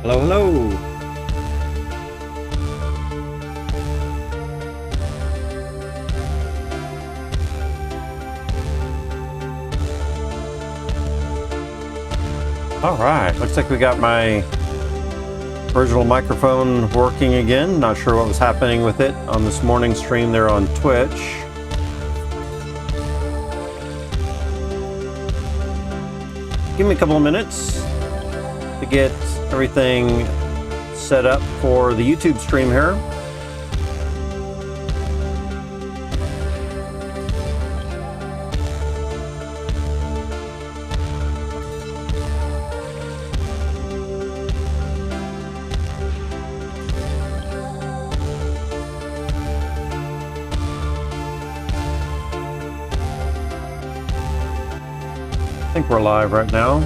Hello, hello. All right, looks like we got my original microphone working again. Not sure what was happening with it on this morning stream there on Twitch. Give me a couple of minutes to get everything set up for the YouTube stream here. I think we're live right now.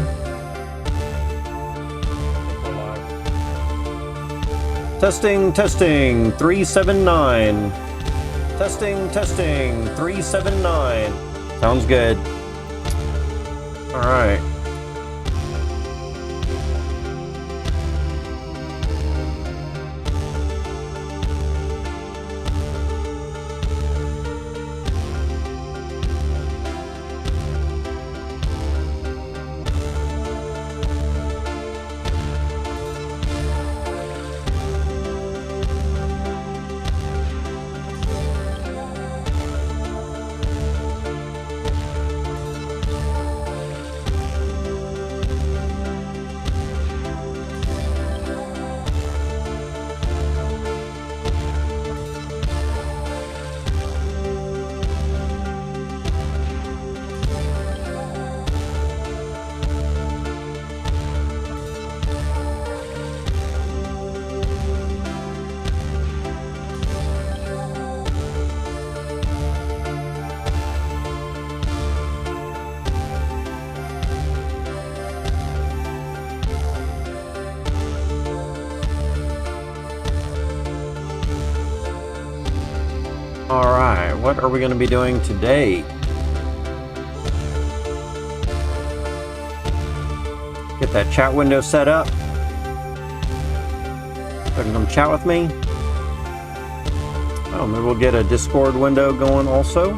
Testing, 379. Testing, 379. Sounds good. All right. All right, what are we going to be doing today? Get that chat window set up. So you can come chat with me. Oh, maybe we'll get a Discord window going also.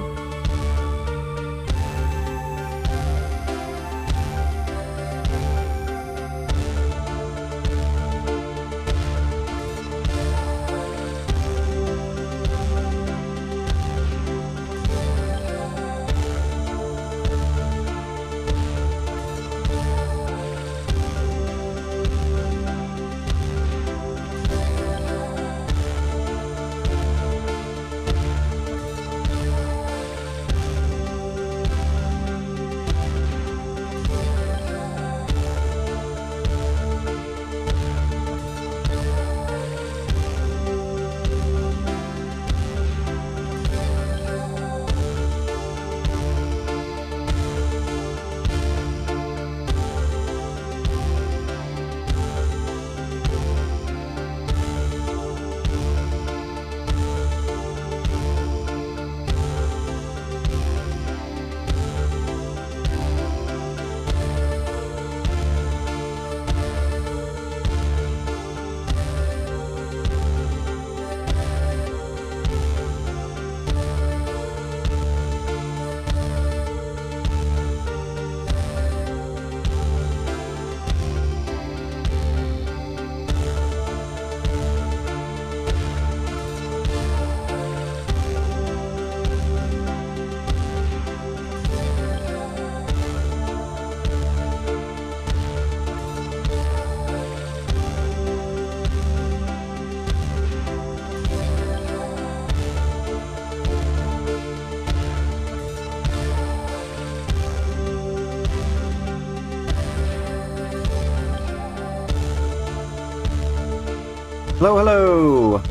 Hello, hello.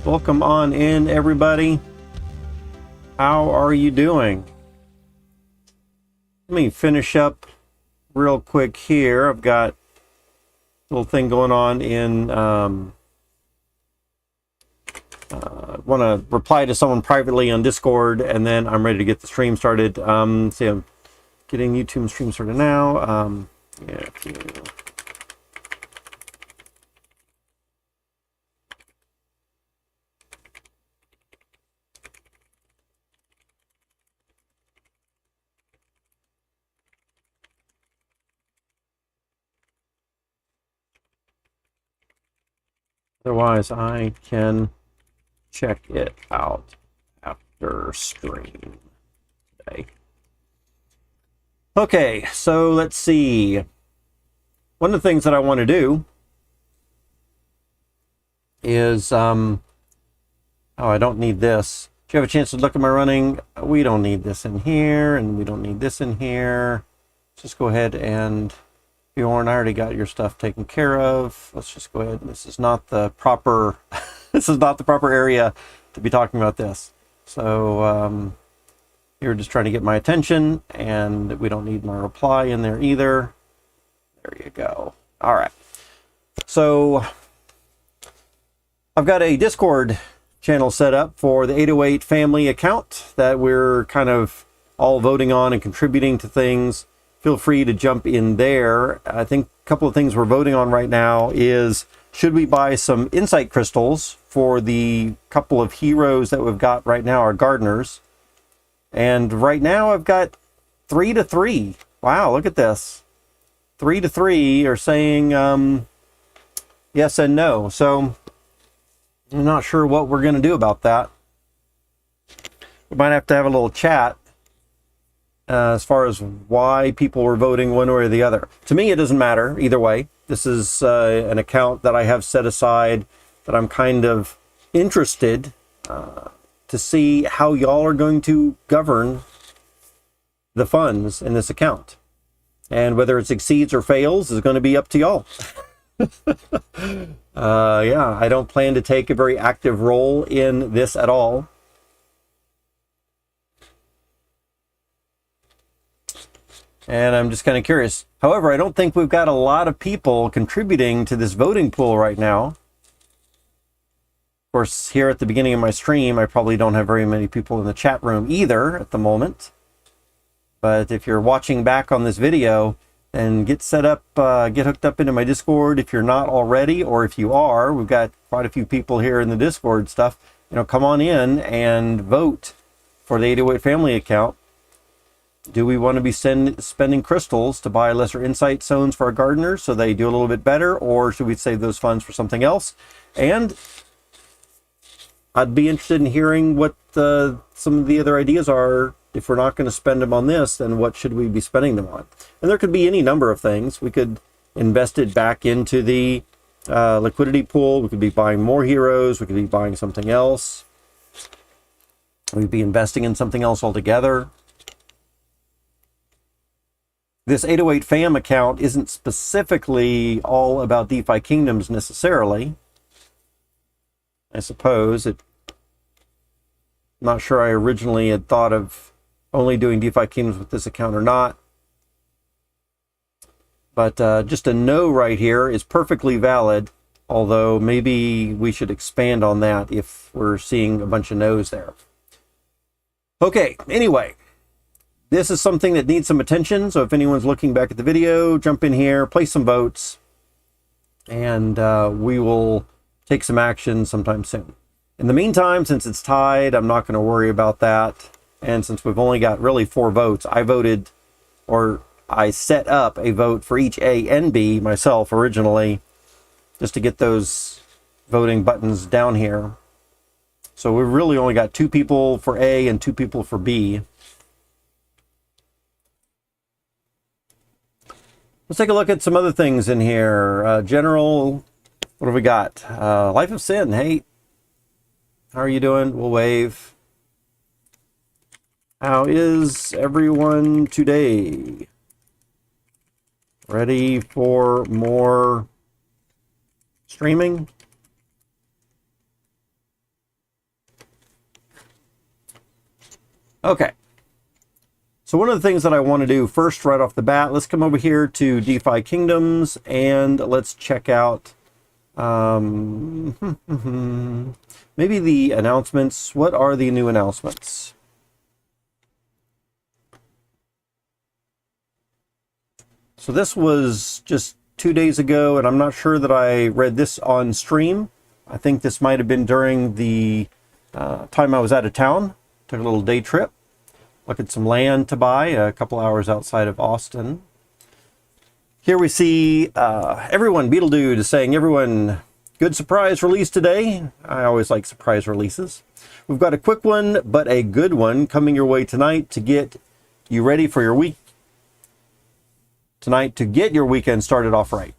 Welcome on in, everybody. How are you doing? Let me finish up real quick here. I've got a little thing going on in want to reply to someone privately on Discord, and then I'm ready to get the stream started. See, I'm getting YouTube stream started now. Yeah. Otherwise, I can check it out after stream today. Okay, so let's see. One of the things that I want to do is, oh, I don't need this. If you have a chance to look at my running, we don't need this in here, and we don't need this in here. Let's just go ahead and, Bjorn, I already got your stuff taken care of. Let's just go ahead. This is not the proper, this is not the proper area to be talking about this. So you're just trying to get my attention, and we don't need my reply in there either. There you go. All right. So I've got a Discord channel set up for the 808 family account that we're kind of all voting on and contributing to things. Feel free to jump in there. I think a couple of things we're voting on right now is, should we buy some insight crystals for the couple of heroes that we've got right now, our gardeners? And right now I've got 3 to 3. Wow, look at this. 3 to 3 are saying yes and no. So I'm not sure what we're going to do about that. We might have to have a little chat as far as why people were voting one way or the other. To me, it doesn't matter either way. This is an account that I have set aside that I'm kind of interested to see how y'all are going to govern the funds in this account. And whether it succeeds or fails is going to be up to y'all. Yeah, I don't plan to take a very active role in this at all. And I'm just kind of curious. However, I don't think we've got a lot of people contributing to this voting pool right now. Of course, here at the beginning of my stream, I probably don't have very many people in the chat room either at the moment. But if you're watching back on this video, and get set up, get hooked up into my Discord if you're not already, or if you are, we've got quite a few people here in the Discord stuff. You know, come on in and vote for the 808 family account. Do we want to be spending crystals to buy lesser insight zones for our gardeners so they do a little bit better, or should we save those funds for something else? And I'd be interested in hearing what some of the other ideas are. If we're not going to spend them on this, then what should we be spending them on? And there could be any number of things. We could invest it back into the liquidity pool. We could be buying more heroes. We could be buying something else. We'd be investing in something else altogether. This 808 fam account isn't specifically all about DeFi Kingdoms necessarily. I suppose I'm not sure I originally had thought of only doing DeFi Kingdoms with this account or not. But just a no right here is perfectly valid, although maybe we should expand on that if we're seeing a bunch of no's there. Okay, anyway, this is something that needs some attention, so if anyone's looking back at the video, jump in here, place some votes, and we will take some action sometime soon. In the meantime, since it's tied, I'm not going to worry about that. And since we've only got really 4 votes, I set up a vote for each A and B myself originally, just to get those voting buttons down here. So we've really only got 2 people for A and 2 people for B. Let's take a look at some other things in here. General, what have we got? Life of Sin, hey. How are you doing? We'll wave. How is everyone today? Ready for more streaming? Okay. So one of the things that I want to do first right off the bat, let's come over here to DeFi Kingdoms and let's check out maybe the announcements. What are the new announcements? So this was just 2 days ago, and I'm not sure that I read this on stream. I think this might have been during the time I was out of town. Took a little day trip. Look at some land to buy a couple hours outside of Austin. Here we see everyone, Beetledude is saying, everyone, Good surprise release today. I always like surprise releases. We've got a quick one, but a good one coming your way tonight to get you ready for your week. Tonight to get your weekend started off right.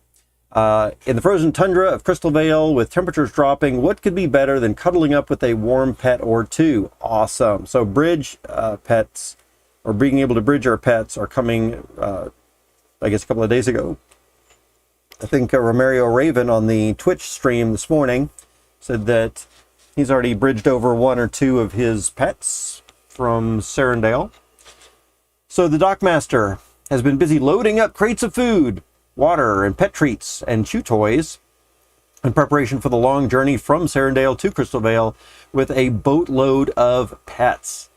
In the frozen tundra of Crystal Vale, with temperatures dropping, what could be better than cuddling up with a warm pet or two? Awesome. So bridge pets, or being able to bridge our pets, are coming, I guess, a couple of days ago. I think Romario Raven on the Twitch stream this morning said that he's already bridged over one or two of his pets from Serendale. So the Dockmaster has been busy loading up crates of food, water, and pet treats and chew toys in preparation for the long journey from Serendale to Crystal Vale with a boatload of pets.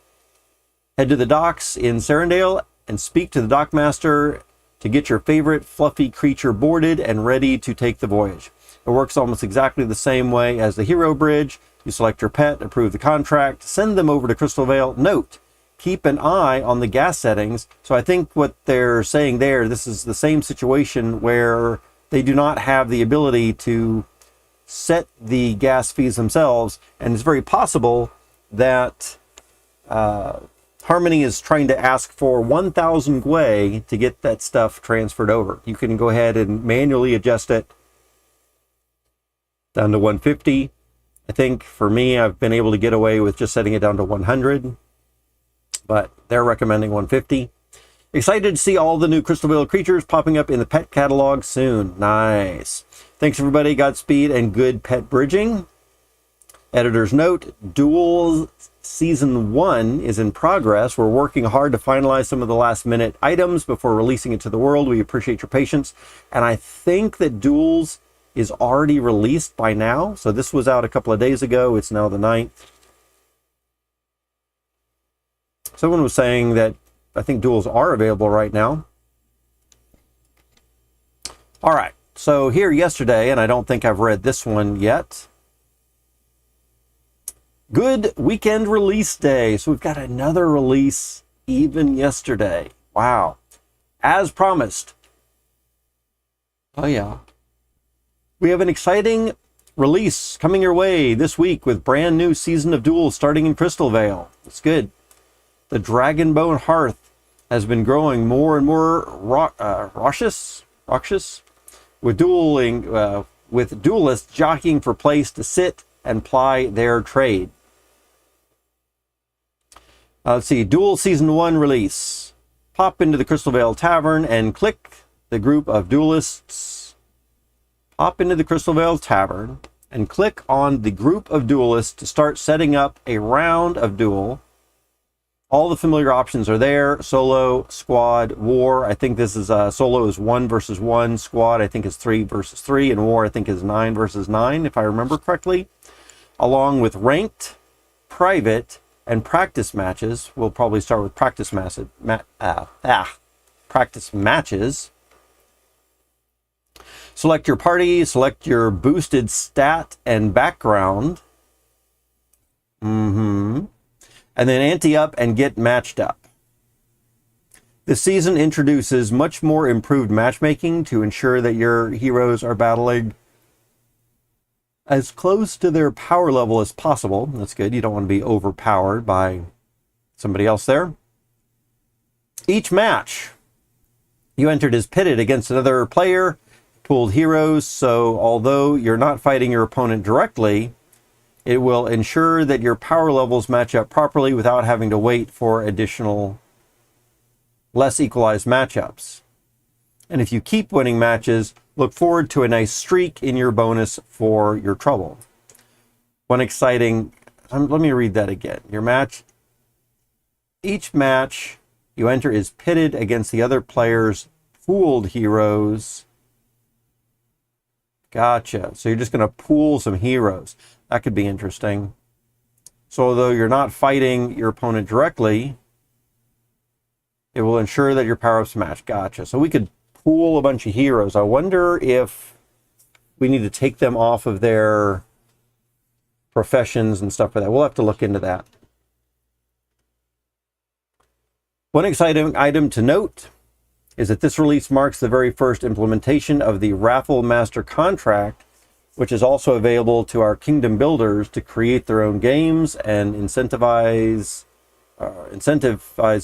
Head to the docks in Serendale and speak to the Dockmaster to get your favorite fluffy creature boarded and ready to take the voyage. It works almost exactly the same way as the Hero Bridge. You select your pet, approve the contract, send them over to Crystal Vale. Note, keep an eye on the gas settings. So I think what they're saying there, this is the same situation where they do not have the ability to set the gas fees themselves. And it's very possible that Harmony is trying to ask for 1,000 Gwei to get that stuff transferred over. You can go ahead and manually adjust it down to 150. I think for me, I've been able to get away with just setting it down to 100, but they're recommending 150. Excited to see all the new Crystal Vale creatures popping up in the pet catalog soon. Nice. Thanks, everybody. Godspeed and good pet bridging. Editor's note, Duel Season 1 is in progress. We're working hard to finalize some of the last minute items before releasing it to the world. We appreciate your patience. And I think that Duels is already released by now. So this was out a couple of days ago. It's now the 9th. Someone was saying that I think Duels are available right now. All right. So here yesterday, and I don't think I've read this one yet. Good weekend release day. So we've got another release even yesterday. Wow. As promised. Oh yeah. We have an exciting release coming your way this week with brand new season of Duels starting in Crystal Vale. It's good. The Dragonbone Hearth has been growing more and more raucous with with duelists jockeying for place to sit and ply their trade. Let's see, Duel Season 1 release. Pop into the Crystal Vale Tavern and click the group of duelists. Pop into the Crystal Vale Tavern and click on the group of duelists to start setting up a round of duel. All the familiar options are there. Solo, squad, war. I think this is solo is 1 versus 1. Squad, I think, is 3 versus 3. And war, I think, is 9 versus 9, if I remember correctly. Along with ranked, private, and practice matches. We'll probably start with practice practice matches. Select your party, select your boosted stat and background. And then ante up and get matched up. This season introduces much more improved matchmaking to ensure that your heroes are battling as close to their power level as possible. That's good. You don't want to be overpowered by somebody else there. Each match you entered is pitted against another player, pooled heroes. So although you're not fighting your opponent directly, it will ensure that your power levels match up properly without having to wait for additional, less equalized matchups. And if you keep winning matches, look forward to a nice streak in your bonus for your trouble. One exciting, let me read that again. Each match you enter is pitted against the other player's pooled heroes. Gotcha. So you're just going to pool some heroes. That could be interesting. So although you're not fighting your opponent directly, it will ensure that your power-ups match. Gotcha. So we could pool a bunch of heroes. I wonder if we need to take them off of their professions and stuff like that. We'll have to look into that. One exciting item to note is that this release marks the very first implementation of the Raffle Master contract which is also available to our kingdom builders to create their own games and incentivize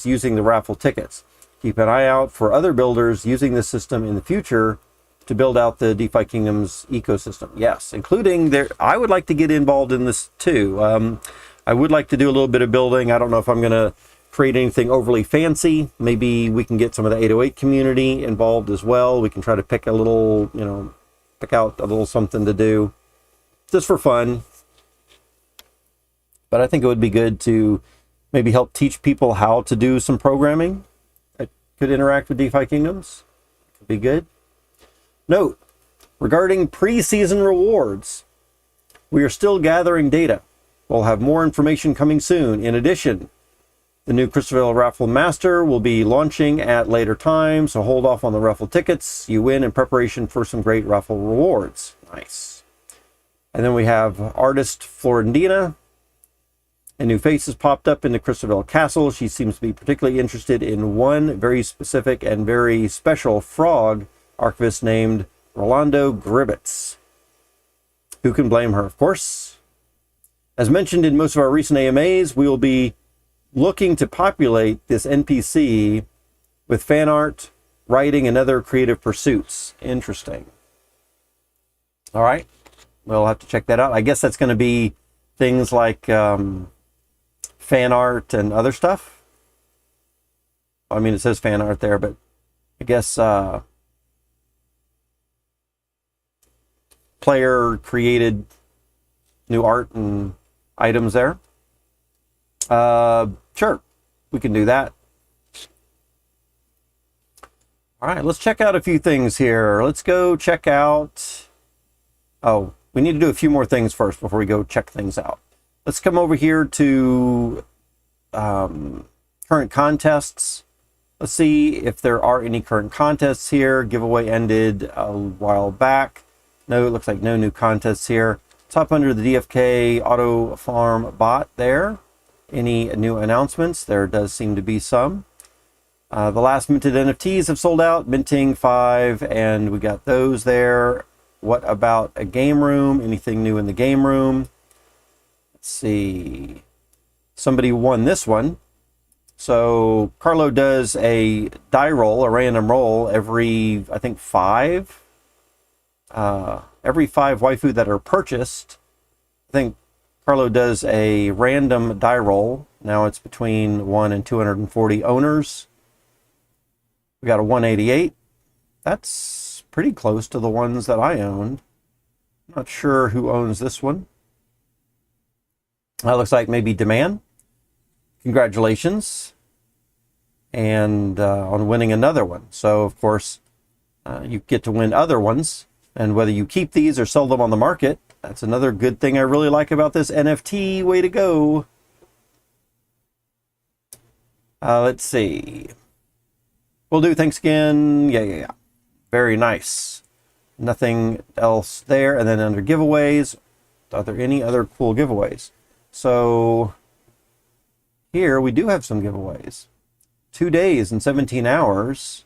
using the raffle tickets. Keep an eye out for other builders using this system in the future to build out the DeFi Kingdoms ecosystem. Yes, including I would like to get involved in this too. I would like to do a little bit of building. I don't know if I'm going to create anything overly fancy. Maybe we can get some of the 808 community involved as well. We can try to pick a little, pick out a little something to do just for fun. But I think it would be good to maybe help teach people how to do some programming that could interact with DeFi Kingdoms. Could be good. Note, regarding pre-season rewards, we are still gathering data. We'll have more information coming soon. In addition, the new Christopher Raffle Master will be launching at later time, so hold off on the raffle tickets you win in preparation for some great raffle rewards. Nice. And then we have Artist Florendina. A new face has popped up in the Christopher Castle. She seems to be particularly interested in one very specific and very special frog archivist named Rolando Gribbets. Who can blame her, of course? As mentioned in most of our recent AMAs, we will be looking to populate this NPC with fan art, writing, and other creative pursuits. Interesting. All right. We'll have to check that out. I guess that's going to be things like fan art and other stuff. I mean, it says fan art there, but I guess player created new art and items there. Sure, we can do that. All right, let's check out a few things here. Let's go check out... Oh, we need to do a few more things first before we go check things out. Let's come over here to current contests. Let's see if there are any current contests here. Giveaway ended a while back. No, it looks like no new contests here. Top under the DFK Auto Farm bot there. Any new announcements? There does seem to be some. The last minted NFTs have sold out, minting 5, and we got those there. What about a game room? Anything new in the game room? Let's see. Somebody won this one. So Carlo does a die roll, a random roll, every, I think, 5. Every 5 waifu that are purchased. I think Carlo does a random die roll. Now it's between 1 and 240 owners. We got a 188. That's pretty close to the ones that I owned. Not sure who owns this one. That looks like maybe Demand. Congratulations. And on winning another one. So, of course, you get to win other ones. And whether you keep these or sell them on the market, that's another good thing I really like about this NFT. Way to go. Let's see. We'll do thanks again. Yeah. Very nice. Nothing else there. And then under giveaways, are there any other cool giveaways? So here we do have some giveaways. 2 days and 17 hours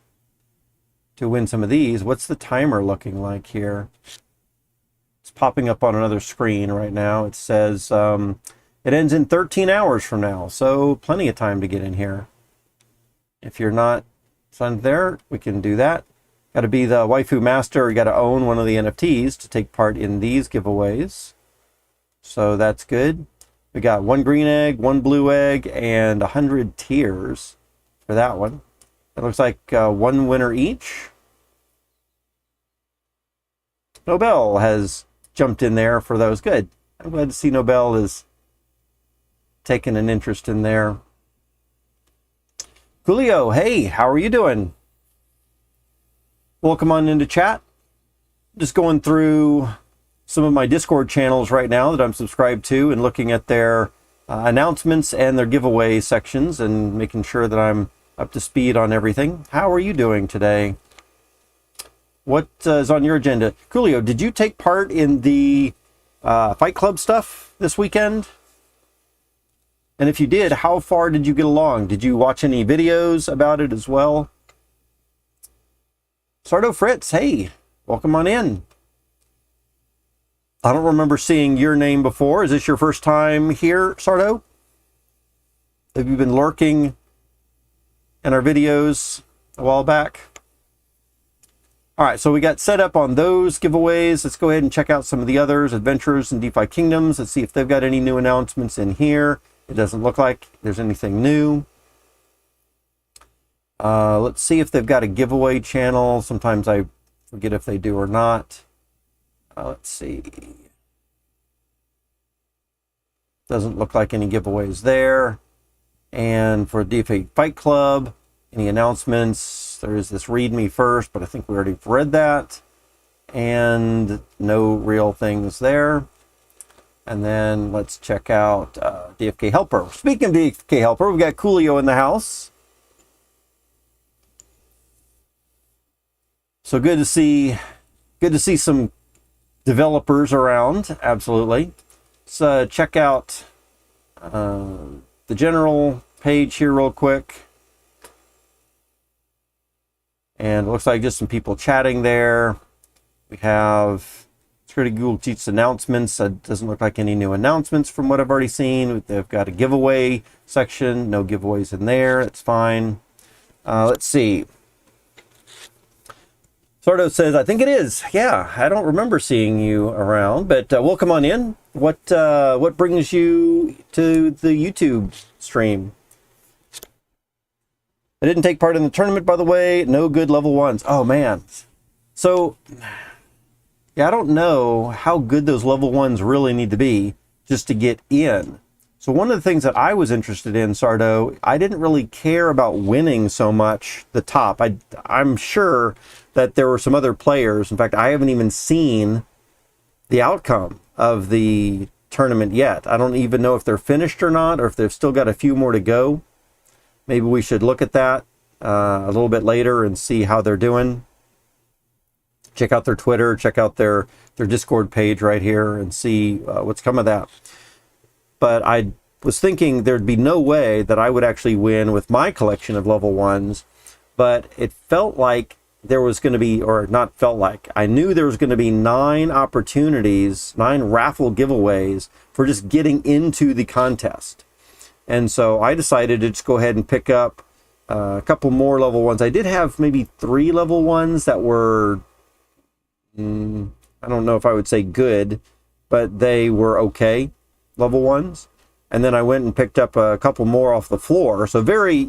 to win some of these. What's the timer looking like here? It's popping up on another screen right now. It says it ends in 13 hours from now. So plenty of time to get in here. If you're not signed there, we can do that. Got to be the waifu master. You got to own one of the NFTs to take part in these giveaways. So that's good. We got 1 green egg, 1 blue egg, and 100 tiers for that one. It looks like 1 winner each. Nobel has jumped in there for those. Good. I'm glad to see Nobel is taking an interest in there. Julio, hey, how are you doing? Welcome on into chat. Just going through some of my Discord channels right now that I'm subscribed to and looking at their announcements and their giveaway sections and making sure that I'm up to speed on everything. How are you doing today? What is on your agenda? Julio, did you take part in the Fight Club stuff this weekend? And if you did, how far did you get along? Did you watch any videos about it as well? Sardo Fritz, hey, welcome on in. I don't remember seeing your name before. Is this your first time here, Sardo? Have you been lurking in our videos a while back? All right, so we got set up on those giveaways. Let's go ahead and check out some of the others, Adventures and DeFi Kingdoms. Let's see if they've got any new announcements in here. It doesn't look like there's anything new. Let's see if they've got a giveaway channel. Sometimes I forget if they do or not. Let's see. Doesn't look like any giveaways there. And for DeFi Fight Club, any announcements? There is this read me first, but I think we already read that. And no real things there. And then let's check out DFK Helper. Speaking of DFK Helper, we've got Coolio in the house. So good to see some developers around. Absolutely. Let's check out the general page here real quick. And it looks like just some people chatting there. We have Security Google Sheets announcements. It doesn't look like any new announcements from what I've already seen. They've got a giveaway section. No giveaways in there. It's fine. Let's see. Sordo says, I think it is. Yeah, I don't remember seeing you around, but welcome on in. What brings you to the YouTube stream? I didn't take part in the tournament, by the way. No good level ones. Oh, man. So, yeah, I don't know how good those level ones really need to be just to get in. So one of the things that I was interested in, Sardo, I didn't really care about winning so much the top. I'm sure that there were some other players. In fact, I haven't even seen the outcome of the tournament yet. I don't even know if they're finished or not, or if they've still got a few more to go. Maybe we should look at that a little bit later and see how they're doing. Check out their Twitter, check out their Discord page right here and see what's come of that. But I was thinking there'd be no way that I would actually win with my collection of level ones, but it felt like there was going to be, or not felt like, I knew there was going to be 9 opportunities, 9 raffle giveaways for just getting into the contest. And so I decided to just go ahead and pick up a couple more level ones. I did have maybe 3 level ones that were, I don't know if I would say good, but they were okay level ones. And then I went and picked up a couple more off the floor. So very,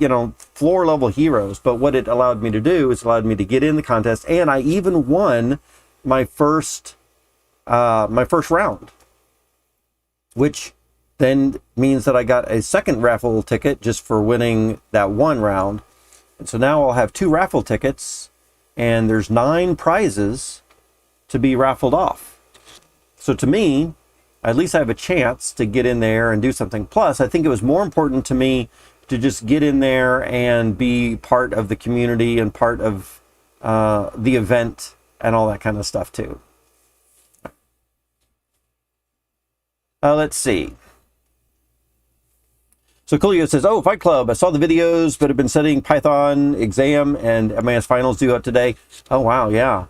floor level heroes. But what it allowed me to do is allowed me to get in the contest. And I even won my first round, which then means that I got a second raffle ticket just for winning that one round. And so now I'll have 2 raffle tickets and there's 9 prizes to be raffled off. So to me, at least I have a chance to get in there and do something. Plus, I think it was more important to me to just get in there and be part of the community and part of the event and all that kind of stuff too. Let's see. So Coolio says, oh, Fight Club, I saw the videos, but have been studying Python exam and MAS finals due out today. Oh, wow, yeah.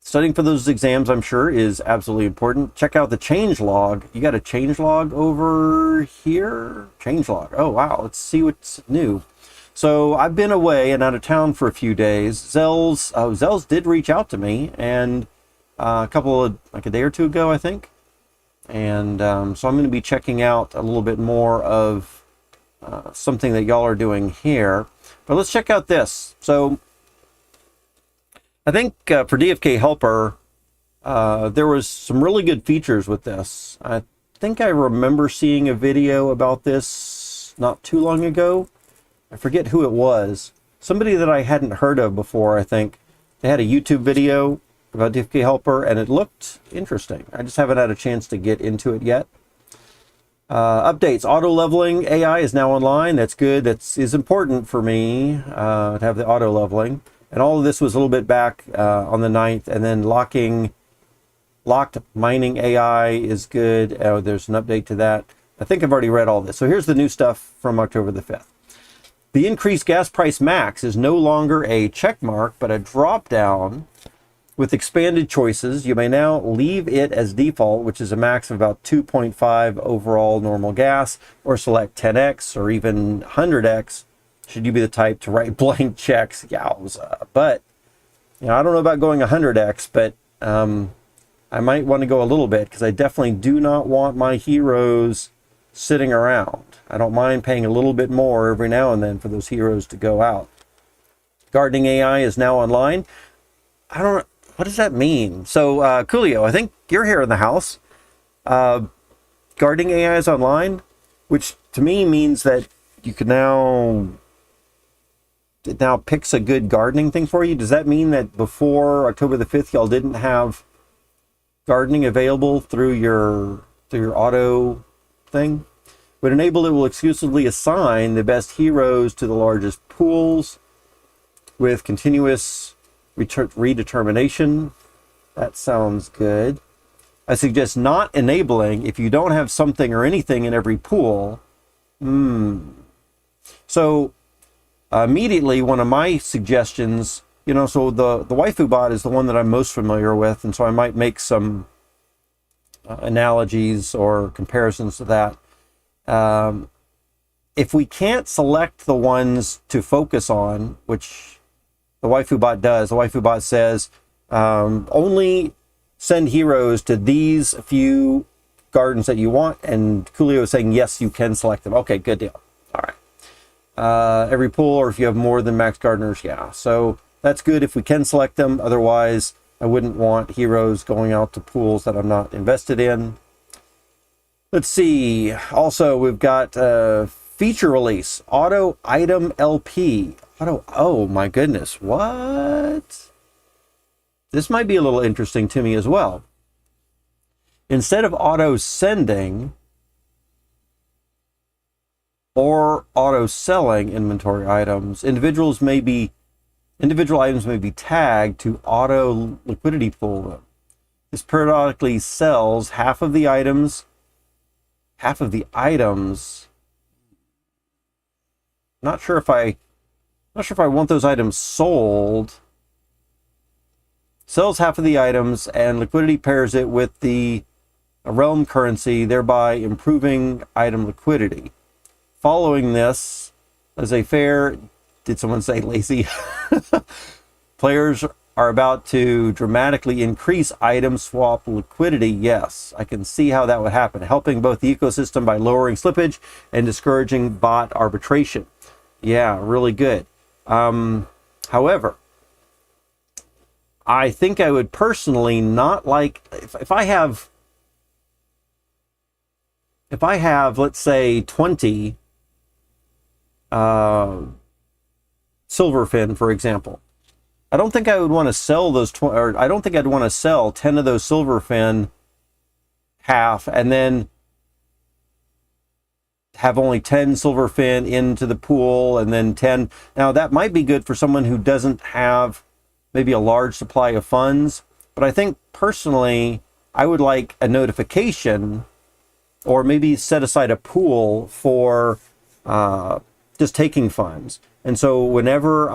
Studying for those exams, I'm sure, is absolutely important. Check out the change log. You got a change log over here? Change log. Oh, wow. Let's see what's new. So I've been away and out of town for a few days. Zels did reach out to me and a day or two ago, I think. And so I'm going to be checking out a little bit more of something that y'all are doing here. But let's check out this. So I think for DFK Helper, there was some really good features with this. I think I remember seeing a video about this not too long ago. I forget who it was. Somebody that I hadn't heard of before, I think. They had a YouTube video about DFK Helper, and it looked interesting. I just haven't had a chance to get into it yet. Updates. Auto leveling AI is now online. That's good. That is important for me to have the auto leveling. And all of this was a little bit back on the 9th. And then locked mining AI is good. There's an update to that. I think I've already read all this. So here's the new stuff from October the 5th. The increased gas price max is no longer a check mark, but a drop down With expanded choices, you may now leave it as default, which is a max of about 2.5 overall normal gas, or select 10x or even 100x, should you be the type to write blank checks. Yowza. But, you know, I don't know about going 100x, but I might want to go a little bit, because I definitely do not want my heroes sitting around. I don't mind paying a little bit more every now and then for those heroes to go out. Gardening AI is now online. I don't know. What does that mean? So, Coolio, I think you're here in the house. Gardening AI is online, which to me means that you can now... It now picks a good gardening thing for you. Does that mean that before October the 5th, y'all didn't have gardening available through your auto thing? When enabled, it will exclusively assign the best heroes to the largest pools with continuous redetermination. That sounds good. I suggest not enabling if you don't have something or anything in every pool. So immediately, one of my suggestions, you know, so the waifu bot is the one that I'm most familiar with, and so I might make some analogies or comparisons to that. If we can't select the ones to focus on, which the waifu bot does, the waifu bot says only send heroes to these few gardens that you want, and Coolio is saying yes, you can select them. Okay, good deal. All right. Every pool, or if you have more than max gardeners, yeah. So that's good if we can select them. Otherwise, I wouldn't want heroes going out to pools that I'm not invested in. Let's see. Also, we've got feature release, auto item LP. Oh my goodness, what? This might be a little interesting to me as well. Instead of auto sending or auto selling inventory items, individual items may be tagged to auto liquidity pool them. This periodically sells half of the items. Not sure if I want those items sold. Sells half of the items, and liquidity pairs it with the realm currency, thereby improving item liquidity. Following this, as a fair, did someone say lazy? Players are about to dramatically increase item swap liquidity. Yes, I can see how that would happen, helping both the ecosystem by lowering slippage and discouraging bot arbitration. Yeah, really good. However, I think I would personally not like, if I have, let's say 20 silverfin, for example. I don't think I would want to sell those, or I don't think I'd want to sell 10 of those silverfin half and then have only 10 silverfin into the pool and then 10. Now that might be good for someone who doesn't have maybe a large supply of funds, but I think personally I would like a notification, or maybe set aside a pool for just taking funds. And so whenever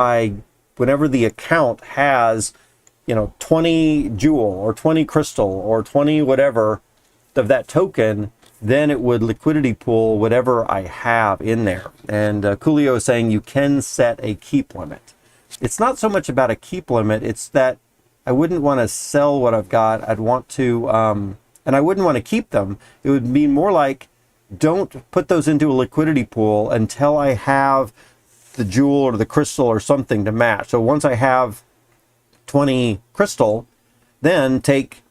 the account has, 20 jewel or 20 crystal or 20 whatever of that token, then it would liquidity pool whatever I have in there. And Coolio is saying you can set a keep limit. It's not so much about a keep limit, it's that I wouldn't want to sell what I've got. I'd want to, and I wouldn't want to keep them. It would be more like, don't put those into a liquidity pool until I have the jewel or the crystal or something to match. So once I have 20 crystal, then take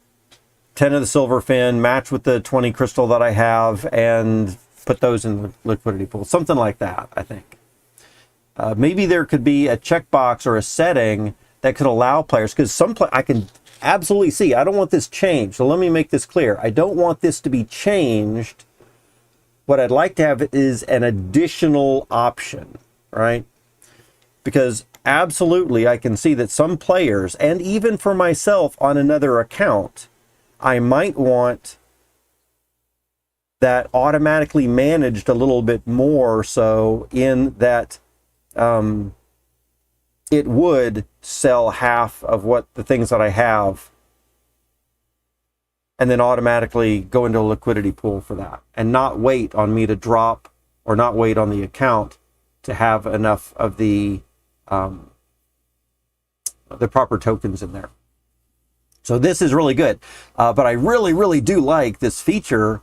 10 of the silverfin, match with the 20 crystal that I have, and put those in the liquidity pool. Something like that, I think. Maybe there could be a checkbox or a setting that could allow players, because I can absolutely see, I don't want this changed. So let me make this clear. I don't want this to be changed. What I'd like to have is an additional option, right? Because absolutely, I can see that some players, and even for myself on another account, I might want that automatically managed a little bit more so in that it would sell half of what the things that I have and then automatically go into a liquidity pool for that and not wait on me to drop or not wait on the account to have enough of the proper tokens in there. So this is really good. But I really do like this feature.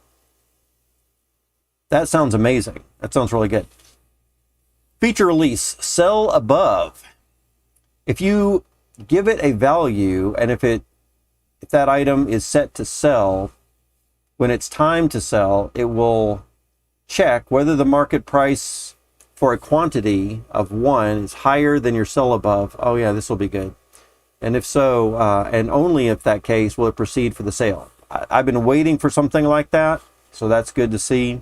That sounds amazing. That sounds really good. Feature release, sell above. If you give it a value and if that item is set to sell, when it's time to sell, it will check whether the market price for a quantity of 1 is higher than your sell above. Oh yeah, this will be good. And if so, and only if that case, will it proceed for the sale. I've been waiting for something like that, so that's good to see.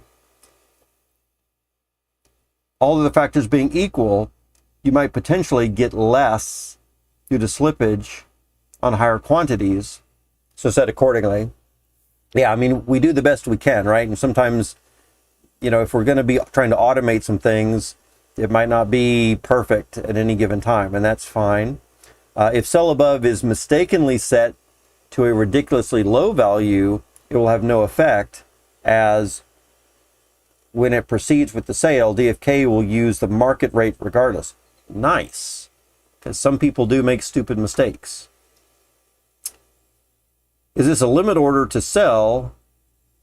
All of the factors being equal, you might potentially get less due to slippage on higher quantities, so set accordingly. Yeah, I mean, we do the best we can, right? And sometimes, you know, if we're going to be trying to automate some things, it might not be perfect at any given time, and that's fine. If sell above is mistakenly set to a ridiculously low value, it will have no effect, as when it proceeds with the sale, DFK will use the market rate regardless. Nice, because some people do make stupid mistakes. Is this a limit order to sell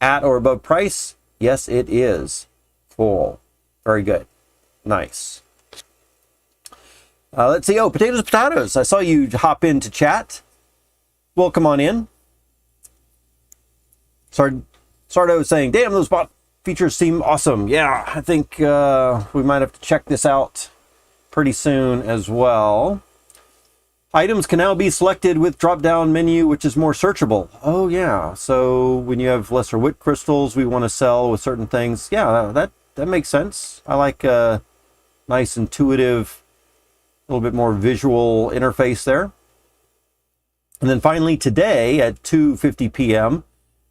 at or above price? Yes, it is. Cool. Very good. Nice. Let's see. Oh, potatoes. I saw you hop into chat. Welcome on in. Sardo is saying, damn, those bot features seem awesome. Yeah, I think we might have to check this out pretty soon as well. Items can now be selected with drop-down menu, which is more searchable. Oh, yeah. So when you have lesser wit crystals we want to sell with certain things, yeah, that makes sense. I like a nice, intuitive, a little bit more visual interface there. And then finally today at 2:50 p.m.,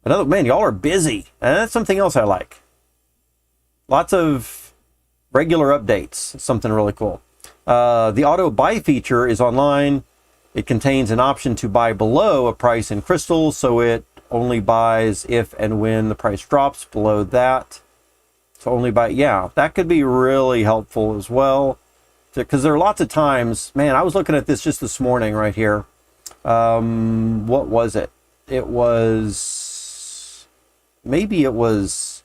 another, man, y'all are busy. And that's something else I like. Lots of regular updates. Something really cool. The auto buy feature is online. It contains an option to buy below a price in crystals, so it only buys if and when the price drops below that. So only buy, yeah, that could be really helpful as well. Because there are lots of times, man, I was looking at this just this morning right here. What was it? It was, maybe it was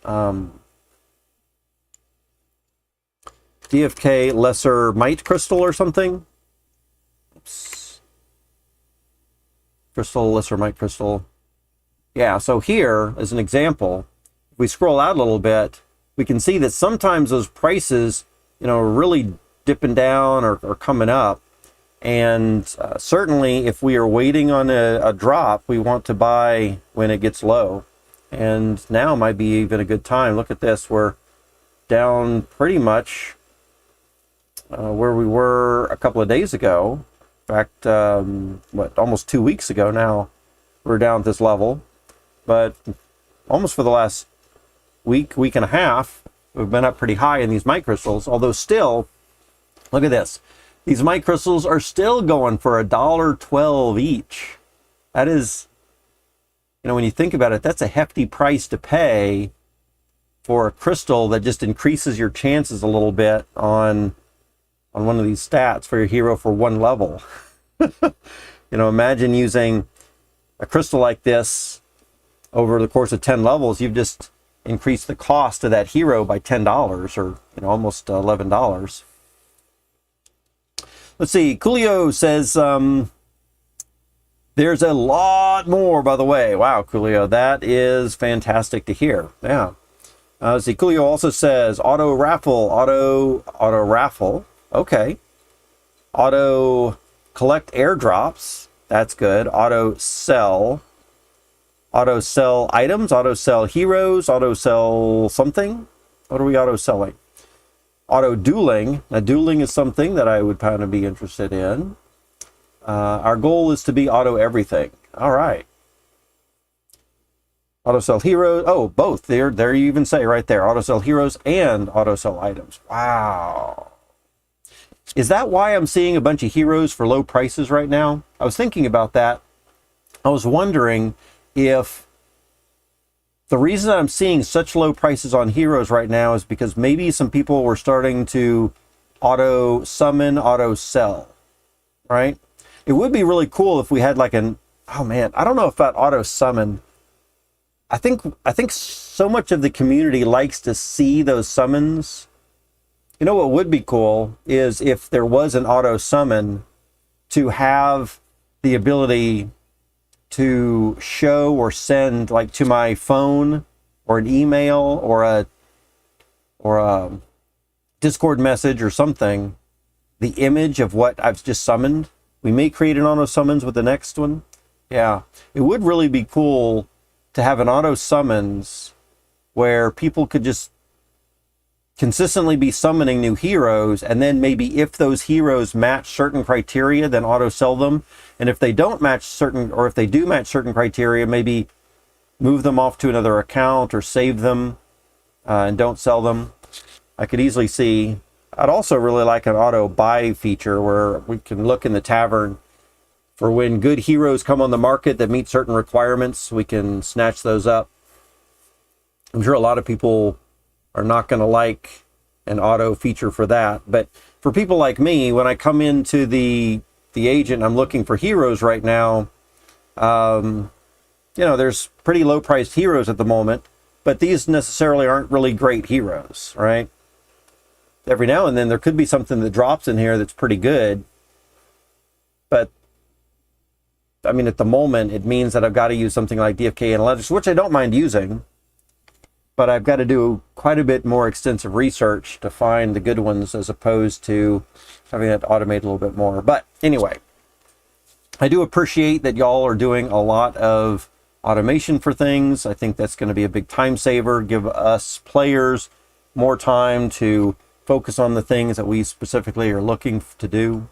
DFK lesser might crystal or something. Oops. Crystal, lesser might crystal. Yeah, so here, as an example, if we scroll out a little bit, we can see that sometimes those prices, you know, are really dipping down or coming up. And certainly if we are waiting on a drop, we want to buy when it gets low. And now might be even a good time. Look at this. We're down pretty much where we were a couple of days ago. In fact, almost 2 weeks ago now, we're down at this level. But almost for the last week and a half, we've been up pretty high in these might crystals. Although still, look at this. These might crystals are still going for $1.12 each. That is, you know, when you think about it, that's a hefty price to pay for a crystal that just increases your chances a little bit on one of these stats for your hero for 1 level. You know, imagine using a crystal like this over the course of 10 levels. You've just increased the cost of that hero by $10, or, you know, almost $11. Let's see. Coolio says there's a lot more, by the way. Wow, Coolio, that is fantastic to hear. Yeah. Let's see. Coolio also says auto raffle. Okay. Auto collect airdrops. That's good. Auto sell items, auto sell heroes, auto sell something. What are we auto selling? Auto dueling. Now, dueling is something that I would kind of be interested in. Our goal is to be auto everything. All right. Auto sell heroes. Oh, both. There you even say right there. Auto sell heroes and auto sell items. Wow. Is that why I'm seeing a bunch of heroes for low prices right now? I was thinking about that. I was wondering if the reason I'm seeing such low prices on heroes right now is because maybe some people were starting to auto summon, auto sell, right? It would be really cool if we had like oh man, I don't know about auto summon. I think so much of the community likes to see those summons. You know what would be cool is if there was an auto summon to have the ability to show or send, like, to my phone or an email or a Discord message or something, the image of what I've just summoned. We may create an auto summons with the next one. Yeah, it would really be cool to have an auto summons where people could just consistently be summoning new heroes, and then maybe if those heroes match certain criteria, then auto sell them. And if they don't match certain, or if they do match certain criteria, maybe move them off to another account or save them and don't sell them. I could easily see. I'd also really like an auto buy feature where we can look in the tavern for when good heroes come on the market that meet certain requirements. We can snatch those up. I'm sure a lot of people are not going to like an auto feature for that, but for people like me, when I come into the agent, I'm looking for heroes right now. You know, there's pretty low priced heroes at the moment, but these necessarily aren't really great heroes, right? Every now and then there could be something that drops in here that's pretty good, but I mean, at the moment, it means that I've got to use something like DFK Analytics, which I don't mind using, but I've got to do quite a bit more extensive research to find the good ones as opposed to having that automate a little bit more. But anyway, I do appreciate that y'all are doing a lot of automation for things. I think that's going to be a big time saver, give us players more time to focus on the things that we specifically are looking to do.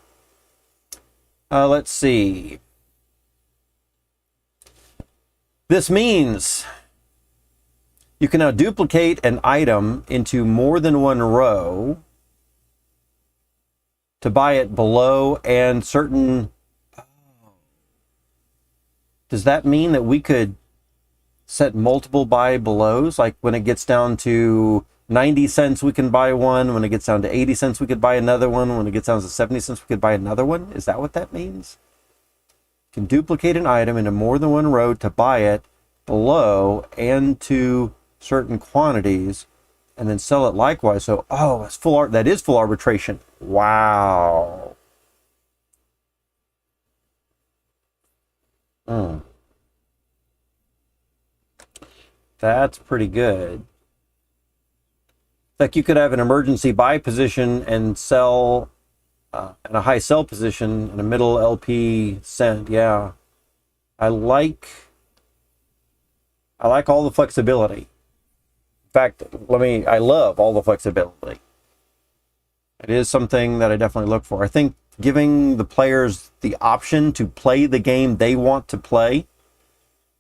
Let's see. This means you can now duplicate an item into more than one row to buy it below and certain. Does that mean that we could set multiple buy belows? Like when it gets down to 90 cents, we can buy one. When it gets down to 80 cents, we could buy another one. When it gets down to 70 cents, we could buy another one. Is that what that means? You can duplicate an item into more than one row to buy it below and to certain quantities and then sell it likewise. So, oh, it's that is full arbitration. Wow. That's pretty good. Like you could have an emergency buy position and sell and a high sell position and a middle LP cent. Yeah. I like all the flexibility. In fact, I love all the flexibility. It is something that I definitely look for. I think giving the players the option to play the game they want to play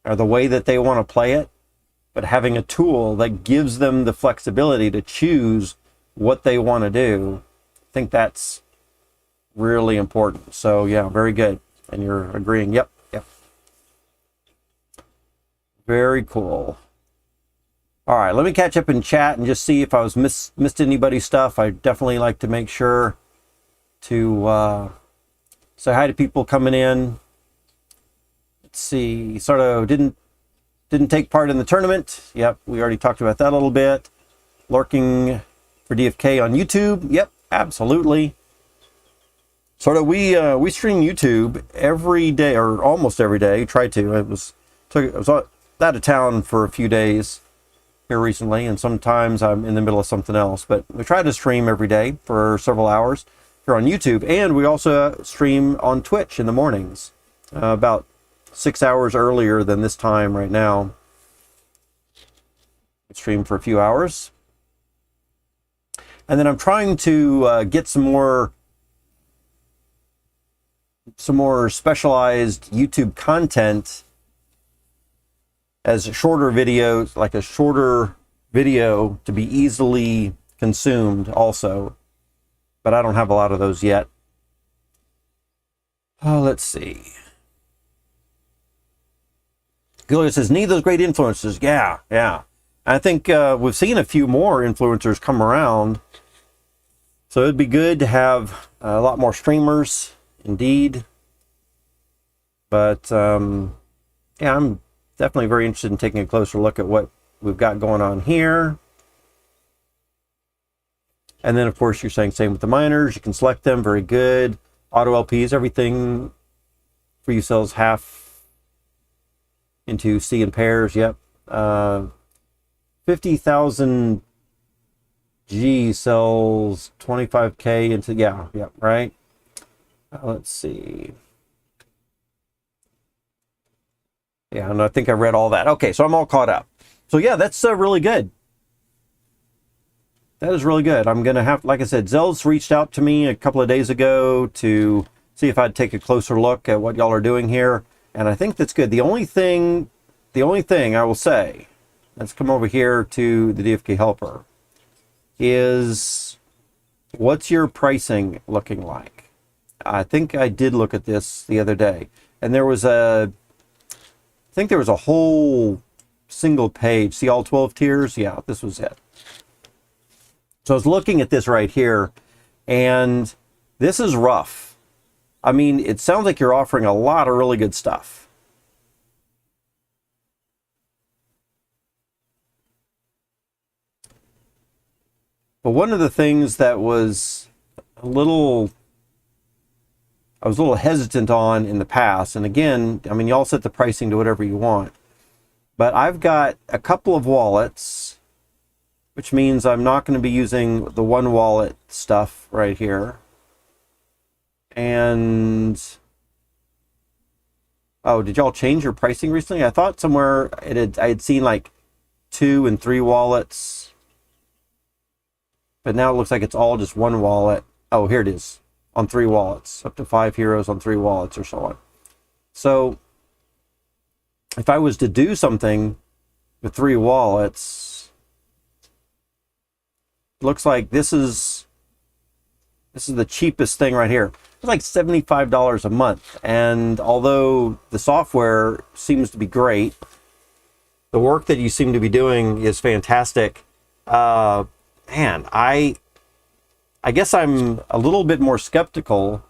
or the way that they want to play it, but having a tool that gives them the flexibility to choose what they want to do, I think that's really important. So yeah, very good. And you're agreeing. Yep. Very cool. All right, let me catch up in chat and just see if I was missed anybody's stuff. I definitely like to make sure to say hi to people coming in. Let's see. Sort of didn't take part in the tournament. Yep, we already talked about that a little bit. Lurking for DFK on YouTube. Yep, absolutely. Sort of we stream YouTube every day or almost every day. Try to. I was out of town for a few days here recently, and sometimes I'm in the middle of something else, but we try to stream every day for several hours here on YouTube, and we also stream on Twitch in the mornings, about 6 hours earlier than this time right now. We stream for a few hours, and then I'm trying to get some more specialized YouTube content as shorter videos, like a shorter video to be easily consumed also. but I don't have a lot of those yet. Let's see. Julia says, need those great influencers. Yeah. I think we've seen a few more influencers come around. So it'd be good to have a lot more streamers, indeed. But yeah, I'm definitely very interested in taking a closer look at what we've got going on here. And then, of course, you're saying same with the miners. You can select them. Very good. Auto LPs, everything for you sells half into C in pairs. Yep. 50,000 G sells 25K into, yeah, right. Let's see. Yeah, and I think I read all that. Okay, so I'm all caught up. So yeah, that's really good. That is really good. I'm going to have, like I said, Zell's reached out to me a couple of days ago to see if I'd take a closer look at what y'all are doing here. And I think that's good. The only thing I will say, let's come over here to the DFK helper, is what's your pricing looking like? I think I did look at this the other day, and there was I think there was a whole single page. See all 12 tiers? Yeah, this was it. So I was looking at this right here, and this is rough. I mean, it sounds like you're offering a lot of really good stuff. But one of the things that was I was a little hesitant on in the past, and again, I mean, y'all set the pricing to whatever you want, but I've got a couple of wallets, which means I'm not going to be using the one wallet stuff right here. And oh, did y'all change your pricing recently? I thought somewhere I had seen like 2 and 3 wallets, but now it looks like it's all just one wallet. Oh, here it is, on 3 wallets, up to 5 heroes on 3 wallets or so on. So if I was to do something with 3 wallets, looks like this is the cheapest thing right here. It's like $75 a month, and although the software seems to be great, the work that you seem to be doing is fantastic. Man, I guess I'm a little bit more skeptical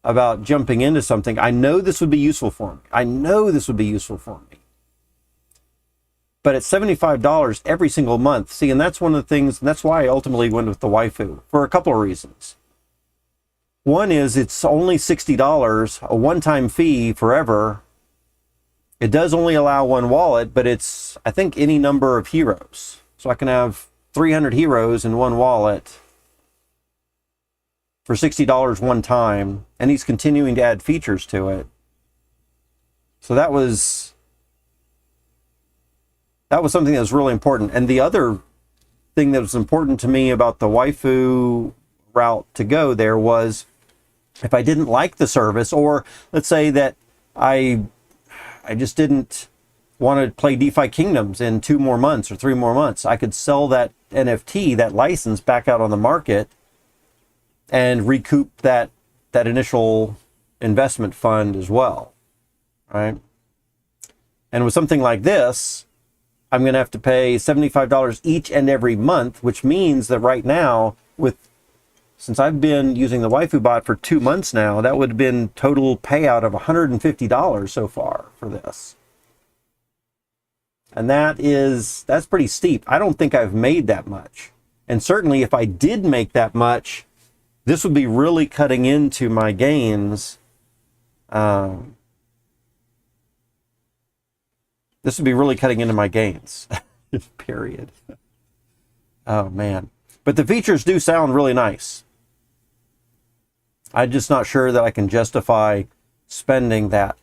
about jumping into something. I know this would be useful for me. But at $75 every single month, see, and that's one of the things, and that's why I ultimately went with the waifu, for a couple of reasons. One is it's only $60, a one-time fee forever. It does only allow one wallet, but it's, I think, any number of heroes. So I can have 300 heroes in one wallet for $60 one time, and he's continuing to add features to it. So that was something that was really important. And the other thing that was important to me about the waifu route to go there was, if I didn't like the service, or let's say that I just didn't want to play DeFi Kingdoms in 2 more months or 3 more months, I could sell that NFT, that license, back out on the market and recoup that initial investment fund as well, right? And with something like this, I'm going to have to pay $75 each and every month, which means that right now, since I've been using the waifu bot for 2 months now, that would have been total payout of $150 so far for this. And that's pretty steep. I don't think I've made that much. And certainly if I did make that much, this would be really cutting into my gains. This would be really cutting into my gains, period. Oh, man. But the features do sound really nice. I'm just not sure that I can justify spending that.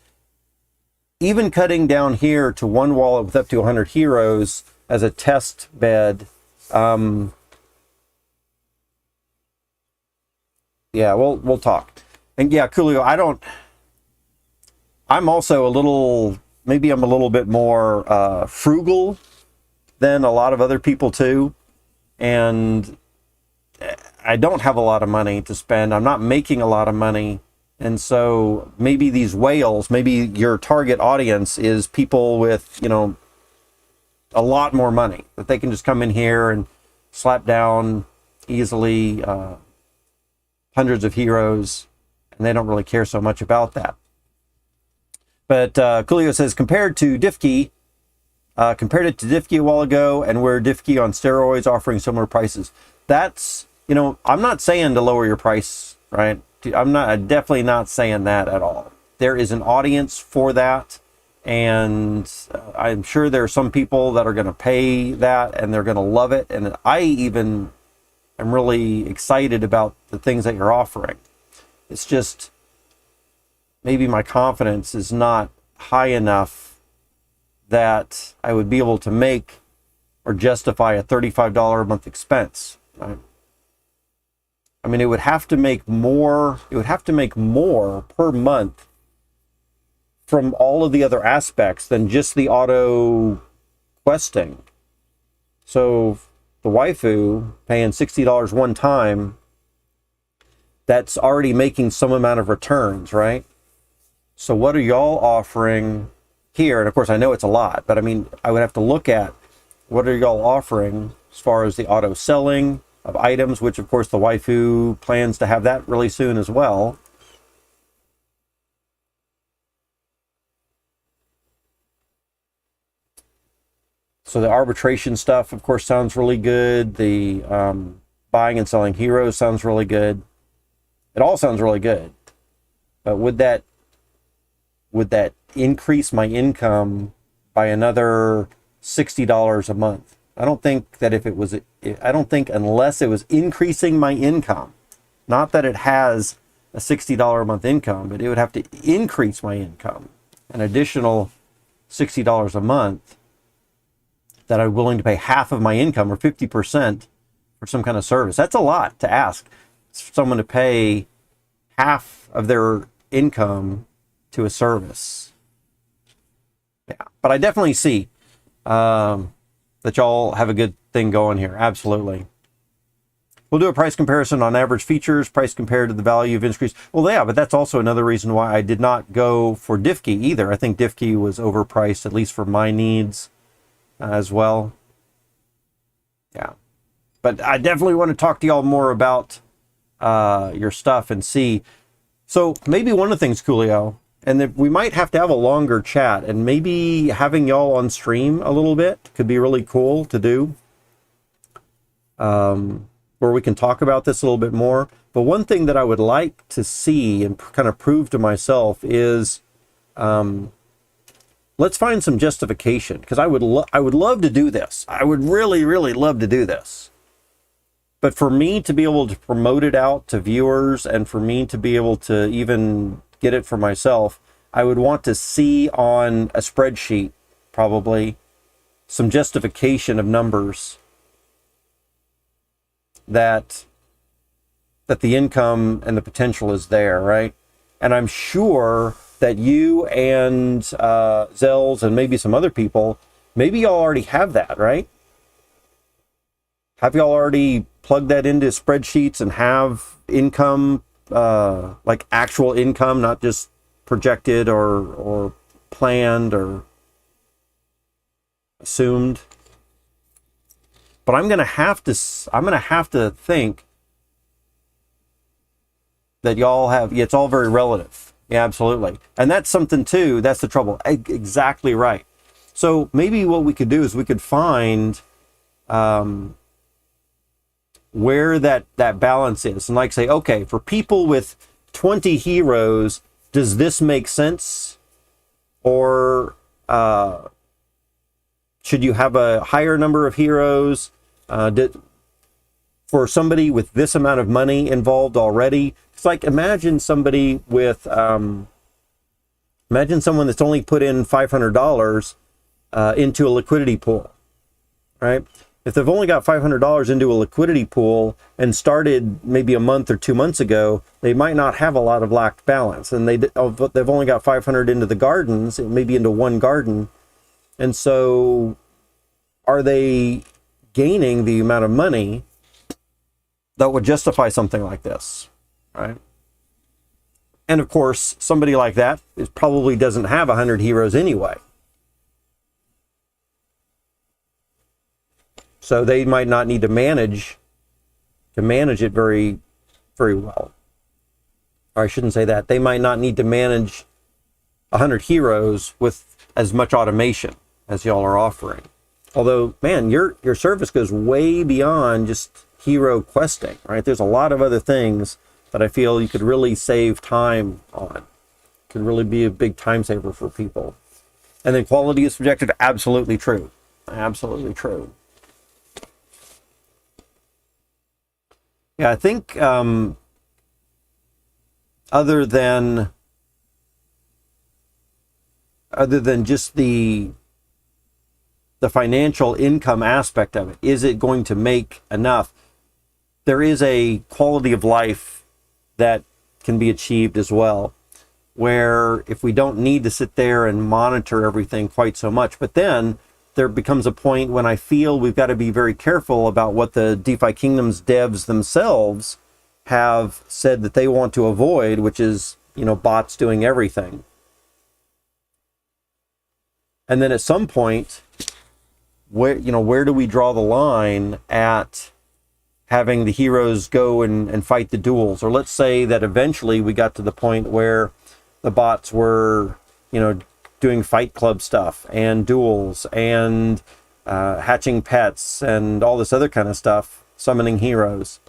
Even cutting down here to one wallet with up to 100 heroes as a test bed. Yeah, we'll talk. And yeah, Coolio, I'm also maybe I'm a little bit more frugal than a lot of other people too. And I don't have a lot of money to spend. I'm not making a lot of money. And so maybe these whales, maybe your target audience is people with, you know, a lot more money that they can just come in here and slap down easily hundreds of heroes, and they don't really care so much about that. But Coolio says, compared it to DFK a while ago, and where DFK on steroids offering similar prices. That's, you know, I'm not saying to lower your price, right? I'm definitely not saying that at all. There is an audience for that, and I'm sure there are some people that are going to pay that, and they're going to love it. And I even am really excited about the things that you're offering. It's just maybe my confidence is not high enough that I would be able to make or justify a $35 a month expense, right? I mean, it would have to make more, per month from all of the other aspects than just the auto questing. So the waifu paying $60 one time, that's already making some amount of returns, right? So what are y'all offering here? And of course, I know it's a lot, but I mean, I would have to look at what are y'all offering as far as the auto selling of items, which of course the waifu plans to have that really soon as well. So the arbitration stuff, of course, sounds really good. The buying and selling heroes sounds really good. It all sounds really good. But would that increase my income by another $60 a month? I don't think that unless it was increasing my income, not that it has a $60 a month income, but it would have to increase my income an additional $60 a month, that I'm willing to pay half of my income or 50% for some kind of service. That's a lot to ask someone to pay half of their income to a service. Yeah, but I definitely see that y'all have a good thing going here. Absolutely. We'll do a price comparison on average features, price compared to the value of increase. Well, yeah, but that's also another reason why I did not go for DFK either. I think DFK was overpriced, at least for my needs as well. Yeah. But I definitely want to talk to y'all more about your stuff and see. So maybe one of the things, Coolio, and that we might have to have a longer chat, and maybe having y'all on stream a little bit could be really cool to do, where we can talk about this a little bit more. But one thing that I would like to see and kind of prove to myself is, let's find some justification, because I would love to do this. I would really, really love to do this. But for me to be able to promote it out to viewers, and for me to be able to even get it for myself, I would want to see on a spreadsheet, probably, some justification of numbers that the income and the potential is there, right? And I'm sure that you and Zells and maybe some other people, maybe y'all already have that, right? Have y'all already plugged that into spreadsheets and have income, like actual income, not just projected or planned or assumed? But I'm gonna have to think that y'all have. It's all very relative. Yeah, absolutely. And that's something too. That's the trouble. Exactly right. So maybe what we could do is we could find where that balance is, and like say, okay, for people with 20 heroes, does this make sense? Or should you have a higher number of heroes? For somebody with this amount of money involved already, it's like, imagine somebody with, imagine someone that's only put in $500 into a liquidity pool, right? If they've only got $500 into a liquidity pool and started maybe a month or 2 months ago, they might not have a lot of lacked balance, and they've only got 500 into the gardens, maybe into one garden, and so are they gaining the amount of money that would justify something like this, right? And of course, somebody like that probably doesn't have 100 heroes anyway. So they might not need to manage it very, very well. Or I shouldn't say that. They might not need to manage 100 heroes with as much automation as y'all are offering. Although, man, your service goes way beyond just hero questing, right? There's a lot of other things that I feel you could really save time on. Could really be a big time saver for people. And then quality is subjective. Absolutely true. Absolutely true. Yeah, I think other than just the financial income aspect of it, is it going to make enough? There is a quality of life that can be achieved as well, where if we don't need to sit there and monitor everything quite so much, but then there becomes a point when I feel we've got to be very careful about what the DeFi Kingdoms devs themselves have said that they want to avoid, which is, bots doing everything. And then at some point, where do we draw the line at having the heroes go and fight the duels? Or let's say that eventually we got to the point where the bots were, doing fight club stuff and duels and hatching pets and all this other kind of stuff, summoning heroes.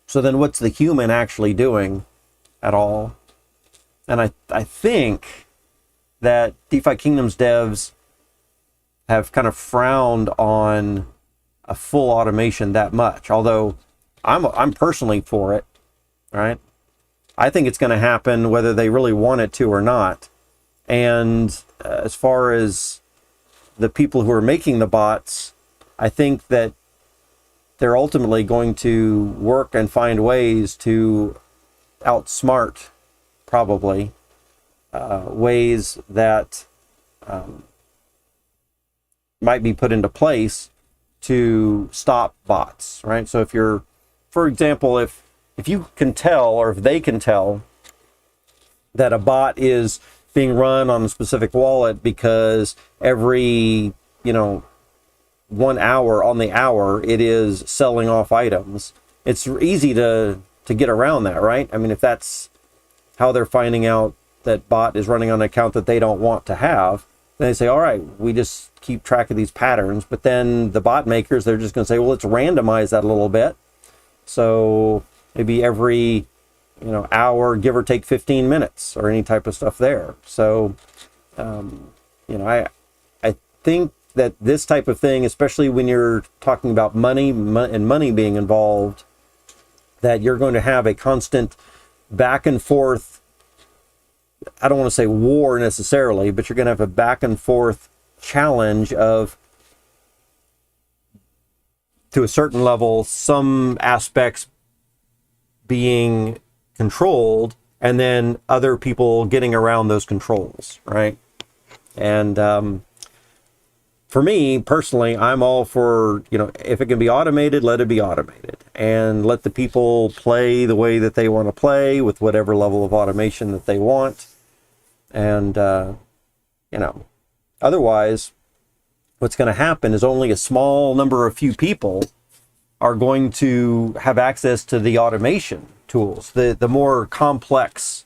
So then what's the human actually doing at all? And I think that DeFi Kingdoms devs have kind of frowned on a full automation that much, although I'm personally for it, right? I think it's going to happen whether they really want it to or not. And as far as the people who are making the bots, I think that they're ultimately going to work and find ways to outsmart, probably, ways that might be put into place to stop bots, right? So if you're, for example, if you can tell, or if they can tell that a bot is being run on a specific wallet because every 1 hour on the hour it is selling off items, it's easy to get around that, right? I mean, if that's how they're finding out that bot is running on an account that they don't want to have, then they say, all right, we just keep track of these patterns. But then the bot makers, they're just going to say, well, let's randomize that a little bit. So maybe every hour, give or take 15 minutes or any type of stuff there. So, I think that this type of thing, especially when you're talking about money and money being involved, that you're going to have a constant back and forth. I don't want to say war necessarily, but you're going to have a back and forth challenge of, to a certain level, some aspects being controlled and then other people getting around those controls, right? And for me personally, I'm all for, if it can be automated, let it be automated, and let the people play the way that they want to play with whatever level of automation that they want. And otherwise what's going to happen is only a small number of few people are going to have access to the automation tools, the more complex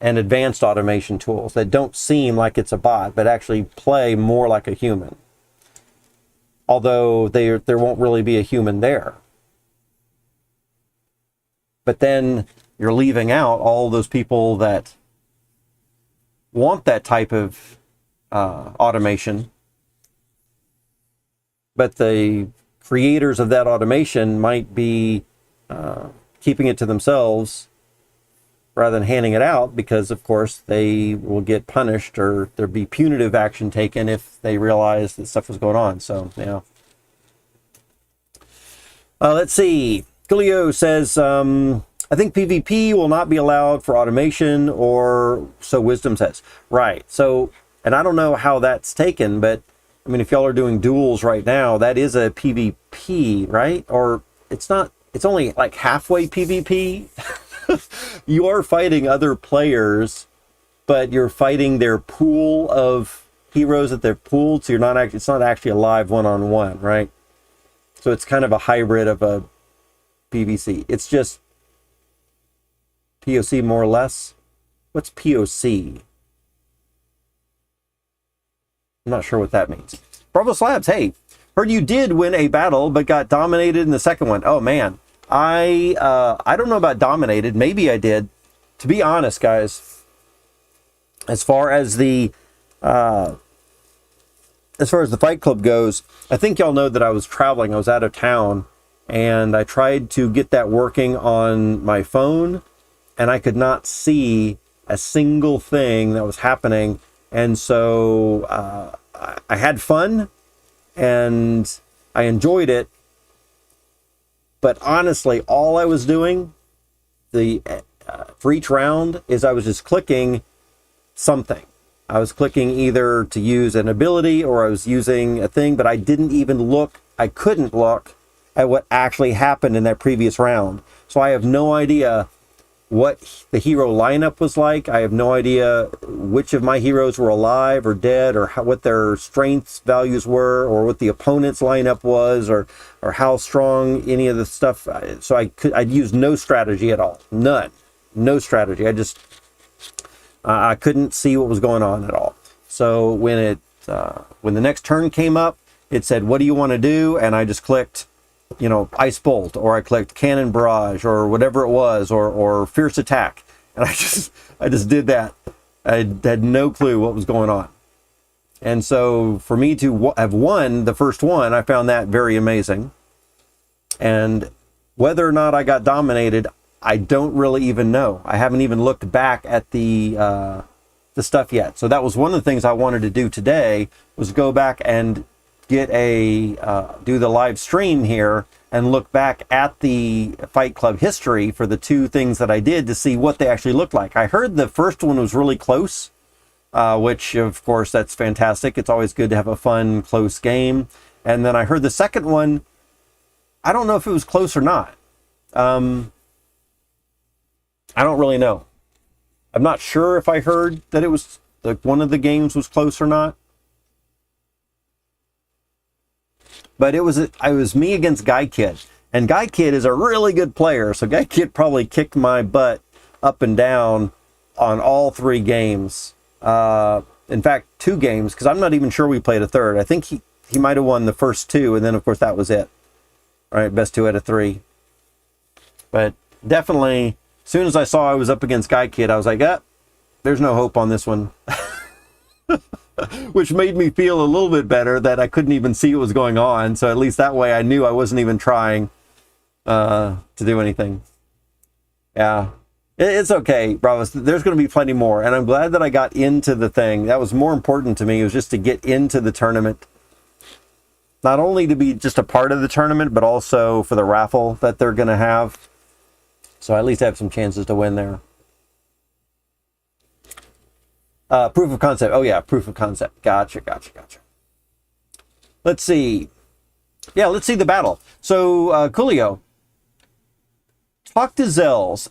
and advanced automation tools that don't seem like it's a bot, but actually play more like a human. Although there won't really be a human there. But then you're leaving out all those people that want that type of automation, but the creators of that automation might be keeping it to themselves rather than handing it out, because of course they will get punished or there'll be punitive action taken if they realize that stuff was going on. So let's see. Gulio says, I think PvP will not be allowed for automation, or so Wisdom says. Right. So, and I don't know how that's taken, but I mean, if y'all are doing duels right now, that is a PvP, right? Or it's not it's only like halfway PvP. You are fighting other players, but you're fighting their pool of heroes that they're pooled, so you're not actually, it's not actually a live one-on-one, right? So it's kind of a hybrid of a PvC. It's just POC more or less. What's POC? I'm not sure what that means. Bravo Slabs, hey, heard you did win a battle, but got dominated in the second one. Oh man, I don't know about dominated. Maybe I did. To be honest, guys, as far as the Fight Club goes, I think y'all know that I was traveling. I was out of town, and I tried to get that working on my phone, and I could not see a single thing that was happening. And so I had fun, and I enjoyed it. But honestly, all I was doing for each round is I was just clicking something. I was clicking either to use an ability or I was using a thing, but I didn't even look, I couldn't look at what actually happened in that previous round. So I have no idea what the hero lineup was like. I have no idea which of my heroes were alive or dead, or what their strengths values were, or what the opponent's lineup was, or how strong any of the stuff. So I'd use no strategy at all. None. No strategy. I couldn't see what was going on at all. So when the next turn came up, it said, what do you want to do? And I just clicked, Ice Bolt, or I clicked Cannon Barrage, or whatever it was, or Fierce Attack. And I just did that. I had no clue what was going on. And so for me to have won the first one, I found that very amazing. And whether or not I got dominated, I don't really even know. I haven't even looked back at the stuff yet. So that was one of the things I wanted to do today, was go back and get do the live stream here and look back at the Fight Club history for the two things that I did to see what they actually looked like. I heard the first one was really close, which of course that's fantastic. It's always good to have a fun, close game. And then I heard the second one, I don't know if it was close or not. I don't really know. I'm not sure if I heard that it was like one of the games was close or not. But it was me against Guy Kid. And Guy Kid is a really good player. So Guy Kid probably kicked my butt up and down on all three games. In fact, two games, because I'm not even sure we played a third. I think he might have won the first two, and then of course that was it. All right, best two out of three. But definitely, as soon as I saw I was up against Guy Kid, I was like, there's no hope on this one. Which made me feel a little bit better that I couldn't even see what was going on. So at least that way I knew I wasn't even trying to do anything. Yeah, it's okay, Bravo. There's going to be plenty more. And I'm glad that I got into the thing. That was more important to me. It was just to get into the tournament. Not only to be just a part of the tournament, but also for the raffle that they're going to have. So I at least have some chances to win there. Proof of concept. Oh yeah, proof of concept. Gotcha. Let's see. Yeah, let's see the battle. So, Coolio, talk to Zells.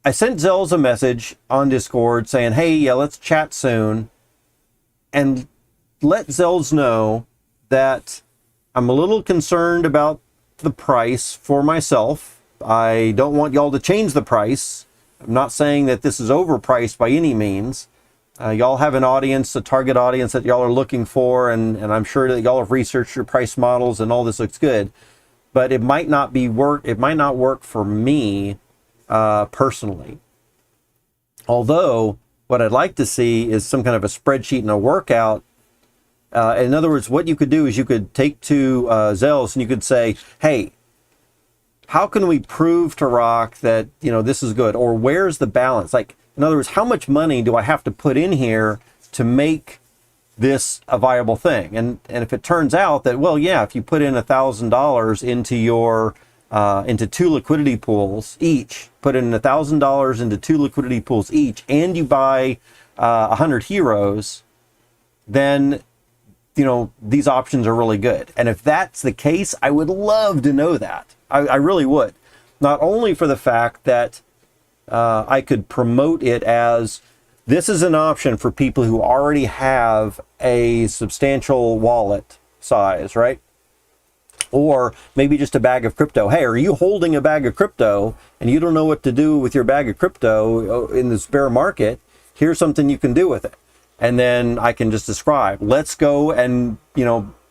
I sent Zells a message on Discord saying, hey, yeah, let's chat soon. And let Zells know that I'm a little concerned about the price for myself. I don't want y'all to change the price. I'm not saying that this is overpriced by any means. Y'all have an audience, a target audience that y'all are looking for, and I'm sure that y'all have researched your price models and all this looks good. But it might not work for me personally. Although what I'd like to see is some kind of a spreadsheet and a workout. In other words, what you could do is you could take to Zells and you could say, hey, how can we prove to Rock that, this is good? Or where's the balance? Like, in other words, how much money do I have to put in here to make this a viable thing? And if it turns out that, well, yeah, if you put in $1,000 into your into two liquidity pools each, put in $1,000 into two liquidity pools each, and you buy 100 heroes, then these options are really good. And if that's the case, I would love to know that. I really would. Not only for the fact that I could promote it as this is an option for people who already have a substantial wallet size, right? Or maybe just a bag of crypto. Hey, are you holding a bag of crypto and you don't know what to do with your bag of crypto in this bear market? Here's something you can do with it. And then I can just describe, let's go and,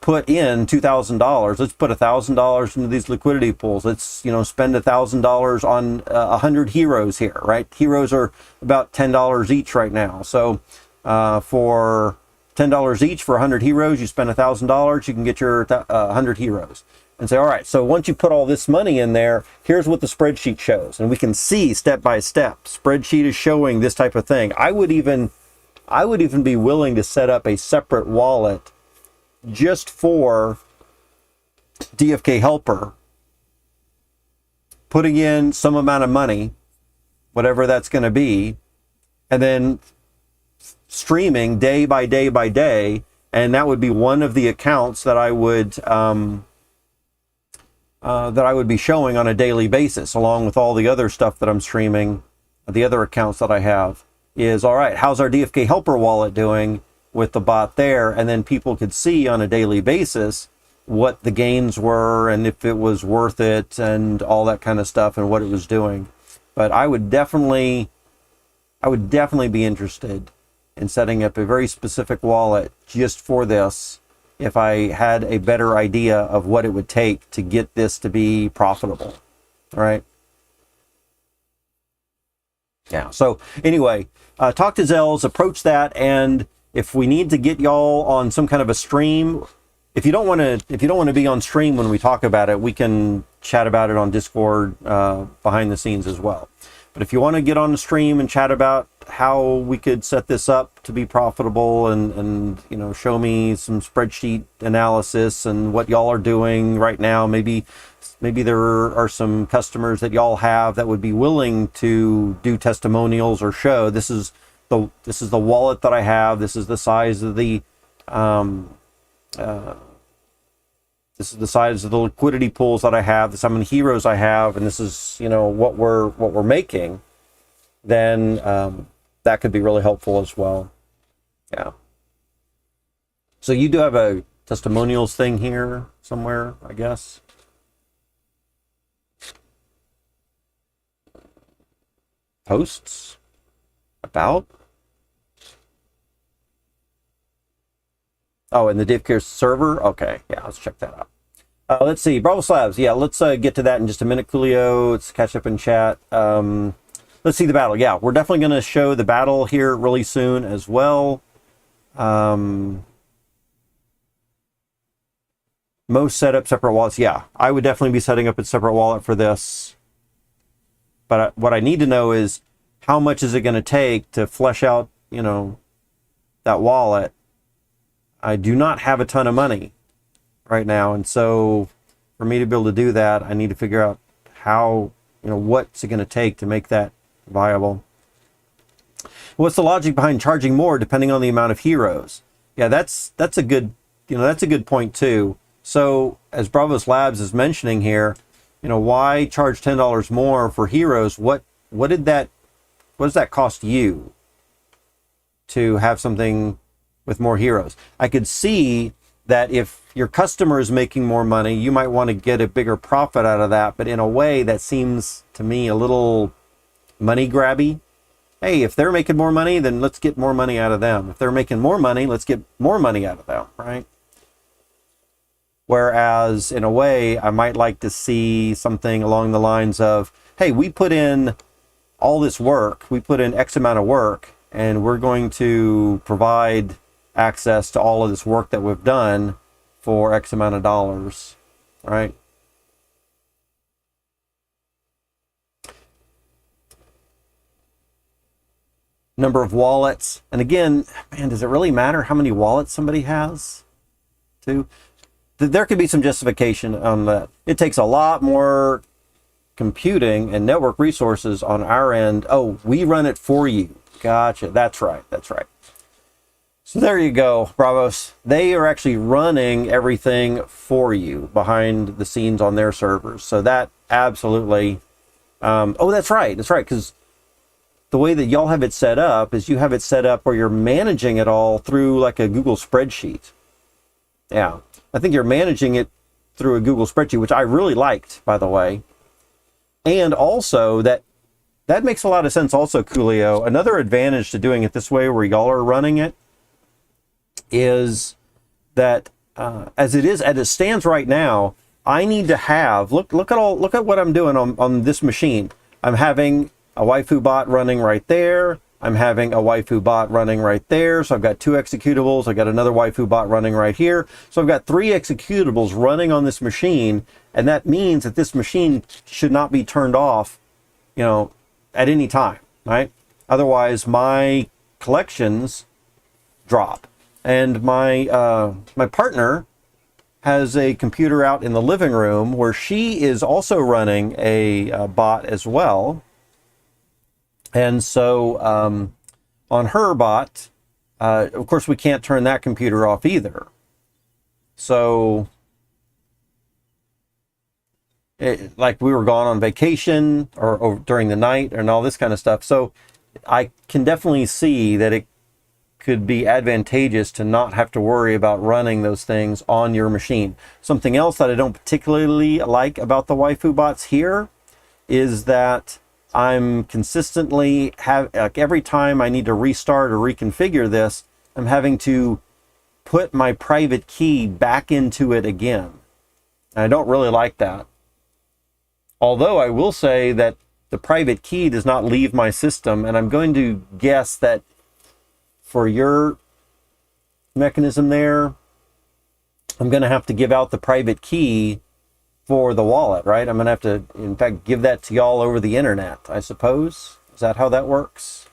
put in $2,000. Let's put $1,000 into these liquidity pools. Let's, spend $1,000 on 100 heroes here, right? Heroes are about $10 each right now. So for $10 each for 100 heroes, you spend $1,000, you can get your 100 heroes. And say, all right, so once you put all this money in there, here's what the spreadsheet shows. And we can see step by step. Spreadsheet is showing this type of thing. I would even be willing to set up a separate wallet just for DFK Helper, putting in some amount of money, whatever that's going to be, and then streaming day by day by day, and that would be one of the accounts that I would be showing on a daily basis, along with all the other stuff that I'm streaming, the other accounts that I have. Is all right, how's our DFK Helper wallet doing with the bot there? And then people could see on a daily basis what the gains were and if it was worth it and all that kind of stuff and what it was doing. But I would definitely be interested in setting up a very specific wallet just for this if I had a better idea of what it would take to get this to be profitable. All right. Yeah. So anyway, talk to Zells, approach that, and if we need to get y'all on some kind of a stream, if you don't want to be on stream when we talk about it, we can chat about it on Discord behind the scenes as well. But if you want to get on the stream and chat about how we could set this up to be profitable and show me some spreadsheet analysis and what y'all are doing right now, maybe there are some customers that y'all have that would be willing to do testimonials or show this is the wallet that I have, this is the size of the this is the size of the liquidity pools that I have, this is how many heroes I have, and this is what we're making, then that could be really helpful as well. Yeah. So you do have a testimonials thing here somewhere, I guess. Posts about. Oh, in the DFK server? Okay, yeah, let's check that out. Let's see, Bravo Slabs. Yeah, let's get to that in just a minute, Coolio. Let's catch up in chat. Let's see the battle. Yeah, we're definitely going to show the battle here really soon as well. Most set up separate wallets. Yeah, I would definitely be setting up a separate wallet for this. But what I need to know is how much is it going to take to flesh out, that wallet. I do not have a ton of money right now. And so for me to be able to do that, I need to figure out how, what's it going to take to make that viable. What's the logic behind charging more depending on the amount of heroes? Yeah, that's a good, that's a good point too. So as Bravos Labs is mentioning here, why charge $10 more for heroes? What does that cost you to have something with more heroes? I could see that if your customer is making more money, you might want to get a bigger profit out of that, but in a way that seems to me a little money grabby. Hey, if they're making more money, then let's get more money out of them. If they're making more money, let's get more money out of them, right? Whereas in a way, I might like to see something along the lines of, hey, we put in all this work, we put in X amount of work, and we're going to provide access to all of this work that we've done for X amount of dollars, right? Number of wallets. And again, man, does it really matter how many wallets somebody has? There could be some justification on that. It takes a lot more computing and network resources on our end. Oh, we run it for you. Gotcha. That's right. That's right. So there you go, Bravos. They are actually running everything for you behind the scenes on their servers. So that absolutely, oh, that's right, because the way that y'all have it set up is you have it set up where you're managing it all through like a Google spreadsheet. Yeah, I think you're managing it through a Google spreadsheet, which I really liked, by the way. And also that makes a lot of sense also, Coolio. Another advantage to doing it this way where y'all are running it is that as it stands right now, I need to have, look at what I'm doing on this machine. I'm having a waifu bot running right there. I'm having a waifu bot running right there. So I've got 2 executables. I've got another waifu bot running right here. So I've got 3 executables running on this machine. And that means that this machine should not be turned off, you know, at any time, right? Otherwise, my collections drop. And my my partner has a computer out in the living room where she is also running a bot as well. And so on her bot, of course, we can't turn that computer off either. So like we were gone on vacation or during the night and all this kind of stuff. So I can definitely see that it could be advantageous to not have to worry about running those things on your machine. Something else that I don't particularly like about the waifu bots here is that I'm consistently like every time I need to restart or reconfigure this, I'm having to put my private key back into it again. And I don't really like that. Although I will say that the private key does not leave my system, and I'm going to guess that for your mechanism there, I'm going to have to give out the private key for the wallet, right? I'm going to have to, in fact, give that to y'all over the internet, I suppose. Is that how that works?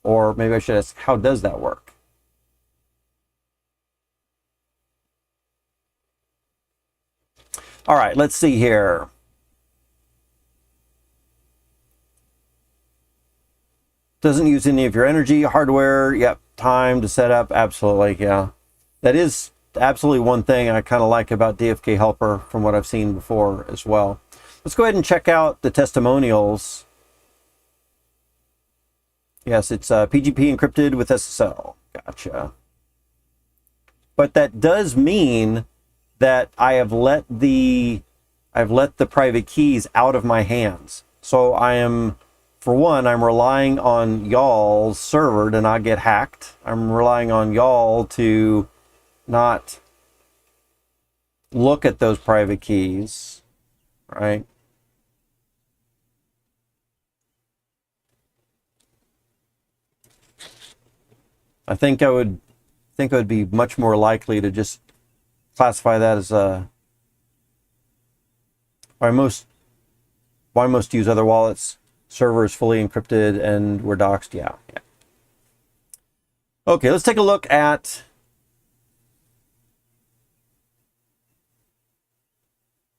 Or maybe I should ask, how does that work? All right, let's see here. Doesn't use any of your energy, hardware, yep, time to set up, absolutely, yeah. That is absolutely one thing I kind of like about DFK Helper from what I've seen before as well. Let's go ahead and check out the testimonials. Yes, it's PGP encrypted with SSL. Gotcha. But that does mean that I have let the private keys out of my hands. So I am, for one, I'm relying on y'all's server to not get hacked. I'm relying on y'all to not look at those private keys, right? I think I would be much more likely to just classify that as why most use other wallets. Server is fully encrypted and we're doxed. Yeah. Okay, let's take a look at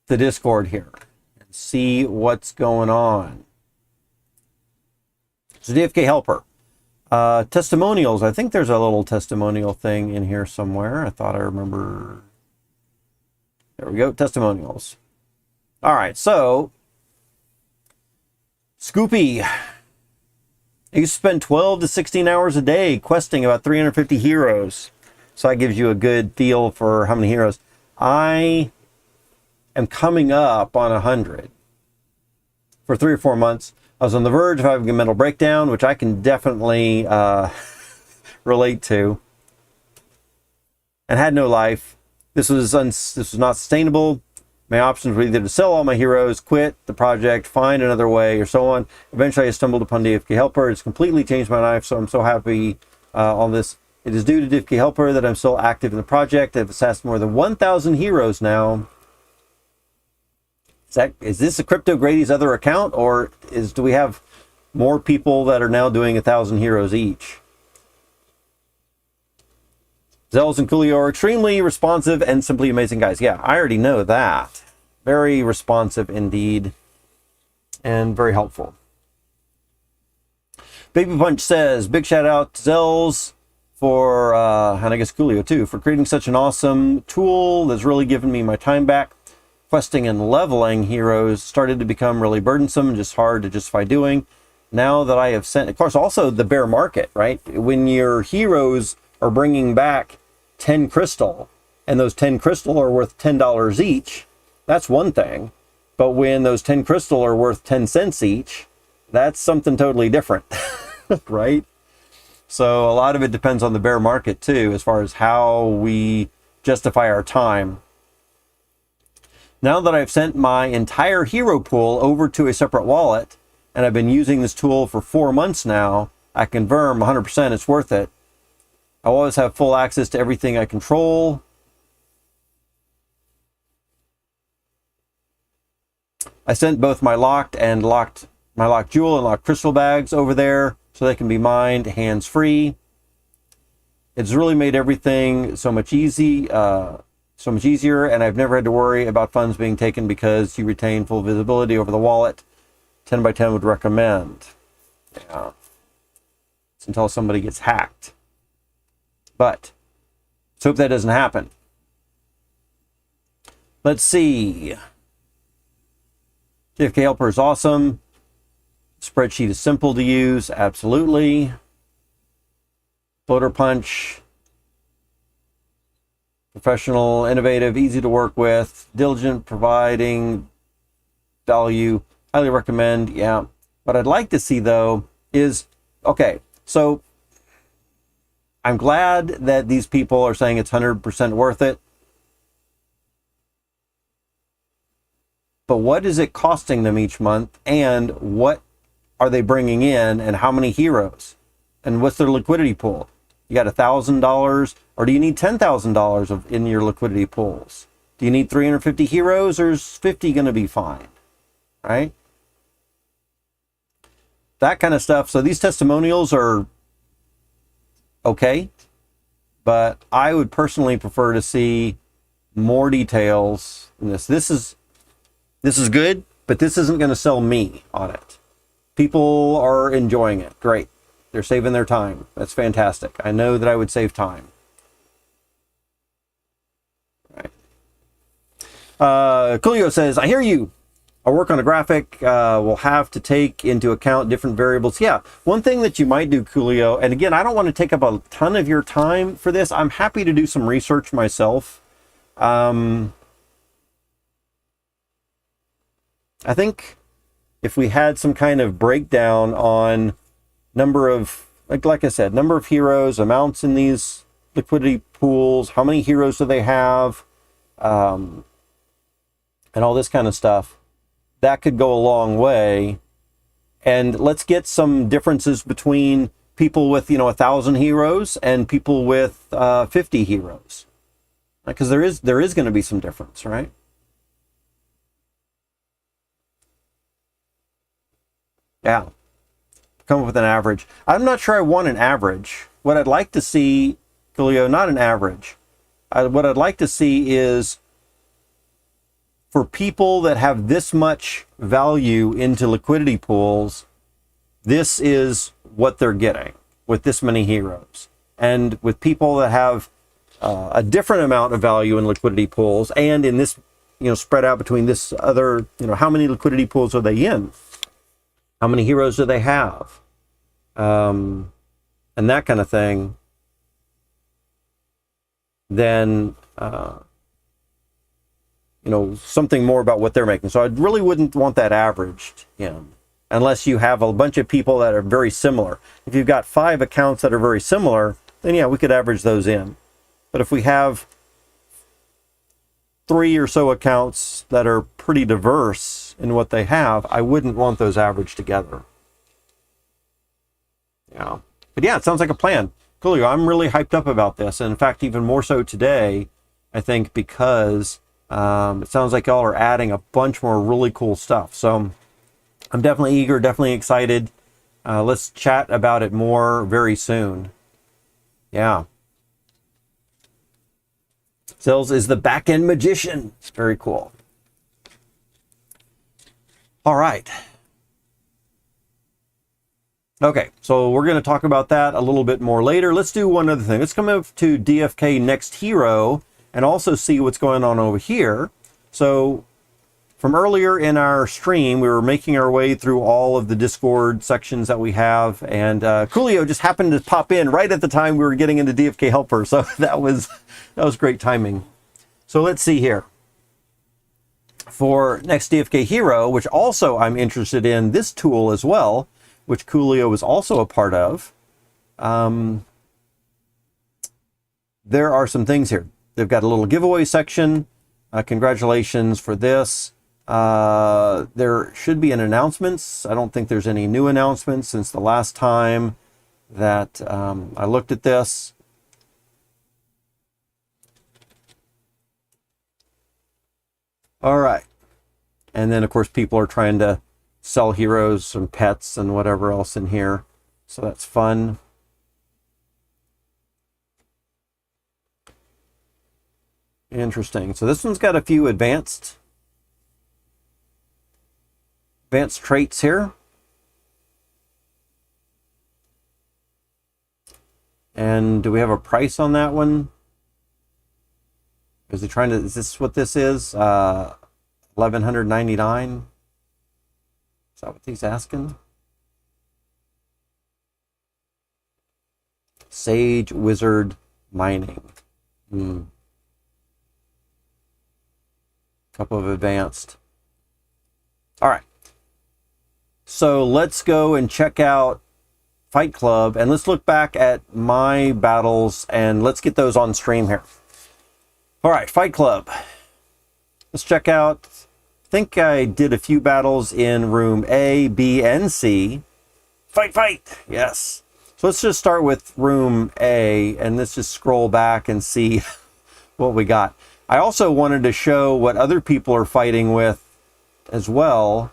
the Discord here and see what's going on. So DFK Helper. Testimonials. I think there's a little testimonial thing in here somewhere. I thought I remember. There we go. Testimonials. All right. So Scoopy, you spend 12 to 16 hours a day questing about 350 heroes. So that gives you a good feel for how many heroes. I am coming up on 100 for 3 or 4 months. I was on the verge of having a mental breakdown, which I can definitely relate to, and had no life. This was not sustainable. My options were either to sell all my heroes, quit the project, find another way, or so on. Eventually, I stumbled upon DFK Helper. It's completely changed my life, so I'm so happy on this. It is due to DFK Helper that I'm still active in the project. I've assessed more than 1,000 heroes now. Is this a Crypto Grady's other account, or do we have more people that are now doing 1,000 heroes each? Zells and Coolio are extremely responsive and simply amazing guys. Yeah, I already know that. Very responsive indeed, and very helpful. Baby Punch says, big shout out to Zells for, and I guess Coolio too, for creating such an awesome tool that's really given me my time back. Questing and leveling heroes started to become really burdensome and just hard to justify doing. Now that I have sent, of course, also the bear market, right? When your heroes are bringing back 10 crystal, and those 10 crystal are worth $10 each, that's one thing. But when those 10 crystal are worth 10 cents each, that's something totally different, right? So a lot of it depends on the bear market too, as far as how we justify our time. Now that I've sent my entire hero pool over to a separate wallet, and I've been using this tool for 4 months now, I confirm 100% it's worth it. I always have full access to everything I control. I sent both my locked jewel and locked crystal bags over there so they can be mined hands-free. It's really made everything so much easier, and I've never had to worry about funds being taken because you retain full visibility over the wallet. 10 by 10 would recommend. Yeah. It's until somebody gets hacked. But let's hope that doesn't happen. Let's see. DFK Helper is awesome. Spreadsheet is simple to use. Absolutely. Floater Punch. Professional, innovative, easy to work with. Diligent, providing value. Highly recommend. Yeah. What I'd like to see though is, okay, so I'm glad that these people are saying it's 100% worth it. But what is it costing them each month? And what are they bringing in? And how many heroes? And what's their liquidity pool? You got $1,000, or do you need $10,000 in your liquidity pools? Do you need 350 heroes, or is 50 going to be fine? Right? That kind of stuff. So these testimonials are okay, but I would personally prefer to see more details in this. This is good, but this isn't going to sell me on it. People are enjoying it. Great. They're saving their time. That's fantastic. I know that I would save time. Right. Coolio says, I hear you. I'll work on a graphic. We'll have to take into account different variables. Yeah, one thing that you might do, Coolio, and again, I don't want to take up a ton of your time for this. I'm happy to do some research myself. I think if we had some kind of breakdown on number of, like I said, number of heroes, amounts in these liquidity pools, how many heroes do they have, and all this kind of stuff, that could go a long way. And let's get some differences between people with, 1,000 heroes and people with 50 heroes, because there is going to be some difference, right? Yeah. Come up with an average. I'm not sure I want an average. What I'd like to see, Coolio, not an average. What I'd like to see is for people that have this much value into liquidity pools, this is what they're getting with this many heroes. And with people that have a different amount of value in liquidity pools, and in this, spread out between this other, how many liquidity pools are they in? How many heroes do they have? And that kind of thing. Then, something more about what they're making. So I really wouldn't want that averaged in, unless you have a bunch of people that are very similar. If you've got 5 accounts that are very similar, then yeah, we could average those in. But if we have 3 or so accounts that are pretty diverse in what they have, I wouldn't want those averaged together. Yeah. But yeah, it sounds like a plan. Coolio, I'm really hyped up about this. And in fact, even more so today, I think, because it sounds like y'all are adding a bunch more really cool stuff. So I'm definitely eager, definitely excited. Let's chat about it more very soon. Yeah. Sales is the back-end magician. It's very cool. All right. Okay, so we're going to talk about that a little bit more later. Let's do one other thing. Let's come up to DFK Next Hero and also see what's going on over here. So from earlier in our stream, we were making our way through all of the Discord sections that we have, and Coolio just happened to pop in right at the time we were getting into DFK Helper, so that was great timing. So let's see here. For Next DFK Hero, which also I'm interested in this tool as well, which Coolio is also a part of, there are some things here. They've got a little giveaway section. Congratulations for this. There should be an announcements. I don't think there's any new announcements since the last time that I looked at this. All right. And then, of course, people are trying to sell heroes and pets and whatever else in here. So that's fun. Interesting. So this one's got a few advanced traits here. And do we have a price on that one? Is this what this is? 1199? Is that what he's asking? Sage Wizard Mining. Couple of advanced. All right. So let's go and check out Fight Club, and let's look back at my battles, and let's get those on stream here. All right, Fight Club. Let's check out, I think I did a few battles in room A, B, and C. Fight! Yes. So let's just start with room A, and let's just scroll back and see what we got. I also wanted to show what other people are fighting with as well.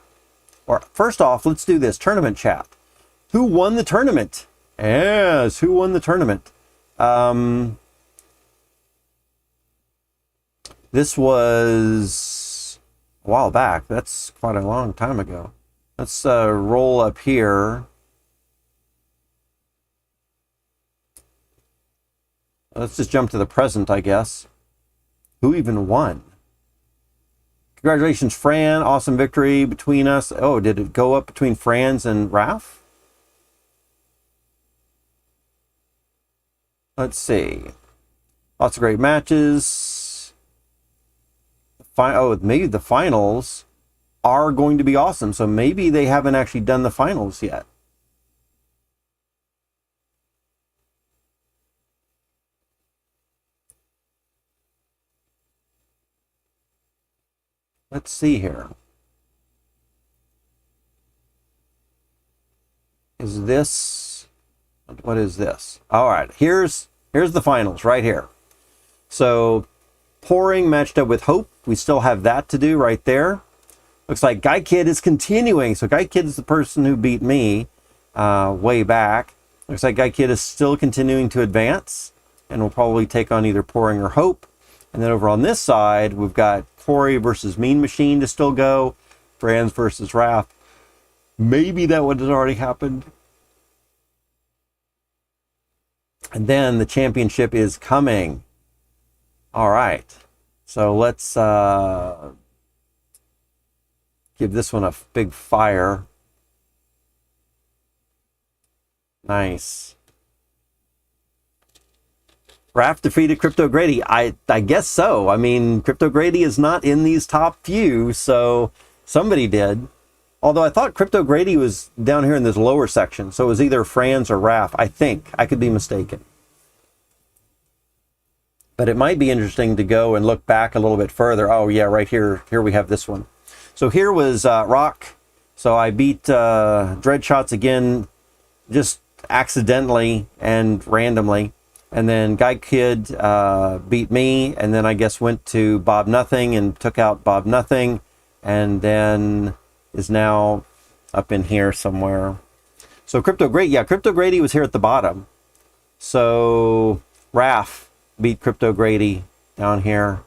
Or first off, let's do this tournament chat. Who won the tournament? Yes, who won the tournament? This was a while back. That's quite a long time ago. Let's roll up here. Let's just jump to the present, I guess. Who even won? Congratulations, Fran. Awesome victory between us. Oh, did it go up between Franz and Raph? Let's see. Lots of great matches. Oh, maybe the finals are going to be awesome. So maybe they haven't actually done the finals yet. Let's see here. Is this, what is this? All right, here's the finals right here. So Pouring matched up with Hope. We still have that to do right there. Looks like Guy Kid is continuing. So Guy Kid is the person who beat me way back. Looks like Guy Kid is still continuing to advance and will probably take on either Pouring or Hope. And then over on this side, we've got Corey versus Mean Machine to still go. Franz versus Raph. Maybe that one has already happened. And then the championship is coming. All right. So let's give this one a big fire. Nice. Raph defeated Crypto Grady. I guess so. I mean, Crypto Grady is not in these top few, so somebody did. Although I thought Crypto Grady was down here in this lower section, so it was either Franz or Raph, I think. I could be mistaken. But it might be interesting to go and look back a little bit further. Oh, yeah, right here. Here we have this one. So here was Rock. So I beat Dreadshots again, just accidentally and randomly. And then Guy Kid beat me, and then I guess went to Bob Nothing and took out Bob Nothing, and then is now up in here somewhere. So Crypto Grady, yeah, Crypto Grady was here at the bottom. So Raph beat Crypto Grady down here.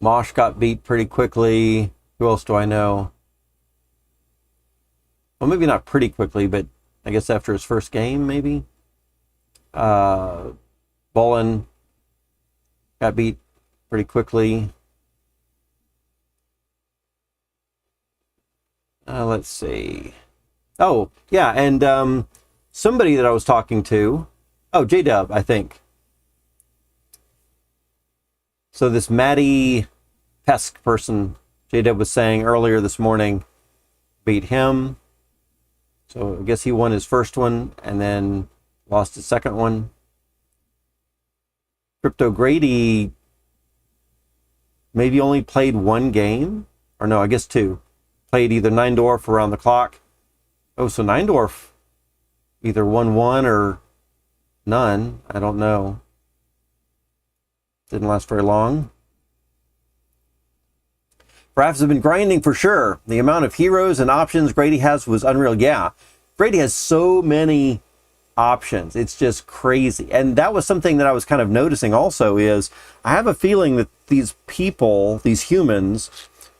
Mosh got beat pretty quickly. Who else do I know? Well, maybe not pretty quickly, but I guess after his first game, maybe. Bolin got beat pretty quickly. Let's see. Oh, yeah, and somebody that I was talking to, J-Dub, I think. So this Maddie Pesk person, J-Dub was saying earlier this morning, beat him. So I guess he won his first one and then lost his second one. Crypto Grady maybe only played one game, or no, I guess two. Played either Neindorf around the clock. Oh, so Neindorf either won one or none. I don't know. Didn't last very long. Rafts have been grinding for sure. The amount of heroes and options Grady has was unreal. Yeah, Grady has so many options. It's just crazy. And that was something that I was kind of noticing also is I have a feeling that these people, these humans,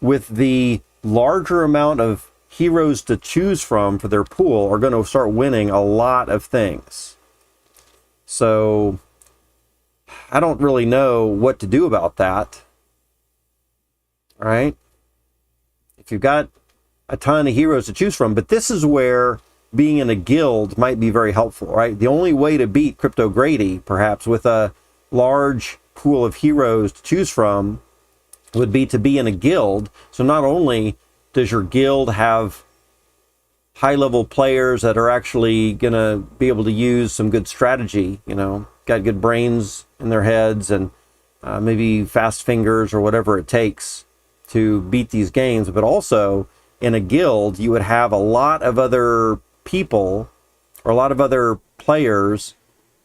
with the larger amount of heroes to choose from for their pool are going to start winning a lot of things. So I don't really know what to do about that. All right. If you've got a ton of heroes to choose from, but this is where being in a guild might be very helpful, right? The only way to beat Crypto Grady, perhaps with a large pool of heroes to choose from, would be to be in a guild. So not only does your guild have high-level players that are actually going to be able to use some good strategy, you know, got good brains in their heads and maybe fast fingers or whatever it takes to beat these games, but also in a guild, you would have a lot of other people or a lot of other players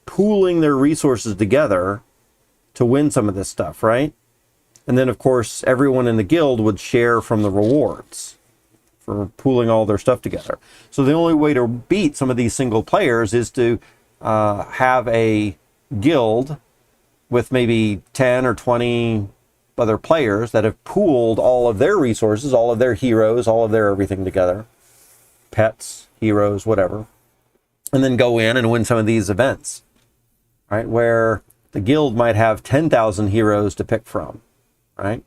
pooling their resources together to win some of this stuff, right? And then, of course, everyone in the guild would share from the rewards for pooling all their stuff together. So the only way to beat some of these single players is to have a guild with maybe 10 or 20 other players that have pooled all of their resources, all of their heroes, all of their everything together, pets, heroes, whatever, and then go in and win some of these events, right? Where the guild might have 10,000 heroes to pick from, right?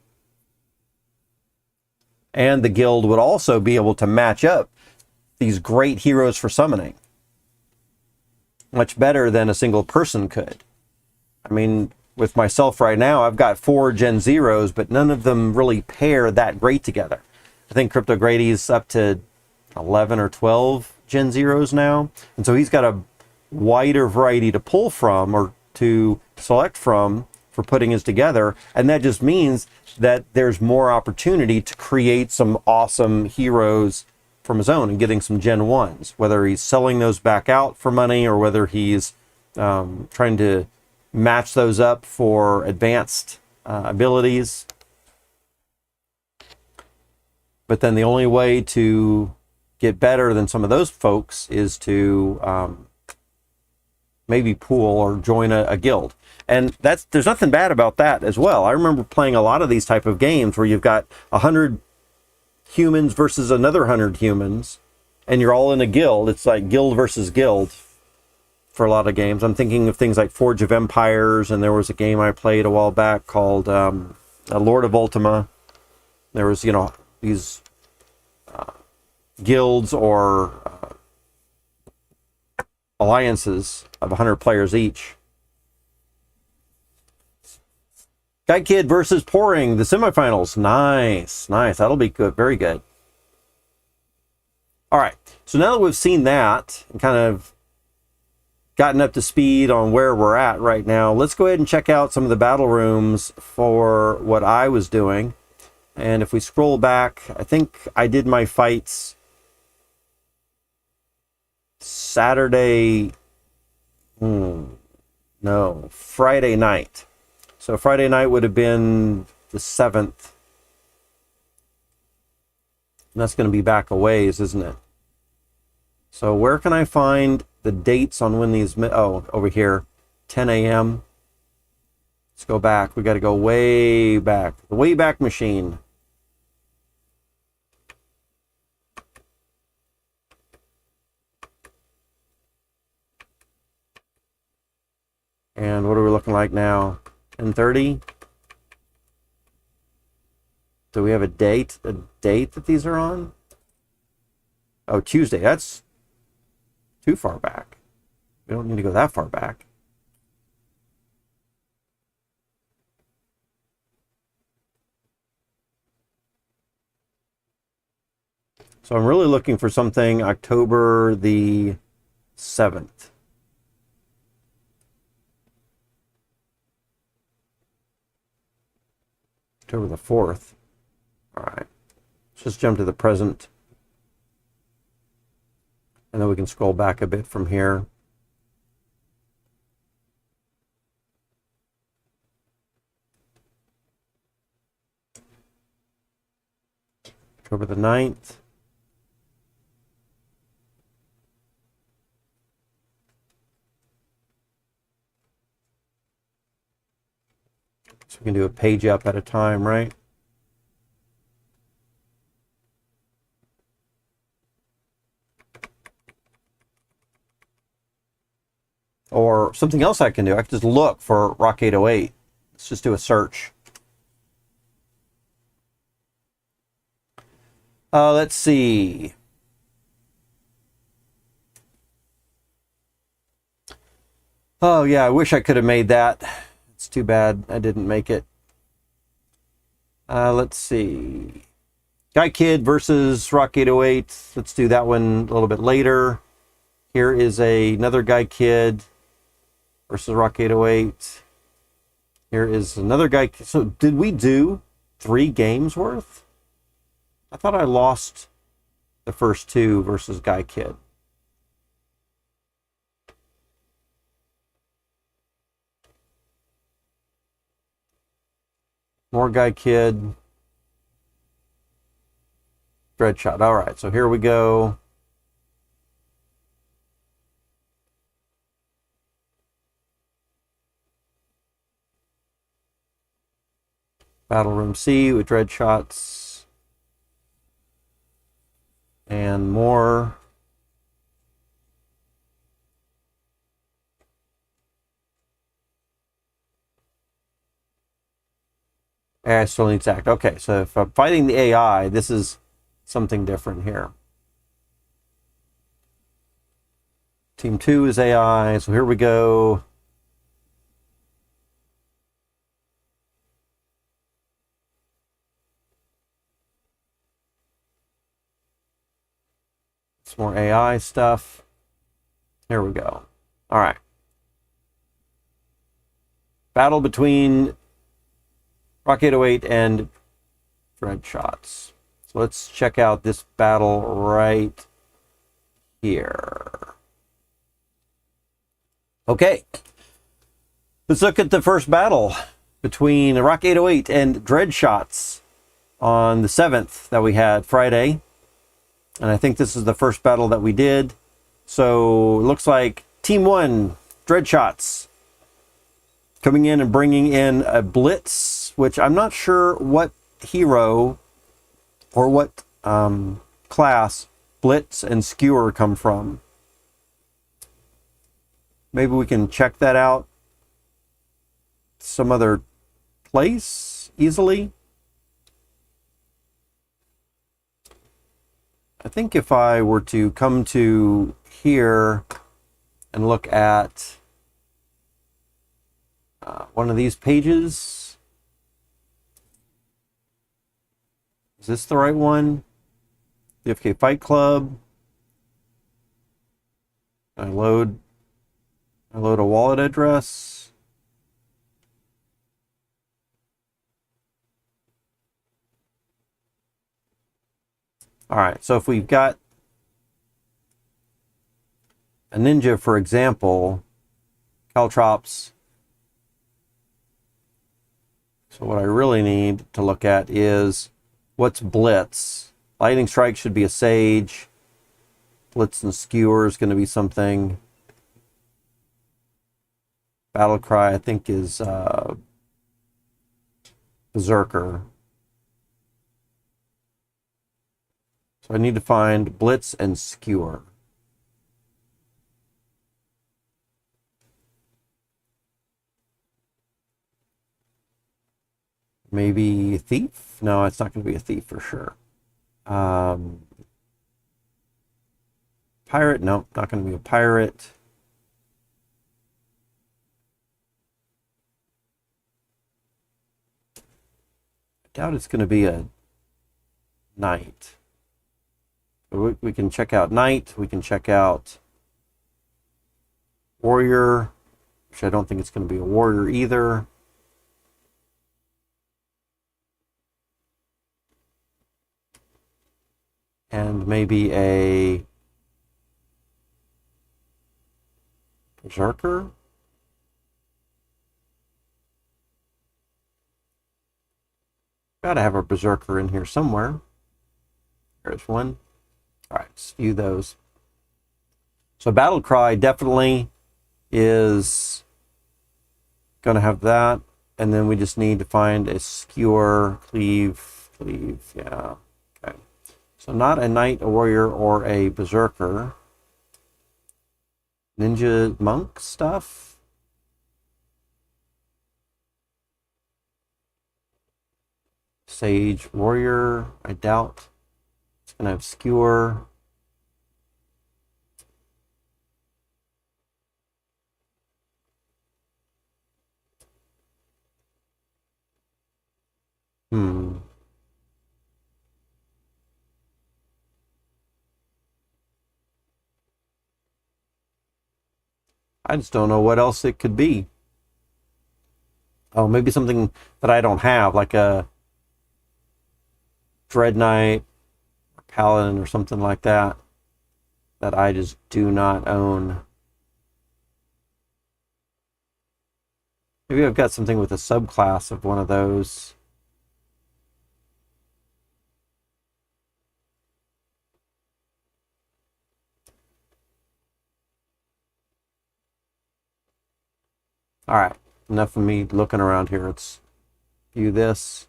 And the guild would also be able to match up these great heroes for summoning much better than a single person could. I mean, with myself right now, I've got 4 Gen 0s, but none of them really pair that great together. I think Crypto Grady's up to 11 or 12 Gen 0s now. And so he's got a wider variety to pull from or to select from for putting his together. And that just means that there's more opportunity to create some awesome heroes from his own and getting some Gen 1s, whether he's selling those back out for money or whether he's trying to match those up for advanced abilities. But then the only way to get better than some of those folks is to maybe pool or join a guild. And there's nothing bad about that as well. I remember playing a lot of these type of games where you've got 100 humans versus another 100 humans, and you're all in a guild. It's like guild versus guild for a lot of games. I'm thinking of things like Forge of Empires, and there was a game I played a while back called Lord of Ultima. There was, these guilds or alliances of 100 players each. Guy Kid versus Pouring, the semifinals. Nice. That'll be good. Very good. All right. So now that we've seen that and kind of gotten up to speed on where we're at right now, let's go ahead and check out some of the battle rooms for what I was doing. And if we scroll back, I think I did my fights Friday night. So Friday night would have been the 7th. And that's going to be back a ways, isn't it? So where can I find the dates on when these... over here, 10 a.m. Let's go back. We got to go way back. The way back machine. And what are we looking like now? 10:30. Do we have a date that these are on? Oh, Tuesday. That's too far back. We don't need to go that far back. So I'm really looking for something October the 7th. October the 4th. All right. Let's just jump to the present. And then we can scroll back a bit from here. October the 9th. So we can do a page up at a time, right? Or something else I can do. I can just look for Rock 808. Let's just do a search. Let's see. Oh, yeah, I wish I could have made that. It's too bad I didn't make it. Let's see. Guy Kid versus Rock 808. Let's do that one a little bit later. Here is another Guy Kid versus Rock 808. Here is another Guy Kid. So did we do 3 games worth? I thought I lost the first 2 versus Guy Kid. More Guy Kid. Dreadshot. All right, so here we go. Battle Room C with Dreadshots. And more. AI still needs to act. Okay, so if I'm fighting the AI, this is something different here. Team 2 is AI, so here we go. Some more AI stuff. Here we go. All right. Battle between Rock 808 and Dreadshots. So let's check out this battle right here. Okay. Let's look at the first battle between Rock 808 and Dreadshots on the 7th that we had Friday. And I think this is the first battle that we did. So it looks like Team 1, Dreadshots, coming in and bringing in a Blitz, which I'm not sure what hero or what class Blitz and Skewer come from. Maybe we can check that out some other place easily. I think if I were to come to here and look at one of these pages, is this the right one? DFK Fight Club. I load a wallet address. All right, so if we've got a ninja, for example, Caltrops. So what I really need to look at is what's Blitz. Lightning Strike should be a Sage. Blitz and Skewer is going to be something. Battle Cry, I think, is Berserker. So I need to find Blitz and Skewer. Maybe Thief? No, it's not going to be a Thief for sure. Pirate? No, not going to be a Pirate. I doubt it's going to be a Knight. We can check out Knight. We can check out Warrior, which I don't think it's going to be a Warrior either. And maybe a Berserker? Gotta have a Berserker in here somewhere. There's one. All right, let's view those. So Battle Cry definitely is gonna have that. And then we just need to find a Skewer, Cleave, yeah. Okay. So not a Knight, a Warrior, or a Berserker. Ninja Monk stuff. Sage Warrior, I doubt. It's going to have Skewer. I just don't know what else it could be. Oh, maybe something that I don't have, like a Dread Knight or Paladin or something like that, that I just do not own. Maybe I've got something with a subclass of one of those. All right, enough of me looking around here. Let's view this.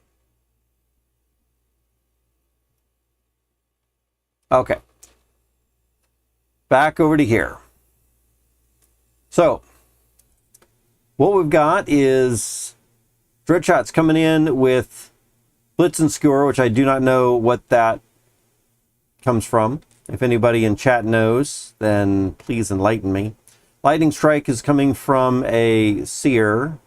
Okay. Back over to here. So, what we've got is Dreadshot's coming in with Blitz and Skewer, which I do not know what that comes from. If anybody in chat knows, then please enlighten me. Lightning Strike is coming from a Seer,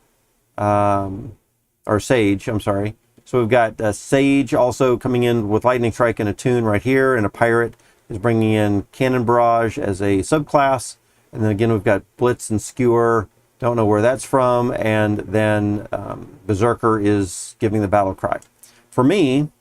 or Sage, I'm sorry. So we've got Sage also coming in with Lightning Strike and a Tune right here, and a Pirate is bringing in Cannon Barrage as a subclass. And then again, we've got Blitz and Skewer, don't know where that's from, and then Berserker is giving the Battle Cry. For me,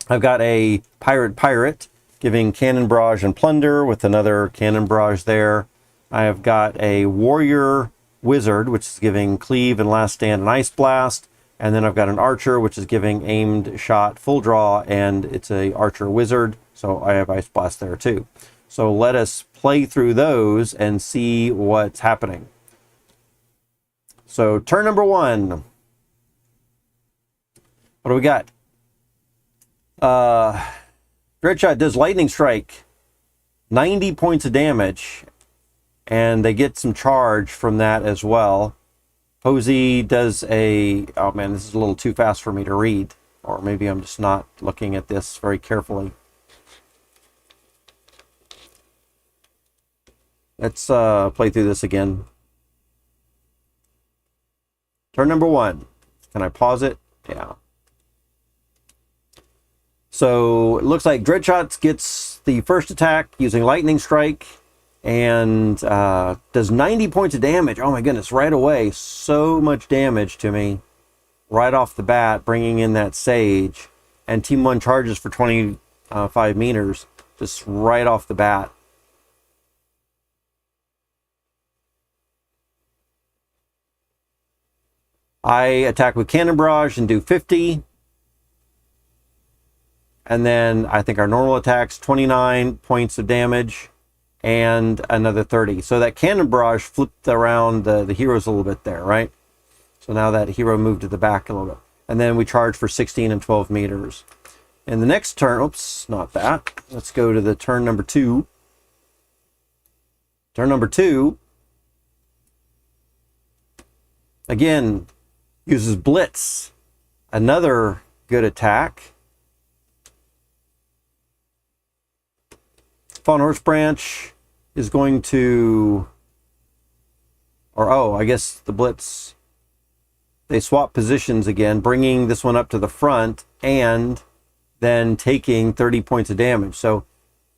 I've got a Pirate giving Cannon Barrage and Plunder with another Cannon Barrage there. I have got a Warrior Wizard, which is giving Cleave and Last Stand and Ice Blast. And then I've got an Archer, which is giving Aimed Shot, Full Draw, and it's a Archer Wizard. So I have Ice Blast there too. So let us play through those and see what's happening. So turn number one. What do we got? Dreadshot does Lightning Strike, 90 points of damage. And they get some charge from that as well. Posey does a... Oh man, this is a little too fast for me to read. Or maybe I'm just not looking at this very carefully. Let's play through this again. Turn number one. Can I pause it? Yeah. So it looks like Dreadshot gets the first attack using Lightning Strike. And does 90 points of damage. Oh my goodness, right away. So much damage to me. Right off the bat, bringing in that Sage. And Team 1 charges for 25 meters. Just right off the bat. I attack with Cannon Barrage and do 50. And then I think our normal attack's 29 points of damage. And another 30. So that Cannon Barrage flipped around the heroes a little bit there, right? So now that hero moved to the back a little bit. and then we charge for 16 and 12 meters. And the next turn, oops, not that. Let's go to the turn number 2. Turn number 2, again, uses Blitz. Another good attack. Fawn Horse Branch is going to, or oh, I guess the Blitz, they swap positions again, bringing this one up to the front and then taking 30 points of damage. So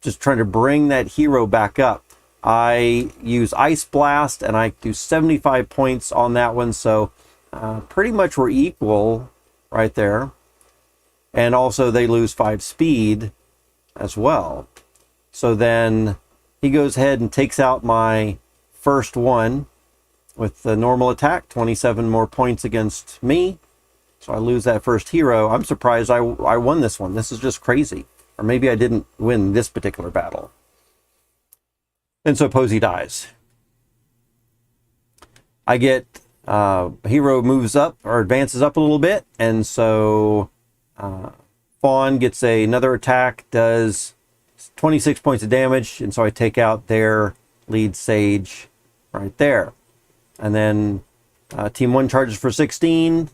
just trying to bring that hero back up. I use Ice Blast and I do 75 points on that one. So pretty much we're equal right there. And also they lose 5 speed as well. So then he goes ahead and takes out my first one with the normal attack, 27 more points against me. So I lose that first hero. I'm surprised I won this one. This is just crazy. Or maybe I didn't win this particular battle. And so Posey dies. I get, hero moves up or advances up a little bit. And so Fawn gets another attack, does 26 points of damage, and so I take out their lead sage right there. And then Team 1 charges for 16.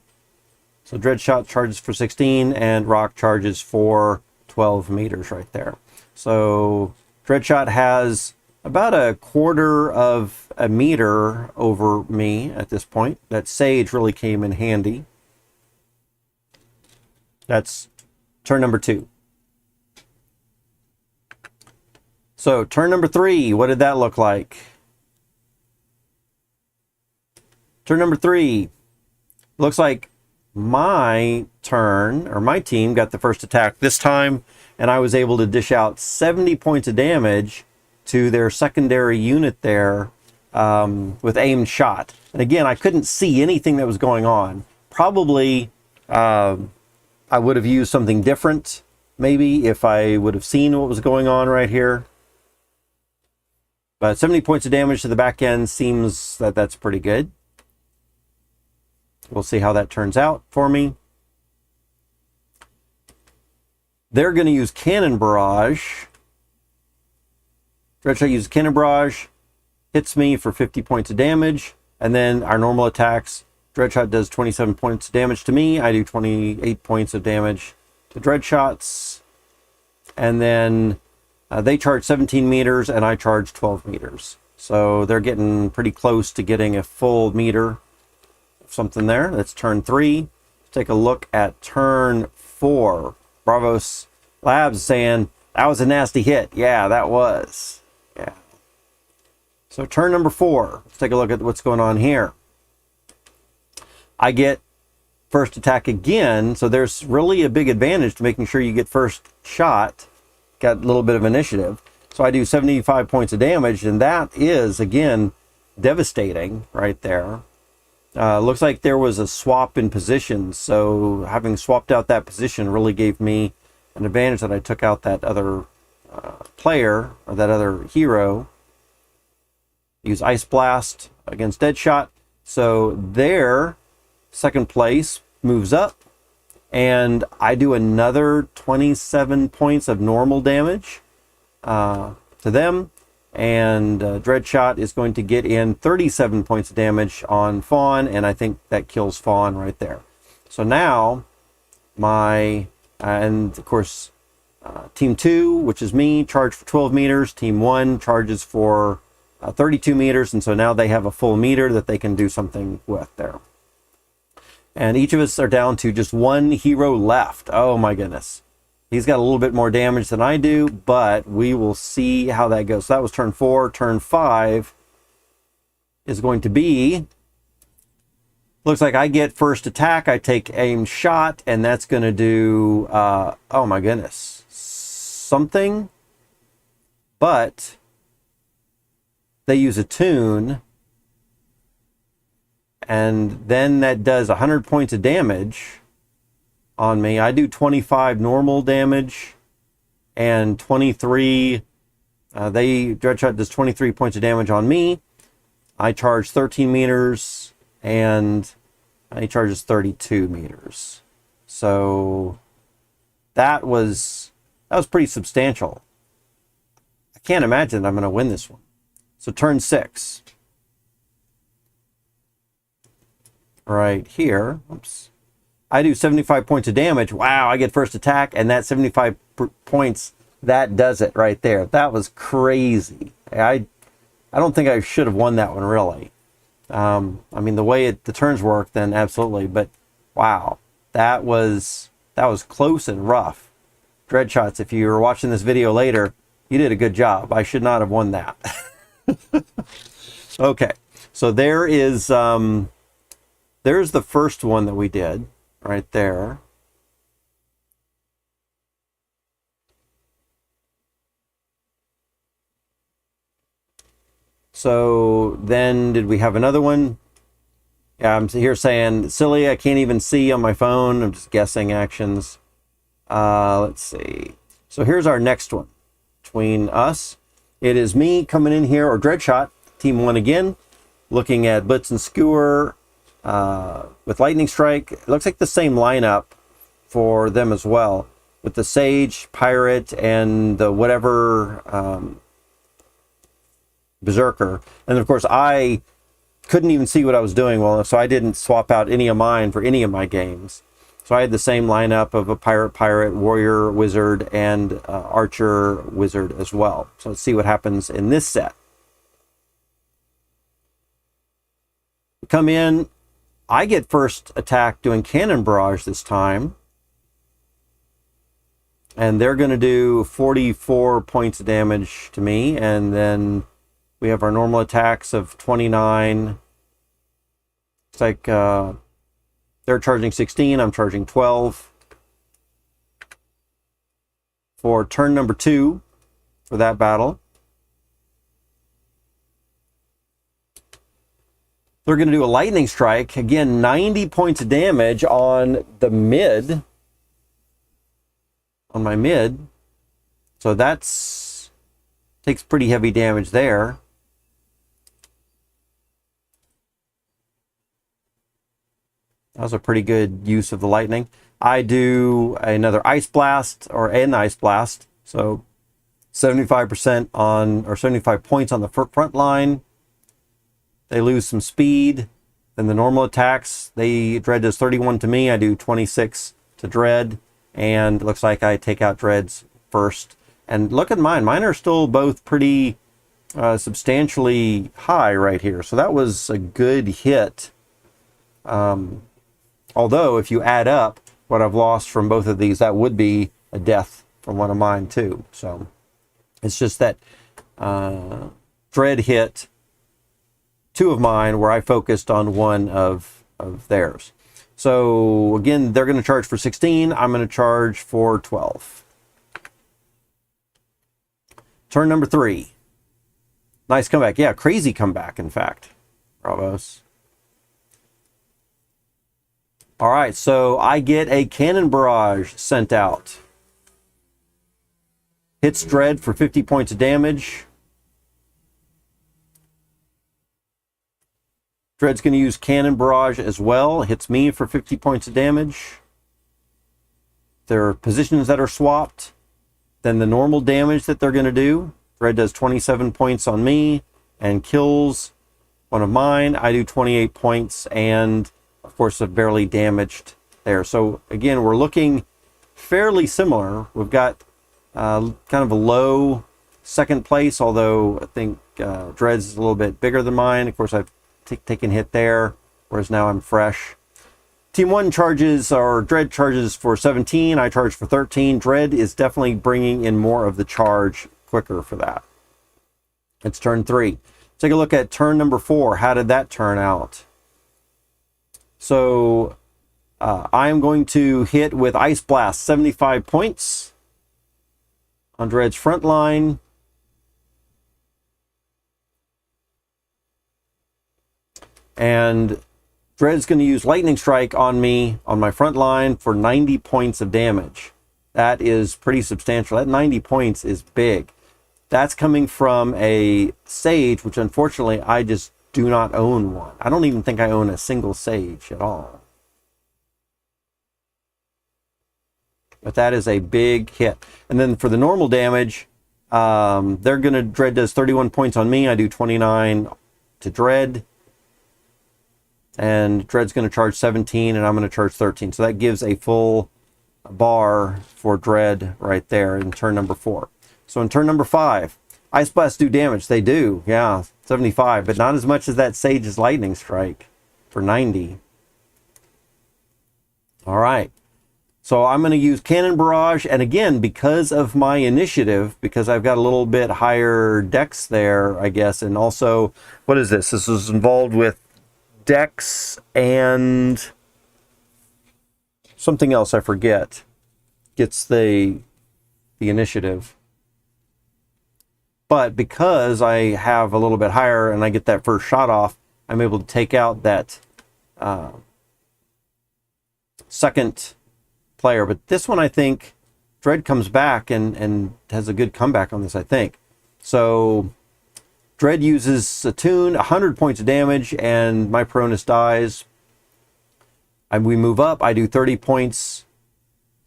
So Dreadshot charges for 16, and Rock charges for 12 meters right there. So Dreadshot has about a quarter of a meter over me at this point. That sage really came in handy. That's turn number 2. So turn number 3, what did that look like? Turn number 3, looks like my turn, or my team, got the first attack this time, and I was able to dish out 70 points of damage to their secondary unit there with aimed shot. And again, I couldn't see anything that was going on. Probably I would have used something different, maybe, if I would have seen what was going on right here. But 70 points of damage to the back end seems that that's pretty good. We'll see how that turns out for me. They're going to use Cannon Barrage. Dreadshot uses Cannon Barrage, hits me for 50 points of damage, and then our normal attacks, Dreadshot does 27 points of damage to me. I do 28 points of damage to Dreadshots. And then they charge 17 meters, and I charge 12 meters. So they're getting pretty close to getting a full meter of something there. That's turn 3. Let's take a look at turn 4. Bravos Labs saying, that was a nasty hit. Yeah, that was. Yeah. So turn number 4. Let's take a look at what's going on here. I get first attack again, so there's really a big advantage to making sure you get first shot. Got a little bit of initiative. So I do 75 points of damage, and that is, again, devastating right there. Looks like there was a swap in positions, so having swapped out that position really gave me an advantage that I took out that other player, or that other hero. Use Ice Blast against Deadshot. So their second place moves up, and I do another 27 points of normal damage to them, and Dreadshot is going to get in 37 points of damage on Fawn, and I think that kills Fawn right there. So now my and of course Team 2, which is me, charge for 12 meters. Team 1 charges for 32 meters, and so now they have a full meter that they can do something with there. And each of us are down to just one hero left. Oh my goodness. He's got a little bit more damage than I do, but we will see how that goes. So that was turn 4. Turn 5 is going to be, looks like I get first attack. I take aim shot, and that's going to do, oh my goodness, something. But they use a tune, and then that does 100 points of damage on me. I do 25 normal damage and 23, Dreadshot does 23 points of damage on me. I charge 13 meters, and He charges 32 meters. So that was pretty substantial. I can't imagine I'm going to win this one. So turn 6. Right here. Oops. I do 75 points of damage. Wow, I get first attack, and that 75 points, that does it right there. That was crazy. I don't think I should have won that one, really. I mean, the way the turns work, then absolutely. But wow, that was close and rough. Dreadshots, if you were watching this video later, you did a good job. I should not have won that. Okay, so there's the first one that we did right there. So then did we have another one? Yeah, I'm here saying, silly, I can't even see on my phone. I'm just guessing actions. Let's see. So here's our next one between us. It is me coming in here, or Dreadshot, team 1 again, looking at Blitz and Skewer with Lightning Strike. It looks like the same lineup for them as well, with the Sage, Pirate, and the whatever Berserker. And of course, I couldn't even see what I was doing well enough, so I didn't swap out any of mine for any of my games. So I had the same lineup of a Pirate, Warrior, Wizard, and Archer, Wizard as well. So let's see what happens in this set. Come in, I get first attack doing Cannon Barrage this time. And they're going to do 44 points of damage to me. And then we have our normal attacks of 29. It's like they're charging 16, I'm charging 12. For turn number 2 for that battle. They're going to do a Lightning Strike. Again, 90 points of damage on the mid. On my mid. So that's takes pretty heavy damage there. That was a pretty good use of the lightning. I do another Ice Blast, or an Ice Blast. So 75% on, or 75 points on the front line. They lose some speed. Then the normal attacks, Dread does 31 to me. I do 26 to Dread. And it looks like I take out Dreads first. And look at mine. Mine are still both pretty substantially high right here. So that was a good hit. Although, if you add up what I've lost from both of these, that would be a death from one of mine too. So it's just that Dread hit 2 of mine where I focused on 1 of theirs. So again, they're going to charge for 16. I'm going to charge for 12. Turn number 3. Nice comeback. Yeah, crazy comeback, in fact. Bravos. All right, so I get a Cannon Barrage sent out. Hits Dread for 50 points of damage. Dread's going to use Cannon Barrage as well. Hits me for 50 points of damage. There are positions that are swapped. Then the normal damage that they're going to do. Dread does 27 points on me and kills one of mine. I do 28 points and, of course, barely damaged there. So again, we're looking fairly similar. We've got kind of a low second place, although I think Dread's is a little bit bigger than mine. Of course, I've taken hit there, whereas now I'm fresh. Team 1 charges, or Dread charges for 17. I charge for 13. Dread is definitely bringing in more of the charge quicker for that. It's turn 3. Take a look at turn number 4. How did that turn out? So I'm going to hit with Ice Blast 75 points on Dread's front line. And Dread's going to use Lightning Strike on me on my front line for 90 points of damage. That is pretty substantial. That 90 points is big. That's coming from a Sage, which unfortunately I just do not own one. I don't even think I own a single Sage at all. But that is a big hit. And then for the normal damage, Dread does 31 points on me. I do 29 to Dread. And Dread's going to charge 17, and I'm going to charge 13. So that gives a full bar for Dread right there in turn number 4. So in turn number 5, Ice Blasts do damage. They do, yeah, 75, but not as much as that Sage's Lightning Strike for 90. All right. So I'm going to use Cannon Barrage, and again, because of my initiative, because I've got a little bit higher dex there, I guess, and also, what is this? This is involved with dex and something else I forget. Gets the initiative. But because I have a little bit higher and I get that first shot off, I'm able to take out that second player. But this one, I think, Dread comes back and has a good comeback on this, I think. So Dread uses Attune, 100 points of damage, and my Peronis dies. And we move up. I do 30 points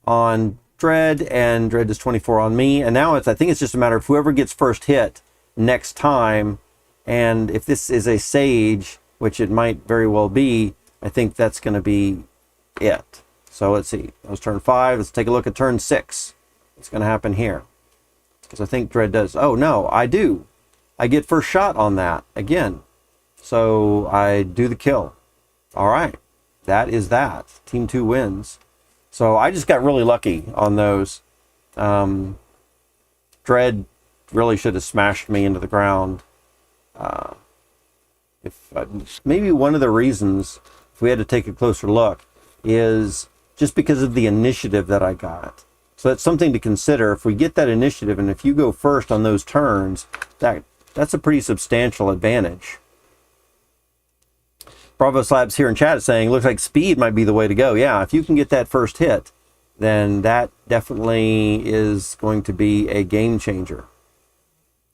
on Dread, and Dread does 24 on me. And now I think it's just a matter of whoever gets first hit next time. And if this is a Sage, which it might very well be, I think that's going to be it. So let's see. That was turn 5. Let's take a look at turn 6. What's going to happen here? Because I think Dread does. Oh, no, I do. I get first shot on that again. So I do the kill. All right. That is that. Team 2 wins. So I just got really lucky on those. Dread really should have smashed me into the ground. Maybe one of the reasons, if we had to take a closer look, is just because of the initiative that I got. So that's something to consider. If we get that initiative, and if you go first on those turns, that's a pretty substantial advantage. Bravo Slabs here in chat is saying, looks like speed might be the way to go. Yeah, if you can get that first hit, then that definitely is going to be a game changer.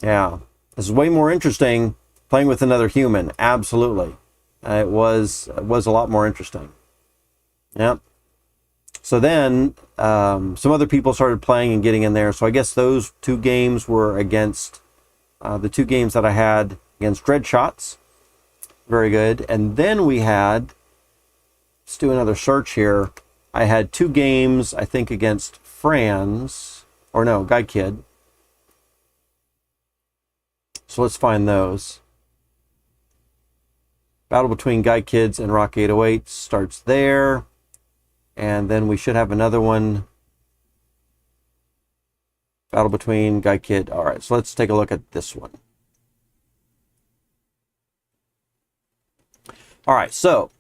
Yeah, this is way more interesting playing with another human. Absolutely. It was a lot more interesting. Yep. So then some other people started playing and getting in there. So I guess those 2 games were against the 2 games that I had against Dreadshots. Very good. And then we had, let's do another search here. I had 2 games, I think, against Franz, or no, Guy Kid. So let's find those. Battle between Guy Kids and Rock 808 starts there. And then we should have another one. Battle between Guy Kid. All right, so let's take a look at this one. All right, so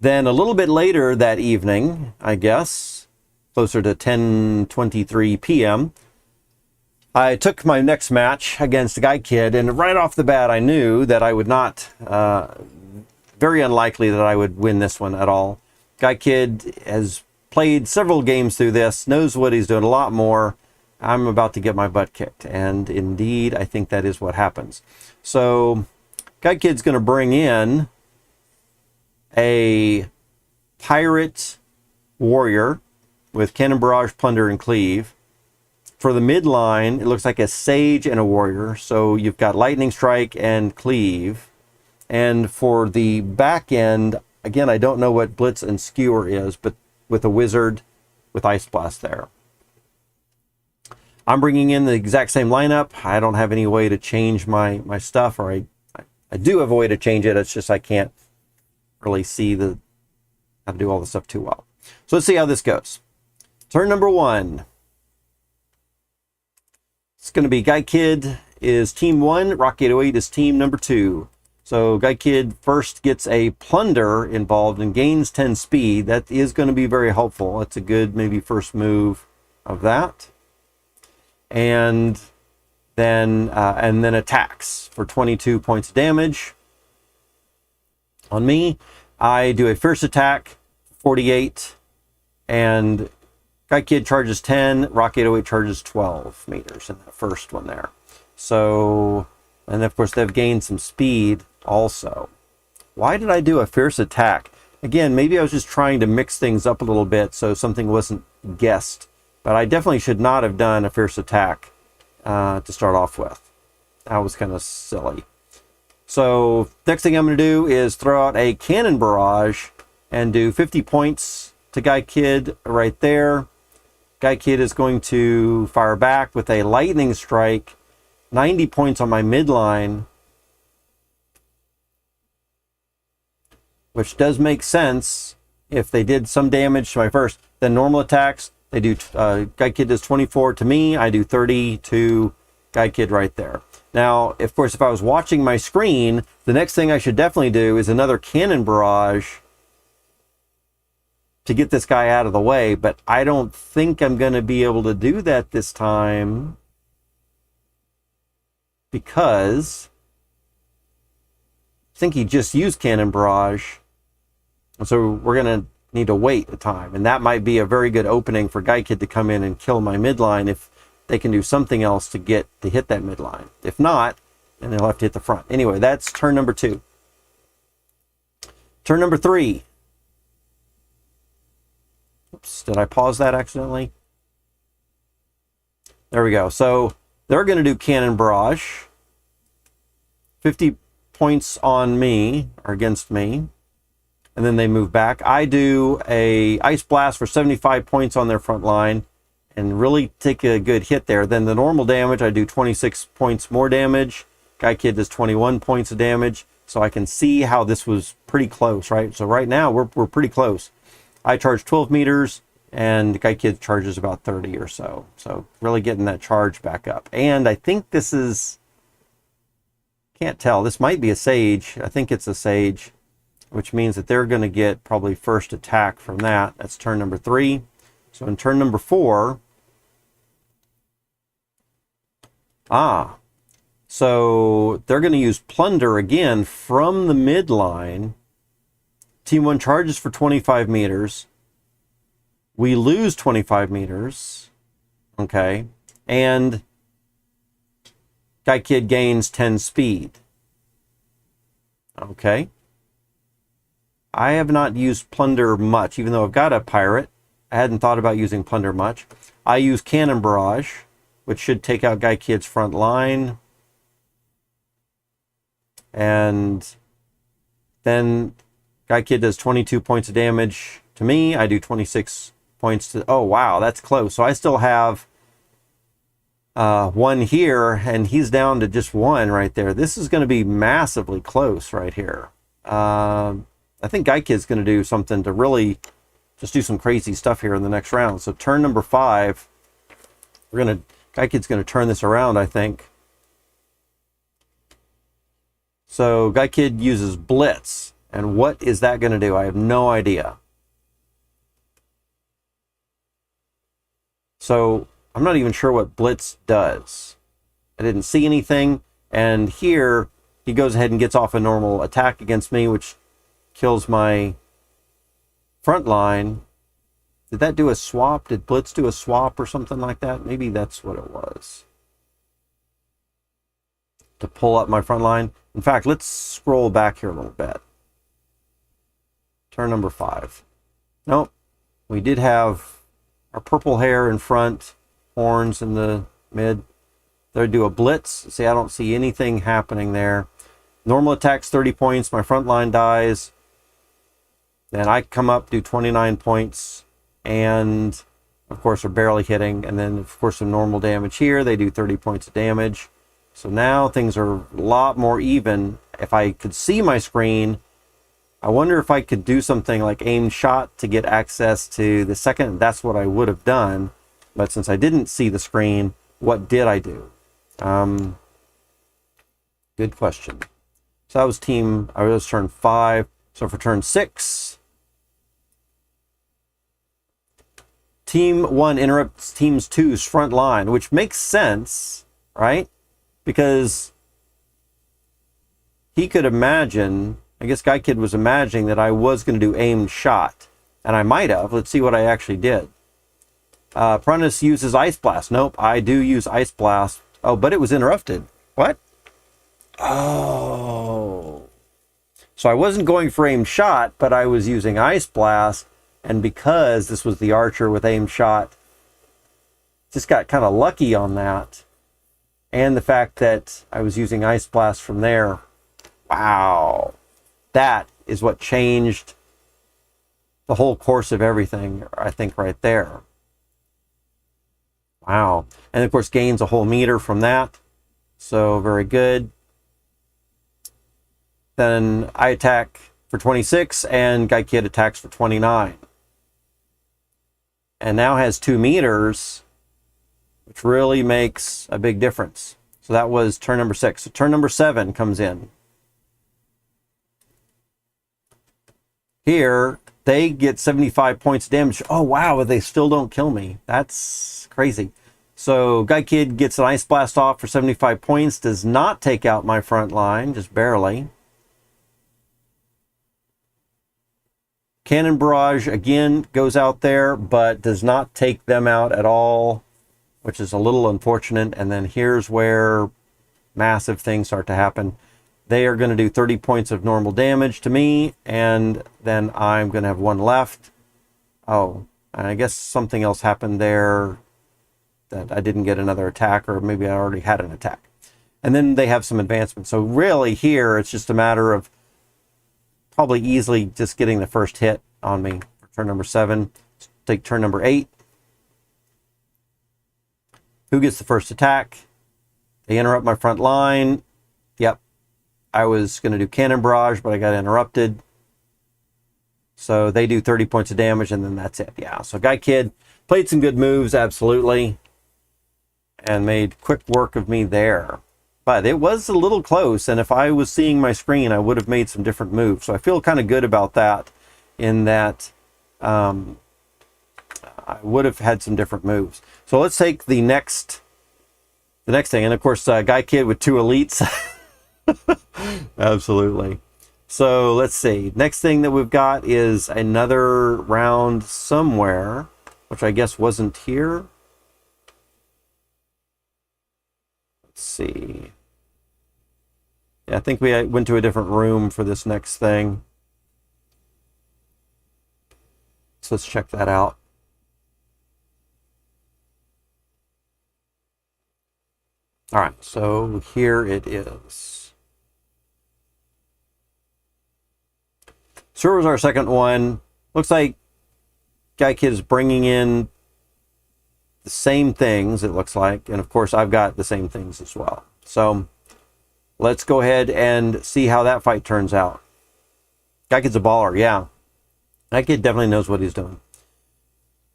then a little bit later that evening, I guess, closer to 10:23 p.m., I took my next match against Guy Kid, and right off the bat, I knew that I would not, very unlikely that I would win this one at all. Guy Kid has played several games through this, knows what he's doing a lot more. I'm about to get my butt kicked, and indeed, I think that is what happens. So Guy Kid's going to bring in a Pirate Warrior with Cannon Barrage, Plunder, and Cleave. For the midline, it looks like a Sage and a Warrior. So you've got Lightning Strike and Cleave. And for the back end, again, I don't know what Blitz and Skewer is, but with a Wizard with Ice Blast there. I'm bringing in the exact same lineup. I don't have any way to change my stuff, or I do have a way to change it. It's just I can't really see how to do all the stuff too well. So let's see how this goes. Turn number 1. It's going to be Guy Kid is team 1, Rock 808 is team number 2. So Guy Kid first gets a Plunder involved and gains 10 speed. That is going to be very helpful. That's a good maybe first move of that. And then attacks for 22 points of damage. On me, I do a first attack, 48, and Guy Kid charges 10, Rock 808 charges 12 meters in that first one there. So, and of course they've gained some speed also. Why did I do a fierce attack? Again, maybe I was just trying to mix things up a little bit so something wasn't guessed But I definitely should not have done a fierce attack to start off with. That was kind of silly. So next thing I'm going to do is throw out a cannon barrage and do 50 points to Guy Kid right there. Guy Kid is going to fire back with a lightning strike, 90 points on my midline, which does make sense. If they did some damage to my first, then normal attacks, they do, Guy Kid does 24 to me, I do 30 to Guy Kid right there. Now, of course, if I was watching my screen, the next thing I should definitely do is another cannon barrage to get this guy out of the way, but I don't think I'm going to be able to do that this time because I think he just used cannon barrage. And so we're going to need to wait a time. And that might be a very good opening for Guy Kid to come in and kill my midline if they can do something else to hit that midline. If not, then they'll have to hit the front. Anyway, that's turn number 2. Turn number 3. Oops, did I pause that accidentally? There we go. So they're going to do cannon barrage. 50 points on me, or against me. And then they move back. I do a ice blast for 75 points on their front line and really take a good hit there. Then the normal damage, I do 26 points more damage. Guy Kid does 21 points of damage. So I can see how this was pretty close, right? So right now we're pretty close. I charge 12 meters and Guy Kid charges about 30 or so. So really getting that charge back up. And I think this is, can't tell, this might be a Sage. I think it's a Sage, which means that they're going to get probably first attack from that. That's turn number 3. So in turn number 4, so they're going to use Plunder again from the midline. Team 1 charges for 25 meters. We lose 25 meters. Okay. And Guy Kid gains 10 speed. Okay. I have not used Plunder much, even though I've got a pirate. I hadn't thought about using Plunder much. I use Cannon Barrage, which should take out Guy Kid's front line. And then Guy Kid does 22 points of damage to me. I do 26 points to... Oh, wow, that's close. So I still have 1 here, and he's down to just 1 right there. This is going to be massively close right here. I think Guy Kid's going to do something to really just do some crazy stuff here in the next round. So turn number 5, Guy Kid's going to turn this around, I think. So Guy Kid uses Blitz. And what is that going to do? I have no idea. So I'm not even sure what Blitz does. I didn't see anything. And here he goes ahead and gets off a normal attack against me, which kills my front line. Did that do a swap? Did Blitz do a swap or something like that? Maybe that's what it was. To pull up my front line. In fact, let's scroll back here a little bit. Turn number 5. Nope. We did have our purple hair in front, horns in the mid. They do a Blitz. See, I don't see anything happening there. Normal attacks 30 points. My front line dies. Then I come up, do 29 points. And, of course, are barely hitting. And then, of course, some normal damage here. They do 30 points of damage. So now things are a lot more even. If I could see my screen, I wonder if I could do something like aim shot to get access to the second. That's what I would have done. But since I didn't see the screen, what did I do? Good question. So that was turn 5. So for turn 6, Team 1 interrupts Team 2's front line, which makes sense, right? Because he could imagine, I guess Guy Kid was imagining that I was going to do aimed shot. And I might have. Let's see what I actually did. Prentice uses Ice Blast. Nope, I do use Ice Blast. Oh, but it was interrupted. What? Oh. So I wasn't going for aimed shot, but I was using Ice Blast. And because this was the archer with aimed shot, just got kind of lucky on that. And the fact that I was using Ice Blast from there. Wow. That is what changed the whole course of everything, I think, right there. Wow. And of course, gains a whole meter from that. So very good. Then I attack for 26 and Guy Kid attacks for 29. And now has 2 meters, which really makes a big difference. So that was turn number 6. So turn number 7 comes in. Here, they get 75 points of damage. Oh, wow, but they still don't kill me. That's crazy. So Guy Kid gets an Ice Blast off for 75 points. Does not take out my front line, just barely. Cannon Barrage, again, goes out there, but does not take them out at all, which is a little unfortunate. And then here's where massive things start to happen. They are going to do 30 points of normal damage to me, and then I'm going to have 1 left. Oh, and I guess something else happened there that I didn't get another attack, or maybe I already had an attack. And then they have some advancement. So really here, it's just a matter of probably easily just getting the first hit on me for turn number 7. Let's take turn number 8. Who gets the first attack? They interrupt my front line. Yep. I was going to do Cannon Barrage, but I got interrupted. So they do 30 points of damage, and then that's it. Yeah, so Guy Kid played some good moves, absolutely, and made quick work of me there. But it was a little close, and if I was seeing my screen, I would have made some different moves. So I feel kind of good about that, in that I would have had some different moves. So let's take the next thing. And of course, Guy Kid with 2 elites. Absolutely. So let's see. Next thing that we've got is another round somewhere, which I guess wasn't here. Let's see. Yeah, I think we went to a different room for this next thing. So let's check that out. All right, so here it is. So here was our second one. Looks like Guy Kid is bringing in the same things, it looks like. And of course, I've got the same things as well. So let's go ahead and see how that fight turns out. Guy Kid's a baller, yeah. That kid definitely knows what he's doing.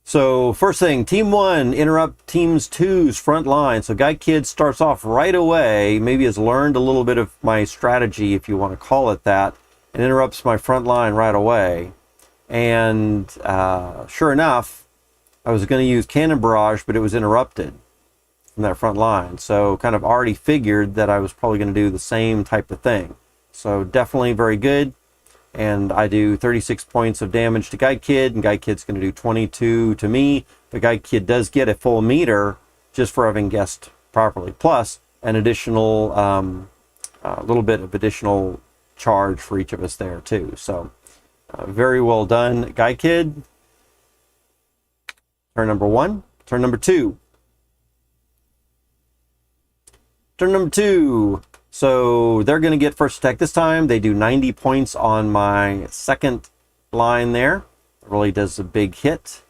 So first thing, Team 1 interrupt Teams 2's front line. So Guy Kid starts off right away, maybe has learned a little bit of my strategy, if you want to call it that, and interrupts my front line right away. And sure enough, I was going to use Cannon Barrage, but it was interrupted from that front line. So kind of already figured that I was probably going to do the same type of thing. So definitely very good. And I do 36 points of damage to Guy Kid, and Guy Kid's going to do 22 to me. But Guy Kid does get a full meter just for having guessed properly, plus an additional, little bit of additional charge for each of us there too. So very well done, Guy Kid. Turn number 1. Turn number 2. Turn number 2. So they're going to get first attack this time. They do 90 points on my second line there. It really does a big hit.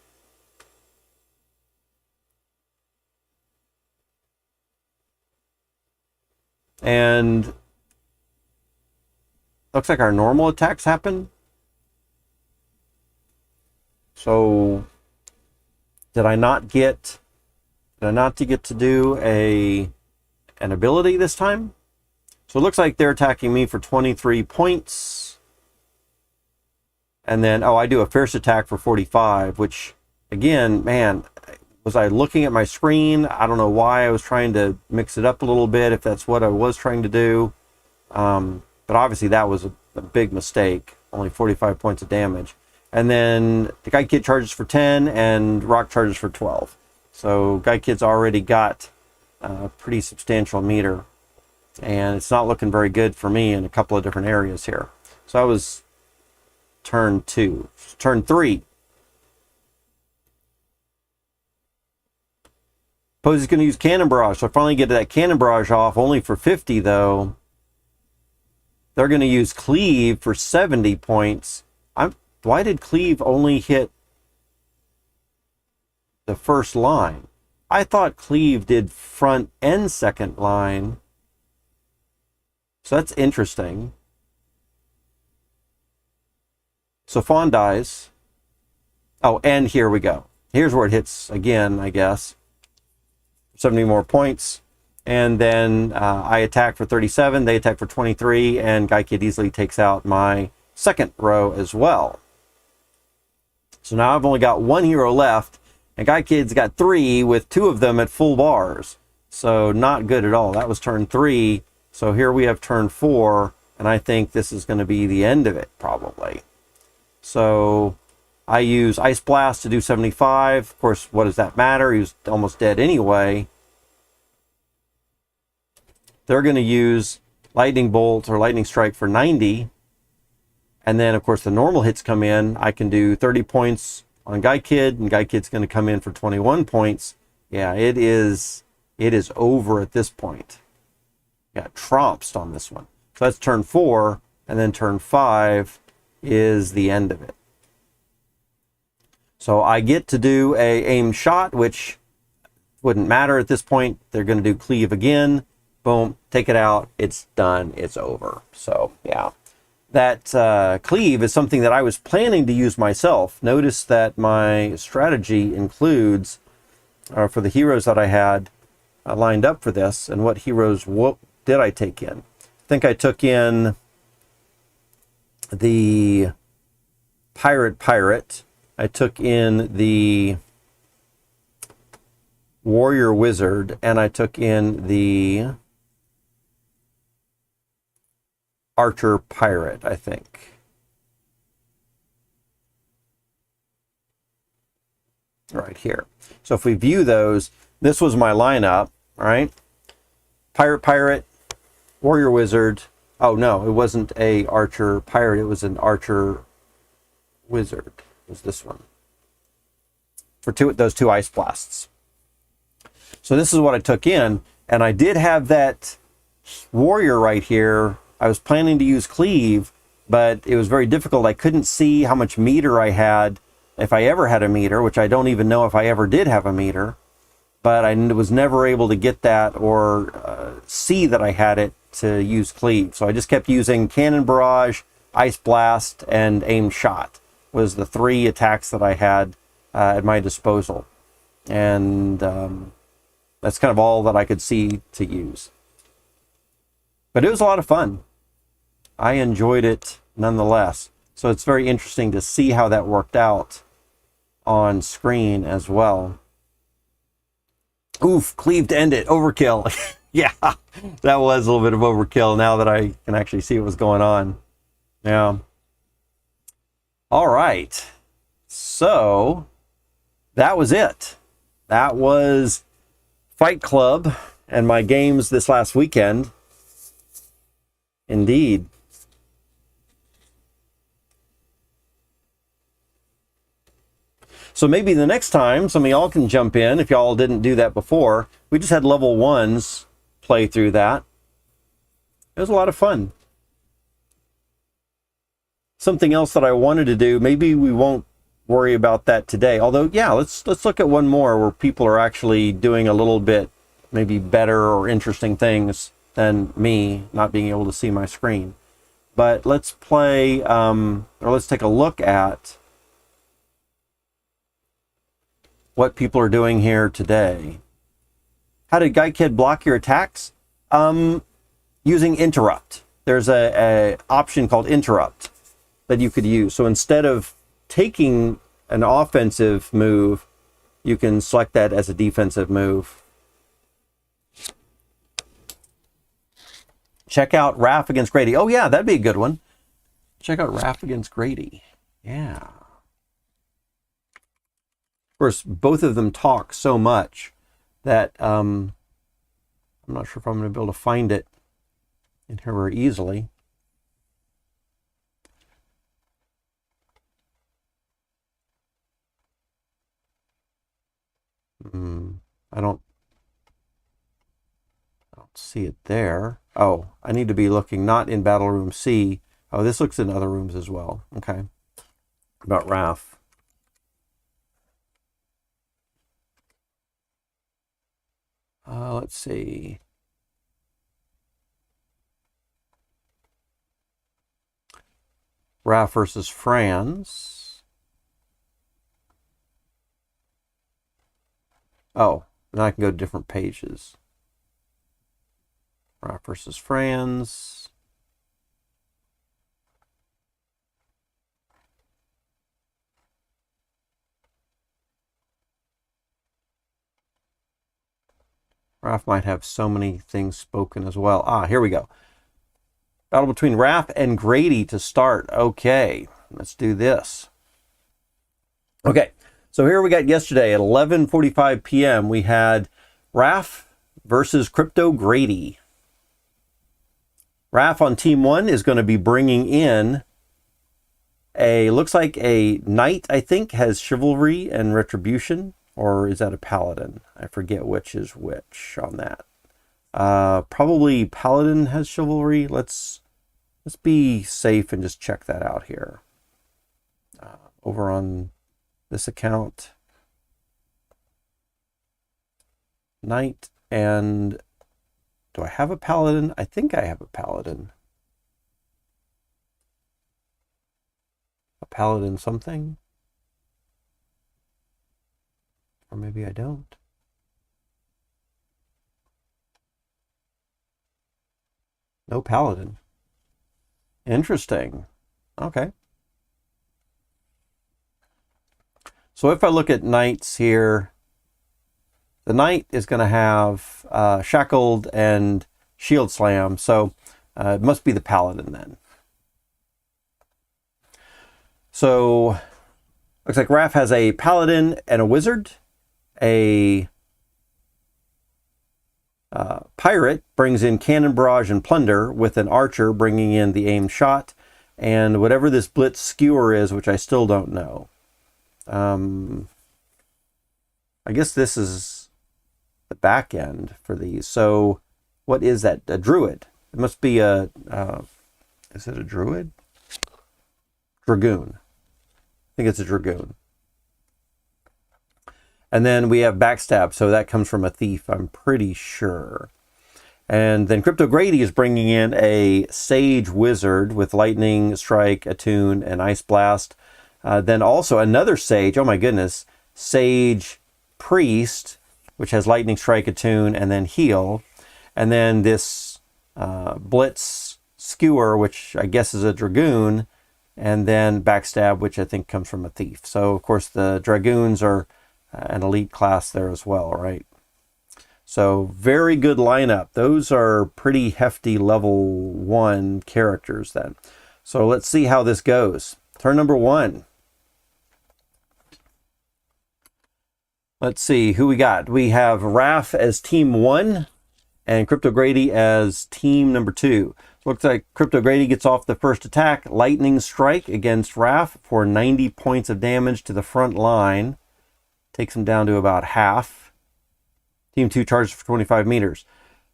And looks like our normal attacks happen. So did I not get to do an ability this time? So it looks like they're attacking me for 23 points. And then, oh, I do a fierce attack for 45, which, again, man, was I looking at my screen? I don't know why I was trying to mix it up a little bit, if that's what I was trying to do. But obviously that was a big mistake, only 45 points of damage. And then the Guy Kid charges for 10 and Rock charges for 12. So Guy Kid's already got a pretty substantial meter. And it's not looking very good for me in a couple of different areas here. So that was turn 2. Turn 3. Suppose he's going to use Cannon Barrage. So I finally get that Cannon Barrage off, only for 50 though. They're going to use Cleave for 70 points. Why did Cleave only hit the first line? I thought Cleave did front and second line. So that's interesting. So Fawn dies. Oh, and here we go. Here's where it hits again, I guess. 70 more points. And then I attack for 37, they attack for 23, and Guy Kid easily takes out my second row as well. So now I've only got one hero left, and Guy Kid's got 3 with 2 of them at full bars. So not good at all. That was turn 3. So here we have turn 4, and I think this is going to be the end of it, probably. So I use Ice Blast to do 75. Of course, what does that matter? He was almost dead anyway. They're going to use Lightning Bolt or Lightning Strike for 90. And then, of course, the normal hits come in. I can do 30 points on Guy Kid, and Guy Kid's going to come in for 21 points. Yeah, it is over at this point. Got trounced on this one. So that's turn 4, and then turn 5 is the end of it. So I get to do a aim shot, which wouldn't matter at this point. They're going to do Cleave again. Boom, take it out. It's done. It's over. So yeah, that Cleave is something that I was planning to use myself. Notice that my strategy includes, for the heroes that I had lined up for this, and what heroes did I take in? I think I took in the Pirate. I took in the Warrior Wizard, and I took in the Archer Pirate, I think. Right here. So if we view those, this was my lineup, all right? Pirate, Warrior Wizard. Oh no, it wasn't a Archer Pirate, it was an Archer Wizard. It was this one. For those 2 Ice Blasts. So this is what I took in, and I did have that Warrior right here. I was planning to use Cleave, but it was very difficult. I couldn't see how much meter I had, if I ever had a meter, which I don't even know if I ever did have a meter, but I was never able to get that or see that I had it to use Cleave. So I just kept using Cannon Barrage, Ice Blast, and Aim Shot was the 3 attacks that I had at my disposal. And that's kind of all that I could see to use. But it was a lot of fun. I enjoyed it nonetheless. So it's very interesting to see how that worked out on screen as well. Oof, Cleave to end it. Overkill. Yeah, that was a little bit of overkill now that I can actually see what was going on. Yeah. All right. So that was it. That was Fight Club and my games this last weekend. Indeed. So maybe the next time some of y'all can jump in if y'all didn't do that before. We just had level 1s play through that. It was a lot of fun. Something else that I wanted to do, maybe we won't worry about that today. Although, yeah, let's look at one more where people are actually doing a little bit maybe better or interesting things than me not being able to see my screen. But let's play, or let's take a look at what people are doing here today. How did Guy Kid block your attacks? Using interrupt. There's a option called interrupt that you could use. So instead of taking an offensive move, you can select that as a defensive move. Check out Raph against Grady. Oh yeah, that'd be a good one. Check out Raph against Grady. Yeah. Of course, both of them talk so much that I'm not sure if I'm going to be able to find it in here very easily. I don't see it there. Oh, I need to be looking not in battle room C. Oh, this looks in other rooms as well. Okay. About Raph. Let's see. Raph versus Franz. Oh, now I can go to different pages. Raph versus Franz. Raph might have so many things spoken as well. Ah, here we go. Battle between Raph and Grady to start. Okay, let's do this. Okay, so here we got yesterday at 11:45 p.m. we had Raph versus Crypto Grady. Raph on team 1 is going to be bringing in looks like a knight, I think, has chivalry and retribution. Or is that a paladin? I forget which is which on that. Probably paladin has chivalry. Let's be safe and just check that out here. Over on this account, knight, and do I have a paladin? I think I have a paladin. A paladin something? Or maybe I don't. No paladin. Interesting. Okay. So if I look at knights here, the knight is going to have shackled and shield slam. So it must be the paladin then. So looks like Raph has a paladin and a wizard. A pirate brings in cannon barrage and plunder, with an archer bringing in the aimed shot, and whatever this blitz skewer is, which I still don't know. I guess this is the back end for these. So what is that? A druid. It must be a is it a druid? Dragoon. I think it's a dragoon. And then we have backstab, so that comes from a thief, I'm pretty sure. And then Crypto Grady is bringing in a sage wizard with lightning strike, attune, and ice blast. Then also another sage, oh my goodness, sage priest, which has lightning strike, attune, and then heal. And then this blitz skewer, which I guess is a dragoon, and then backstab, which I think comes from a thief. So of course the dragoons are an elite class there as well, right? So very good lineup. Those are pretty hefty level 1 characters then. So let's see how this goes. Turn number 1. Let's see who we got. We have Raph as team 1 and Crypto Grady as team number 2. Looks like Crypto Grady gets off the first attack. Lightning strike against Raph for 90 points of damage to the front line. Takes him down to about half. Team 2 charges for 25 meters.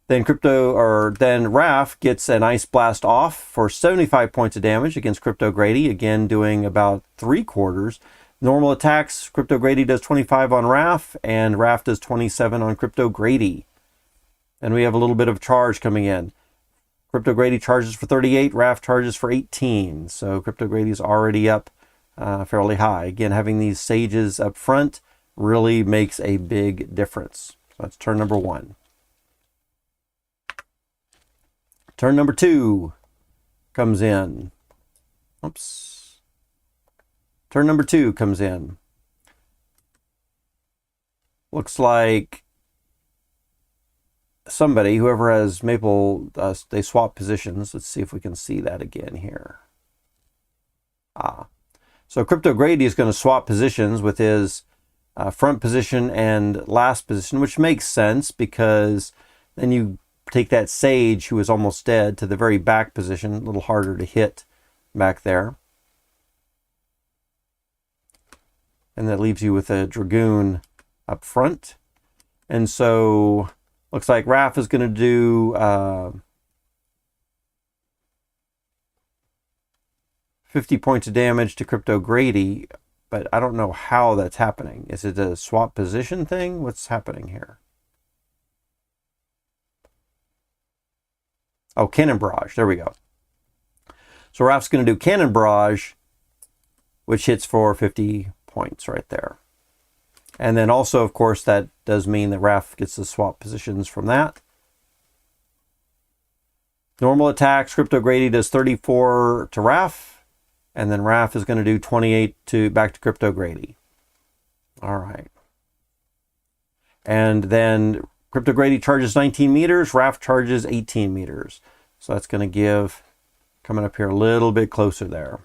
Then Raph gets an ice blast off for 75 points of damage against Crypto Grady, again doing about 3/4. Normal attacks, Crypto Grady does 25 on Raph, and Raph does 27 on Crypto Grady. And we have a little bit of charge coming in. Crypto Grady charges for 38, Raph charges for 18. So Crypto Grady's already up fairly high. Again, having these sages up front really makes a big difference. So that's turn number 1. Turn number 2 comes in. Oops. Turn number 2 comes in. Looks like somebody, whoever has Maple, they swap positions. Let's see if we can see that again here. So Crypto Grady is going to swap positions with his front position and last position, which makes sense because then you take that sage who is almost dead to the very back position, a little harder to hit back there. And that leaves you with a dragoon up front. And so Looks like Raf is going to do 50 points of damage to Crypto Grady, but I don't know how that's happening. Is it a swap position thing? What's happening here? Oh, Cannon Barrage. There we go. So Raf's going to do Cannon Barrage, which hits for 50 points right there. And then also, of course, that does mean that Raf gets the swap positions from that. Normal attacks, Crypto Grady does 34 to Raf, and then Raf is going to do 28 back to Crypto Grady. All right. And then Crypto Grady charges 19 meters, Raf charges 18 meters. So that's going to give, coming up here a little bit closer there.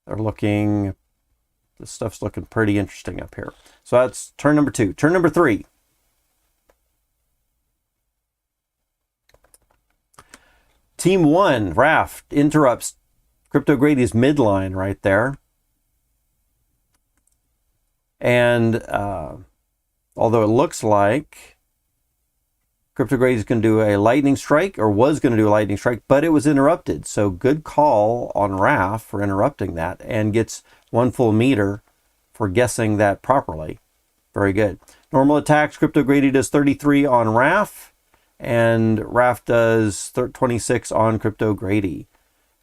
They're looking, this stuff's looking pretty interesting up here. So that's turn number 2. Turn number 3. Team 1, Raf, interrupts Crypto Grady's midline right there. And although it looks like Crypto Grady is going to do a lightning strike, or was going to do a lightning strike, but it was interrupted. So good call on Raf for interrupting that, and gets 1 full meter for guessing that properly. Very good. Normal attacks, Crypto Grady does 33 on Raf, and Raf does 26 on Crypto Grady.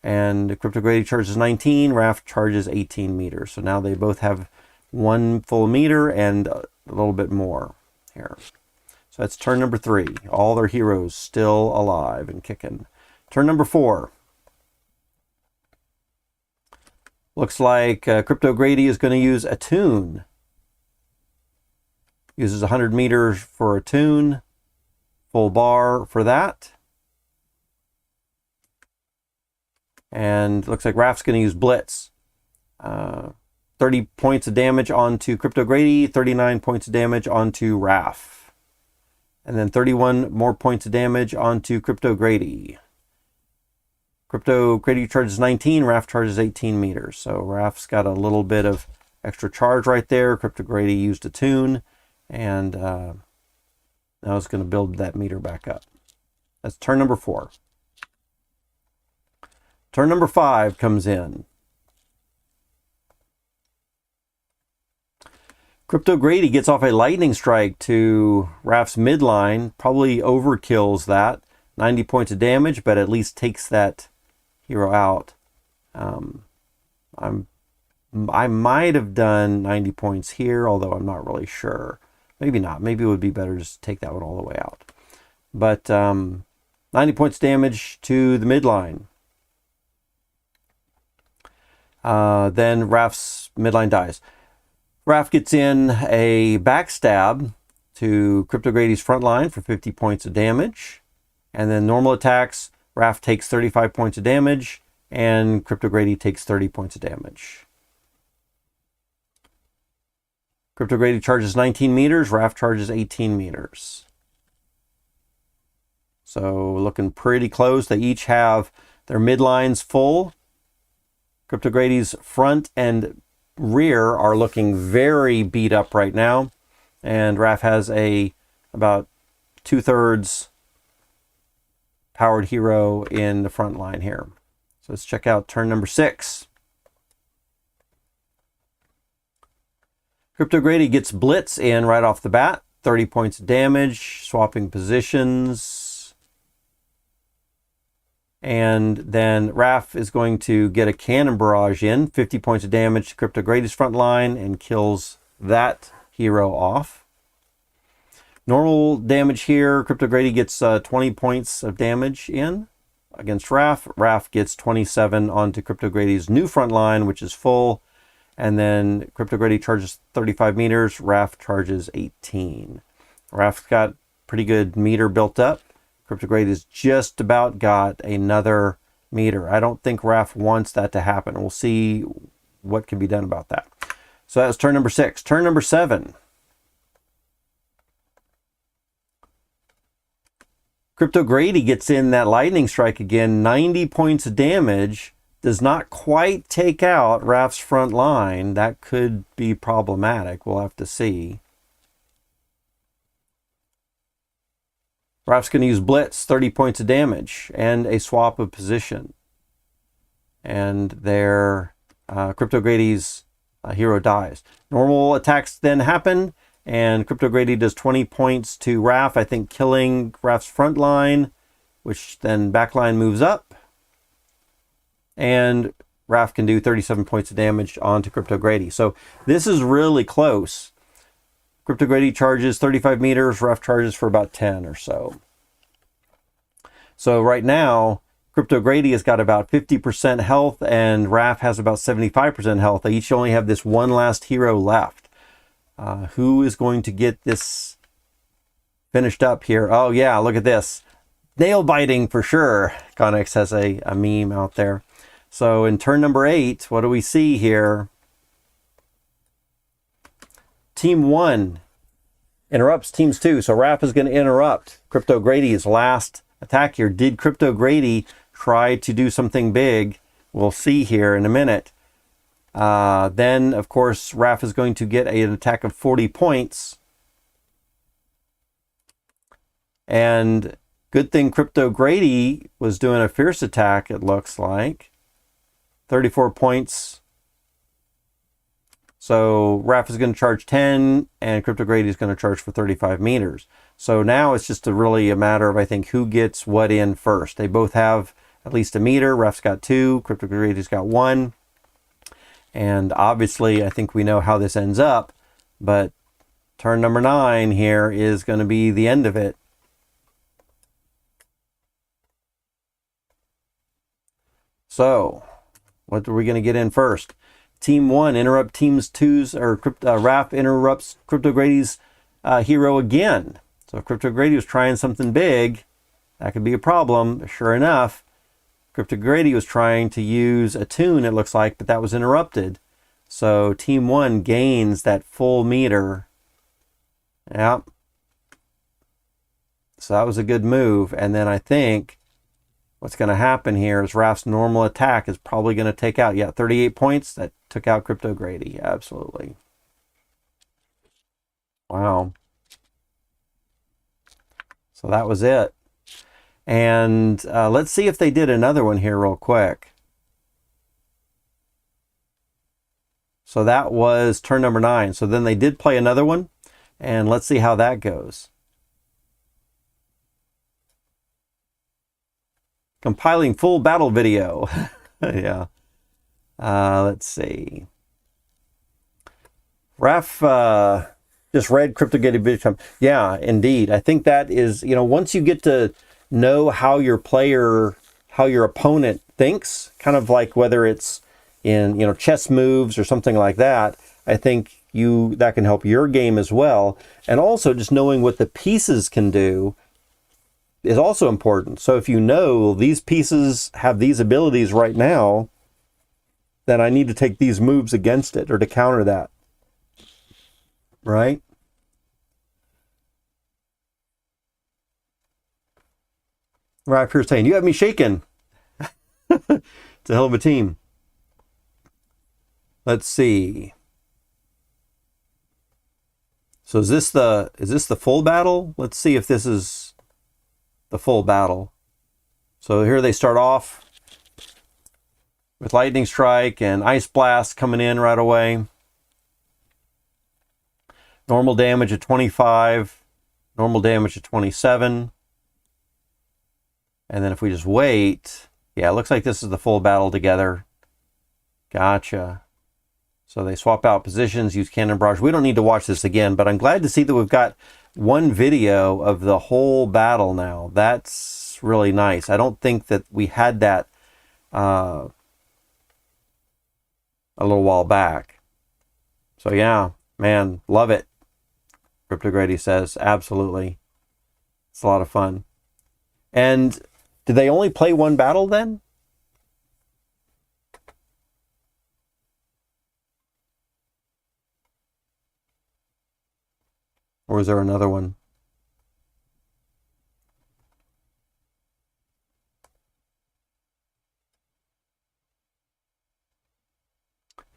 And Crypto Grady charges 19, Raf charges 18 meters. So now they both have 1 full meter and a little bit more here. So that's turn number 3. All their heroes still alive and kicking. Turn number 4. Looks like Crypto Grady is going to use a tune. Uses 100 meters for a tune. Full bar for that. And looks like Raf's going to use Blitz. 30 points of damage onto Crypto Grady, 39 points of damage onto Raf. And then 31 more points of damage onto Crypto Grady. Crypto Grady charges 19, Raf charges 18 meters. So Raf's got a little bit of extra charge right there. Crypto Grady used a tune, and now it's going to build that meter back up. That's turn number 4. Turn number 5 comes in. Crypto Grady gets off a lightning strike to Raf's midline, probably overkills that. 90 points of damage, but at least takes that hero out. I might have done 90 points here, although I'm not really sure. Maybe not. Maybe it would be better just to take that one all the way out. But 90 points damage to the midline. Then Raf's midline dies. Raf gets in a backstab to Crypto Grady's front line for 50 points of damage. And then normal attacks, Raf takes 35 points of damage, and Crypto Grady takes 30 points of damage. Crypto Grady charges 19 meters, Raf charges 18 meters. So looking pretty close. They each have their midlines full. Crypto Grady's front and rear are looking very beat up right now, and Raf has about 2/3 powered hero in the front line here. So let's check out turn number 6. Crypto Grady gets Blitz in right off the bat, 30 points of damage, swapping positions. And then Raf is going to get a Cannon Barrage in, 50 points of damage to Crypto Grady's front line, and kills that hero off. Normal damage here, Crypto Grady gets 20 points of damage in against Raf. Raf gets 27 onto Crypto Grady's new front line, which is full. And then Crypto Grady charges 35 meters, Raf charges 18. Raf's got pretty good meter built up. Crypto Grady's just about got another meter. I don't think Raf wants that to happen. We'll see what can be done about that. So that was turn number 6. Turn number 7. Crypto Grady gets in that lightning strike again, 90 points of damage. Does not quite take out Raf's front line. That could be problematic. We'll have to see. Raf's going to use Blitz, 30 points of damage, and a swap of position. And their Crypto Grady's hero dies. Normal attacks then happen, and Crypto Grady does 20 points to Raf, I think killing Raf's front line, which then backline moves up. And Raf can do 37 points of damage onto Crypto Grady. So this is really close. Crypto Grady charges 35 meters, Raf charges for about 10 or so. So right now, Crypto Grady has got about 50% health and Raf has about 75% health. They each only have this one last hero left. Who is going to get this finished up here? Oh yeah, look at this. Nail biting for sure. Connex has a meme out there. So in turn number 8, what do we see here? Team 1 interrupts teams 2. So Raf is going to interrupt Crypto Grady's last attack here. Did Crypto Grady try to do something big? We'll see here in a minute. Then, of course, Raf is going to get an attack of 40 points. And good thing Crypto Grady was doing a fierce attack, it looks like. 34 points. So Raf is going to charge 10 and Crypto Grady is going to charge for 35 meters. So now it's just really a matter of, I think, who gets what in first. They both have at least a meter. Raf's got 2, Crypto Grady's got 1. And obviously, I think we know how this ends up. But turn number 9 here is going to be the end of it. So what are we going to get in first? Team 1 interrupt teams 2's, or Raf interrupts Crypto Grady's hero again. So if Crypto Grady was trying something big, that could be a problem. Sure enough, Crypto Grady was trying to use a tune, it looks like, but that was interrupted. So Team 1 gains that full meter. Yep. So that was a good move. And then I think what's going to happen here is Raf's normal attack is probably going to take out, 38 points. That took out Crypto Grady. Absolutely. Wow. So that was it. And let's see if they did another one here real quick. So that was turn number 9. So then they did play another one. And let's see how that goes. Compiling full battle video. Yeah. Let's see. Raf just read Crypto Grady video. Yeah, indeed. I think that is, once you get to know how your player, how your opponent thinks, kind of like whether it's in, chess moves or something like that, I think that can help your game as well. And also just knowing what the pieces can do is also important. So if you know these pieces have these abilities right now, then I need to take these moves against it or to counter that. Right? Right here saying, you have me shaken. It's a hell of a team. Let's see. So is this the full battle? Let's see if this is the full battle. So here they start off with Lightning Strike and Ice Blast coming in right away. Normal damage at 25. Normal damage at 27. And then if we just wait, yeah, it looks like this is the full battle together. Gotcha. So they swap out positions, use Cannon Barrage. We don't need to watch this again, but I'm glad to see that we've got one video of the whole battle now. That's really nice. I don't think that we had that a little while back. So yeah, man, love it. Crypto Grady says, absolutely. It's a lot of fun. And did they only play one battle then? Or is there another one?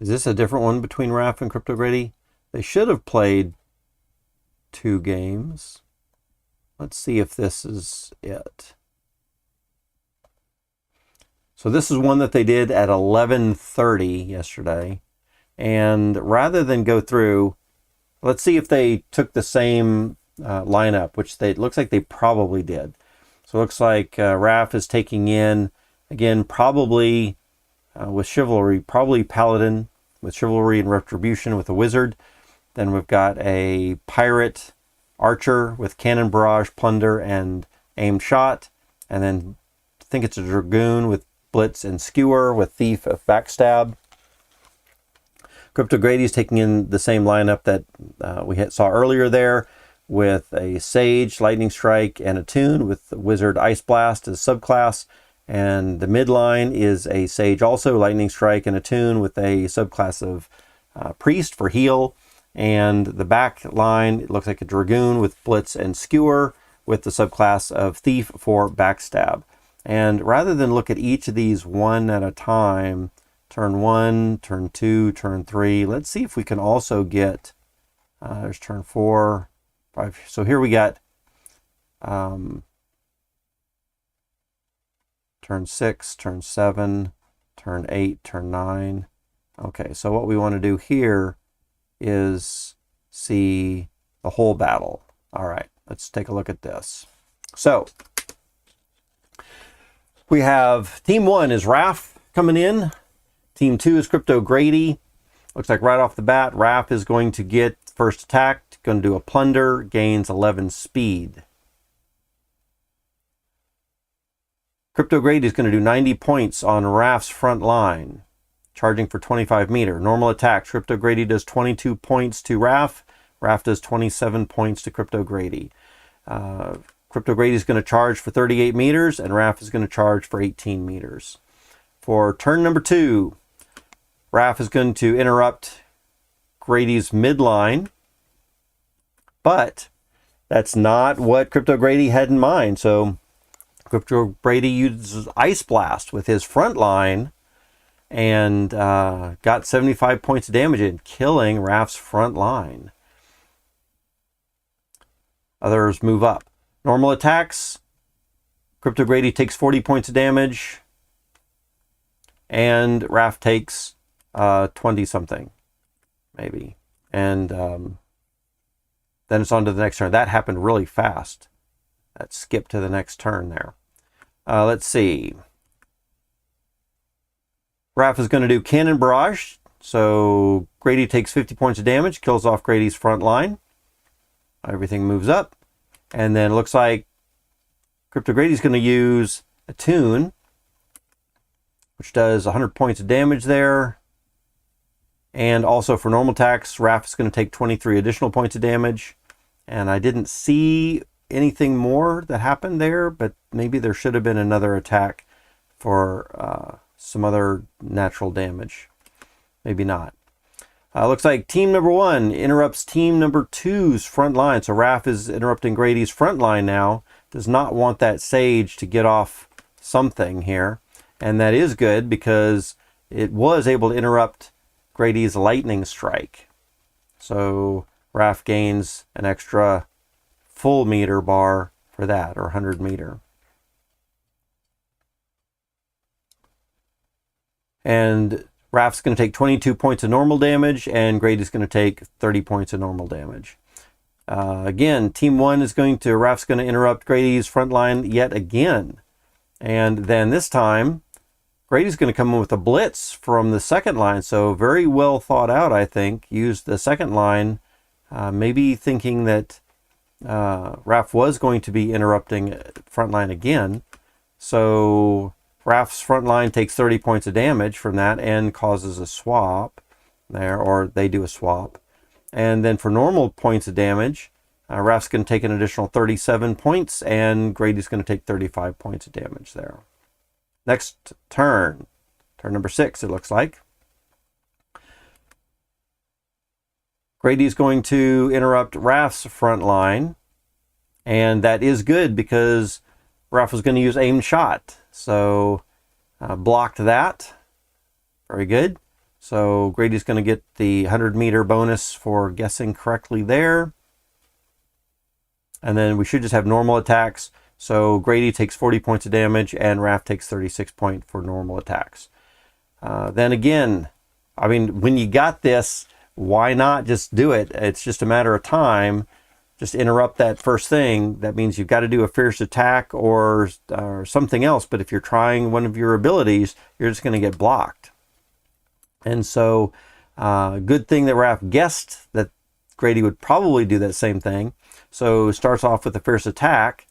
Is this a different one between Raf and Crypto Grady? They should have played 2 games. let's see if this is it. So this is one that they did at 11:30 yesterday. And rather than go through, let's see if they took the same lineup, which it looks like they probably did. So it looks like Raf is taking in, again, probably with Chivalry, probably Paladin with Chivalry and Retribution with a Wizard. Then we've got a Pirate Archer with Cannon Barrage, Plunder, and Aimed Shot. And then I think it's a Dragoon with Blitz and Skewer with Thief of Backstab. Crypto Grady's taking in the same lineup that we saw earlier there, with a Sage, Lightning Strike, and a Toon with Wizard Ice Blast as subclass. And the midline is a Sage also, Lightning Strike, and a Toon with a subclass of Priest for heal. And the back line, it looks like a Dragoon with Blitz and Skewer with the subclass of Thief for Backstab. And rather than look at each of these one at a time, turn 1, turn 2, turn 3, let's see if we can also get, there's turn 4, 5. So here we got turn 6, turn 7, turn 8, turn 9. Okay, so what we want to do here is see the whole battle. All right, let's take a look at this. So we have Team 1 is Raf coming in. Team 2 is Crypto Grady. Looks like right off the bat, Raf is going to get first attack, going to do a Plunder, gains 11 speed. Crypto Grady is going to do 90 points on Raf's front line, charging for 25 meter. Normal attack, Crypto Grady does 22 points to Raf. Raf does 27 points to Crypto Grady. Crypto Grady is going to charge for 38 meters, and Raf is going to charge for 18 meters. For turn number 2, Raf is going to interrupt Grady's midline, but that's not what Crypto Grady had in mind. So Crypto Grady uses Ice Blast with his front line and got 75 points of damage in, killing Raf's front line. Others move up. Normal attacks, Crypto Grady takes 40 points of damage, and Raf takes 20 something, maybe. And then it's on to the next turn. That happened really fast. That skipped to the next turn there. Let's see. Raf is going to do Cannon Barrage. So Grady takes 50 points of damage, kills off Grady's front line. Everything moves up. And then it looks like Crypto Grady's going to use a Toon, which does 100 points of damage there. And also for normal attacks, Raf is going to take 23 additional points of damage. And I didn't see anything more that happened there, but maybe there should have been another attack for some other natural damage. Maybe not. Looks like team number 1 interrupts team number 2's front line. So Raf is interrupting Grady's front line now. Does not want that Sage to get off something here. And that is good because it was able to interrupt Grady's Lightning Strike. So Raf gains an extra full meter bar for that, or 100 meter. And Raf's going to take 22 points of normal damage, and Grady's going to take 30 points of normal damage. Again, Team 1 is Raf's going to interrupt Grady's front line yet again. And then this time, Grady's going to come in with a Blitz from the second line. So very well thought out, I think. Used the second line, maybe thinking that Raf was going to be interrupting front line again. So Raf's front line takes 30 points of damage from that and causes a swap there, or they do a swap. And then for normal points of damage, Raf's going to take an additional 37 points, and Grady's going to take 35 points of damage there. Next turn, turn number 6, it looks like. Grady's going to interrupt Raf's front line, and that is good because Raf was going to use Aimed Shot. So blocked that. Very good. So Grady's going to get the 100 meter bonus for guessing correctly there. And then we should just have normal attacks. So Grady takes 40 points of damage and Raph takes 36 points for normal attacks. Then again, I mean, when you got this, why not just do it? It's just a matter of time. Just interrupt that first thing. That means you've got to do a fierce attack or something else. But if you're trying one of your abilities, you're just going to get blocked. And so, good thing that Raph guessed that Grady would probably do that same thing. So starts off with a fierce attack,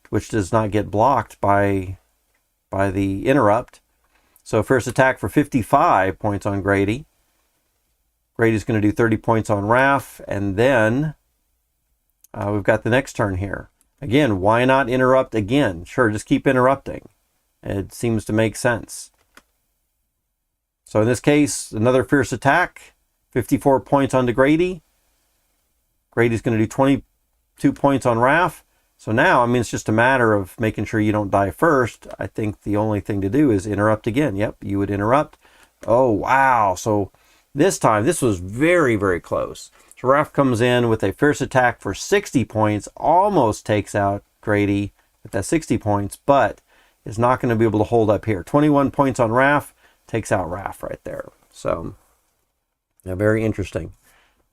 which does not get blocked by the interrupt. So fierce attack for 55 points on Grady. Grady's going to do 30 points on Raph, and then we've got the next turn here. Again, why not interrupt again? Sure, just keep interrupting. It seems to make sense. So in this case, another fierce attack, 54 points onto Grady. Grady's going to do 22 points on Raph. So now, I mean, it's just a matter of making sure you don't die first. I think the only thing to do is interrupt again. Yep, you would interrupt. Oh, wow. So this time, this was very, very close. So Raph comes in with a fierce attack for 60 points, almost takes out Grady with that 60 points, but is not going to be able to hold up here. 21 points on Raph, takes out Raph right there. So, yeah, very interesting.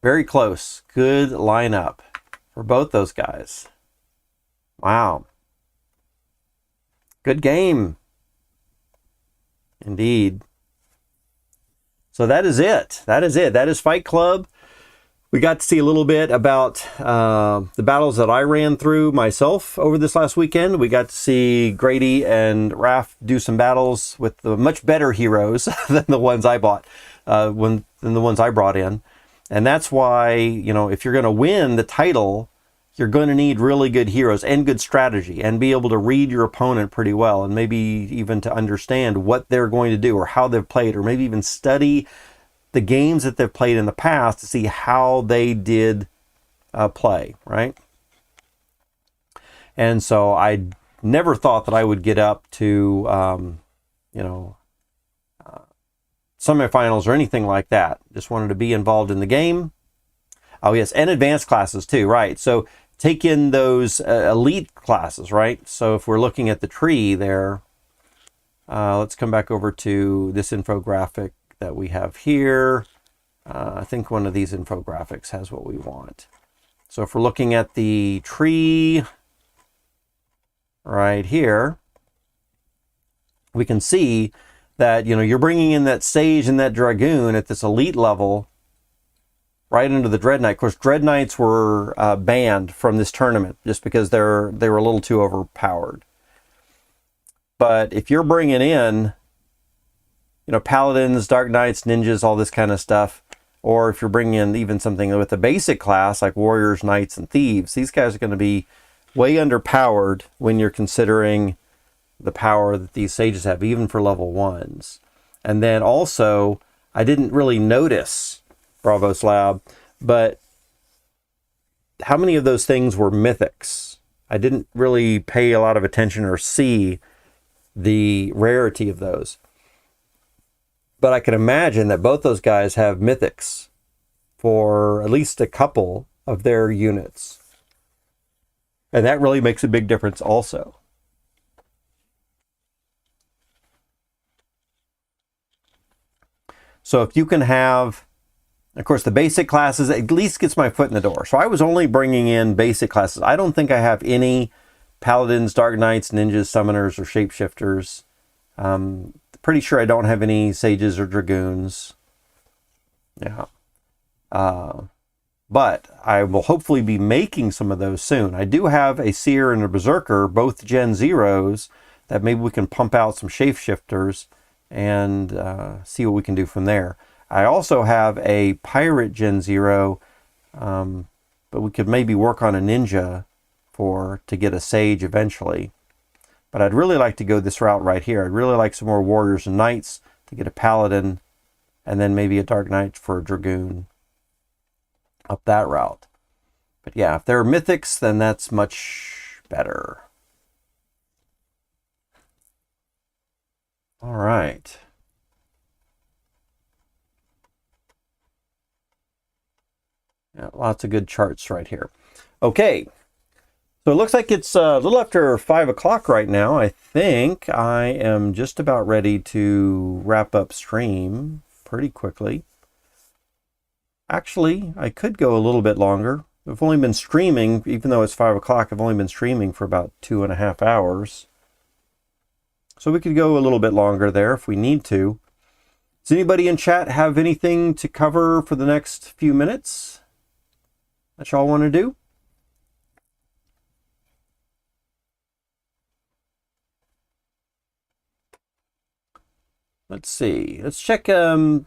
Very close. Good lineup for both those guys. Wow. Good game. Indeed. So that is it. That is it. That is Fight Club. We got to see a little bit about the battles that I ran through myself over this last weekend. We got to see Grady and Raph do some battles with the much better heroes than the ones I bought, than the ones I brought in. And that's why, you know, if you're going to win the title, you're going to need really good heroes and good strategy and be able to read your opponent pretty well and maybe even to understand what they're going to do or how they've played, or maybe even study the games that they've played in the past to see how they did play, right? And so I never thought that I would get up to, you know, semifinals or anything like that. Just wanted to be involved in the game. Oh yes, and advanced classes too, right? So take in those elite classes, right? So if we're looking at the tree there, let's come back over to this infographic that we have here. I think one of these infographics has what we want. So if we're looking at the tree right here, we can see that, you know, you're bringing in that Sage and that Dragoon at this elite level right into the Dread Knight. Of course, Dread Knights were banned from this tournament just because they were a little too overpowered. But if you're bringing in, you know, Paladins, Dark Knights, Ninjas, all this kind of stuff, or if you're bringing in even something with a basic class like Warriors, Knights, and Thieves, these guys are going to be way underpowered when you're considering the power that these Sages have, even for level 1s. And then also, I didn't really notice, Bravo Slab, but how many of those things were mythics? I didn't really pay a lot of attention or see the rarity of those. But I can imagine that both those guys have mythics for at least a couple of their units. And that really makes a big difference also. So if you can have, of course, the basic classes, at least gets my foot in the door. So I was only bringing in basic classes. I don't think I have any Paladins, Dark Knights, Ninjas, Summoners, or Shapeshifters. Pretty sure I don't have any Sages or Dragoons. Yeah. But I will hopefully be making some of those soon. I do have a Seer and a Berserker, both Gen 0s, that maybe we can pump out some Shapeshifters and see what we can do from there. I also have a Pirate Gen 0, but we could maybe work on a Ninja to get a Sage eventually. But I'd really like to go this route right here. I'd really like some more Warriors and Knights to get a Paladin, and then maybe a Dark Knight for a Dragoon up that route. But yeah, if there are mythics, then that's much better. All right. Yeah, lots of good charts right here. Okay, So it looks like it's a little after 5 o'clock right now. I think I am just about ready to wrap up stream pretty quickly. Actually, I could go a little bit longer. I've only been streaming, even though it's 5 o'clock, I've only been streaming for about 2.5 hours. So we could go a little bit longer there if we need to. Does anybody in chat have anything to cover for the next few minutes that y'all want to do? Let's see. Let's check out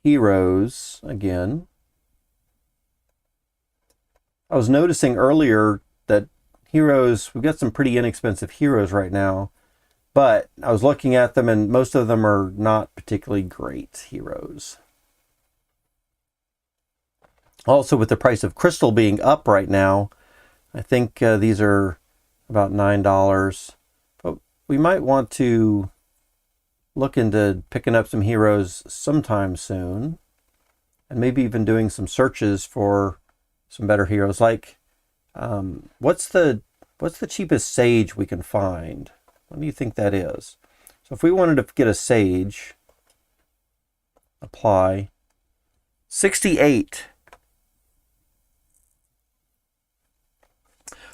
heroes again. I was noticing earlier that heroes, we've got some pretty inexpensive heroes right now, but I was looking at them and most of them are not particularly great heroes. Also, with the price of crystal being up right now, I think these are about $9. But we might want to look into picking up some heroes sometime soon, and maybe even doing some searches for some better heroes. Like, what's the cheapest sage we can find? What do you think that is? So if we wanted to get a sage, apply, 68.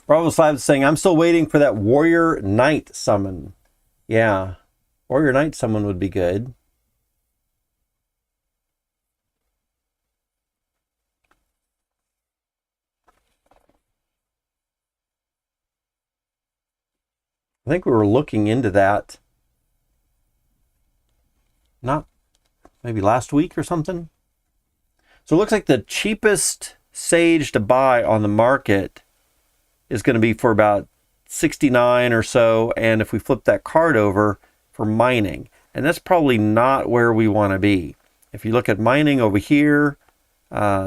Bravo Slab is saying, I'm still waiting for that Warrior Knight summon. Yeah, Warrior Knight summon would be good. I think we were looking into that, not maybe last week or something. So it looks like the cheapest sage to buy on the market is going to be for about 69 or so, and if we flip that card over, for mining, and that's probably not where we want to be. If you look at mining over here,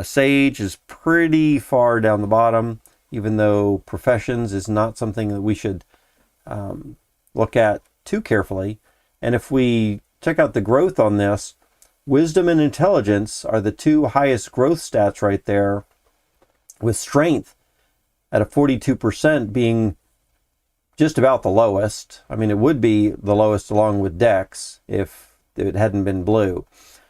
sage is pretty far down the bottom, even though professions is not something that we should look at too carefully. And if we check out the growth on this, wisdom and intelligence are the two highest growth stats right there, with strength at a 42% being just about the lowest. I mean, it would be the lowest along with Dex if it hadn't been blue.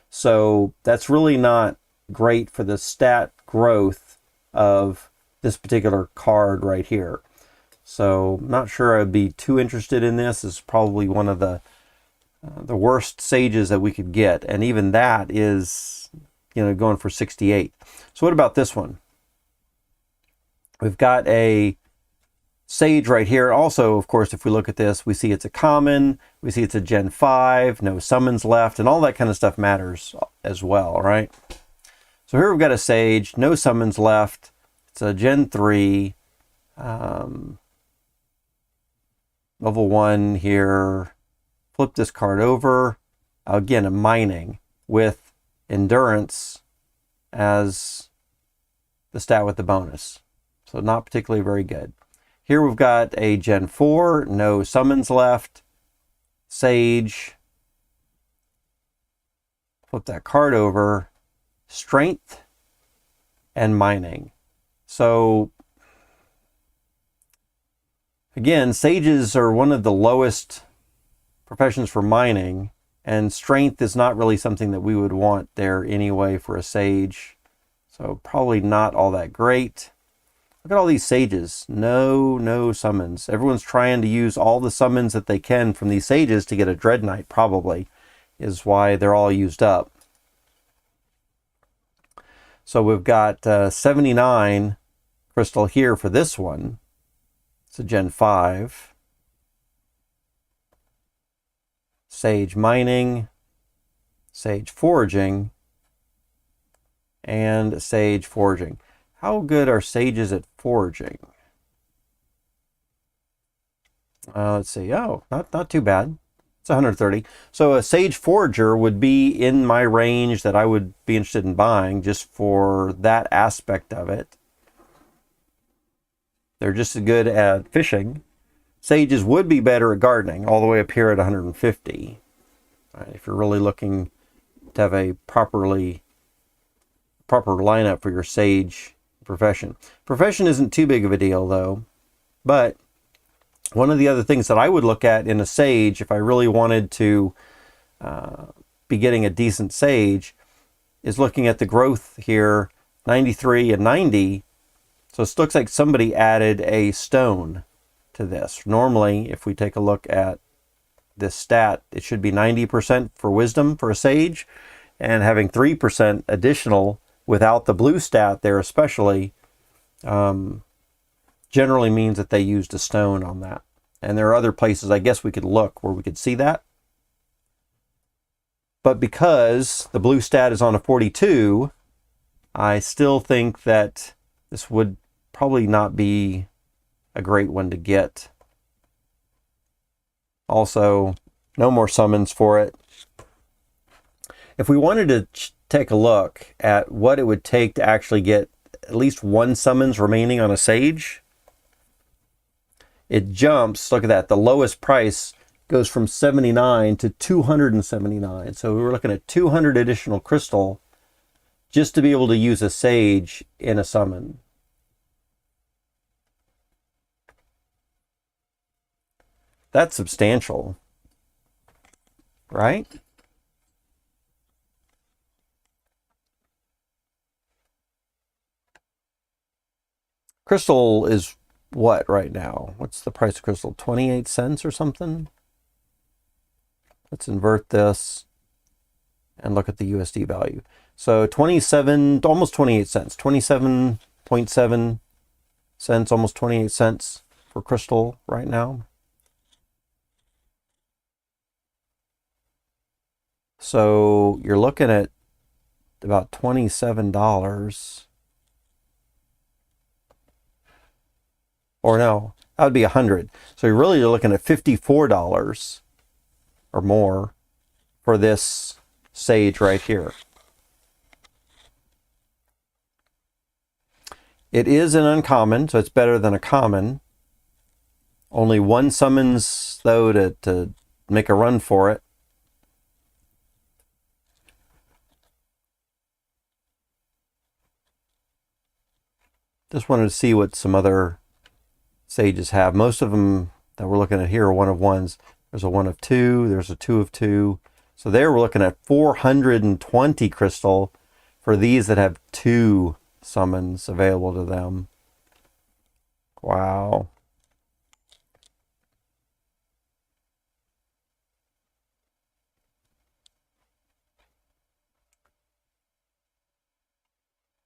So that's really not great for the stat growth of this particular card right here. So I'm not sure I'd be too interested in this. It's probably one of the worst sages that we could get. And even that is, going for 68. So what about this one? We've got a sage right here. Also, of course, if we look at this, we see it's a common, we see it's a Gen 5, no summons left, and all that kind of stuff matters as well, right? So here we've got a sage, no summons left. It's a Gen 3, level 1 here. Flip this card over. Again, a mining with endurance as the stat with the bonus. So not particularly very good. Here we've got a Gen 4, no summons left, sage. Flip that card over, strength and mining. So again, sages are one of the lowest professions for mining, and strength is not really something that we would want there anyway for a sage. So probably not all that great. Look at all these sages. No summons. Everyone's trying to use all the summons that they can from these sages to get a Dread Knight, probably, is why they're all used up. So we've got 79 crystal here for this one. It's a Gen 5. Sage mining, sage foraging, and sage foraging. How good are sages at foraging? Let's see. Oh, not too bad. It's 130. So a sage forager would be in my range that I would be interested in buying just for that aspect of it. They're just as good at fishing. Sages would be better at gardening, all the way up here at 150. Right, if you're really looking to have a properly proper lineup for your Sage profession. Profession isn't too big of a deal though, but one of the other things that I would look at in a Sage, if I really wanted to be getting a decent Sage, is looking at the growth here, 93 and 90. So it looks like somebody added a stone to this. Normally, if we take a look at this stat, it should be 90% for wisdom for a Sage, and having 3% additional without the blue stat there especially generally means that they used a stone on that. And there are other places I guess we could look where we could see that. But because the blue stat is on a 42, I still think that this would probably not be a great one to get. Also, no more summons for it. If we wanted to take a look at what it would take to actually get at least one summons remaining on a Sage, it jumps, look at that, the lowest price goes from 79 to 279. So we were looking at 200 additional crystal just to be able to use a Sage in a summon. That's substantial, right? Crystal is what right now? What's the price of crystal? 28 cents or something? Let's invert this and look at the USD value. So 27, almost 28 cents, 27.7 cents, almost 28 cents for crystal right now. So you're looking at about $27. Or no, that would be 100. So you're really looking at $54 or more for this Sage right here. It is an uncommon, so it's better than a common. Only one summons though to make a run for it. Just wanted to see what some other Sages have. Most of them that we're looking at here are 1 of 1s. There's a 1 of 2, there's a 2 of 2. So there we're looking at 420 crystal for these that have 2 summons available to them. Wow.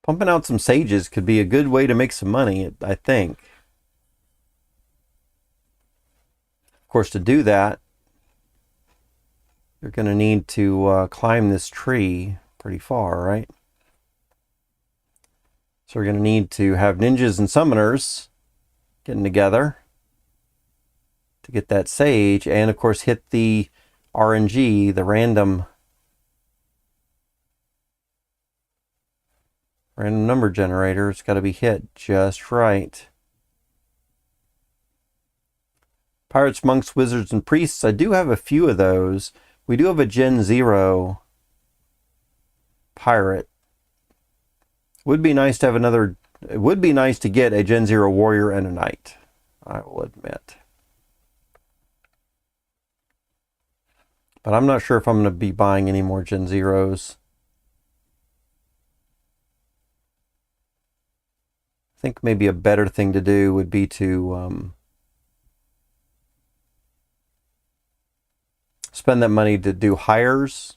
Pumping out some Sages could be a good way to make some money, I think. Of course, to do that, you're going to need to climb this tree pretty far, right? So we're going to need to have ninjas and summoners getting together to get that Sage, and of course hit the RNG, the random number generator. It's got to be hit just right. Pirates, monks, wizards, and priests. I do have a few of those. We do have a Gen0 pirate. Would be nice to have another. It would be nice to get a Gen0 warrior and a knight, I will admit. But I'm not sure if I'm going to be buying any more Gen0s. I think maybe a better thing to do would be to spend that money to do hires,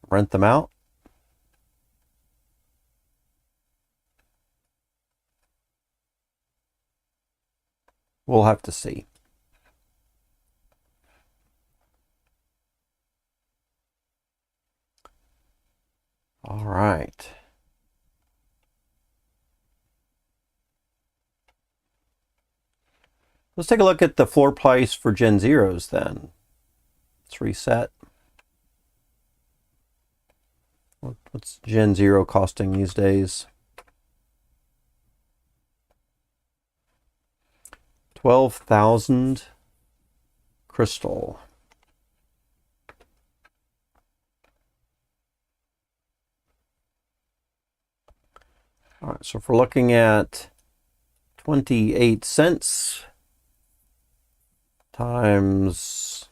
rent them out. We'll have to see. All right. Let's take a look at the floor price for Gen0s then. Let's reset. What's Gen0 costing these days? 12,000 crystal. All right, so if we're looking at 28 cents times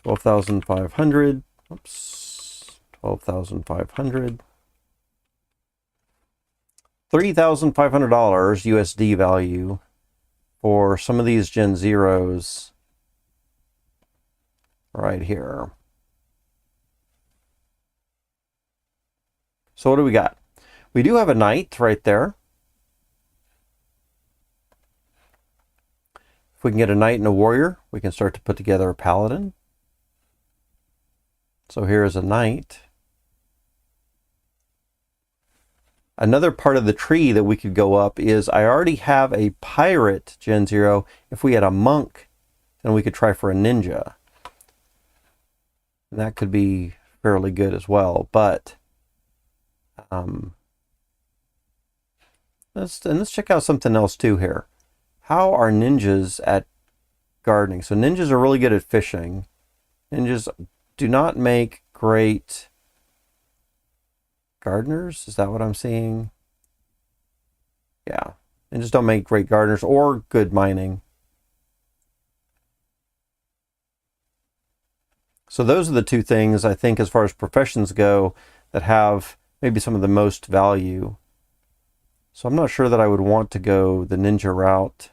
12,500, oops, 12,500, $3,500 USD value for some of these Gen 0s right here. So what do we got? We do have a knight right there. If we can get a knight and a warrior, we can start to put together a paladin. So here is a knight. Another part of the tree that we could go up is I already have a pirate Gen 0. If we had a monk, then we could try for a ninja. And that could be fairly good as well. But let's check out something else too here. How are ninjas at gardening? So ninjas are really good at fishing. Ninjas do not make great gardeners. Is that what I'm seeing? Yeah. Ninjas don't make great gardeners or good mining. So those are the two things I think as far as professions go that have maybe some of the most value. So I'm not sure that I would want to go the ninja route.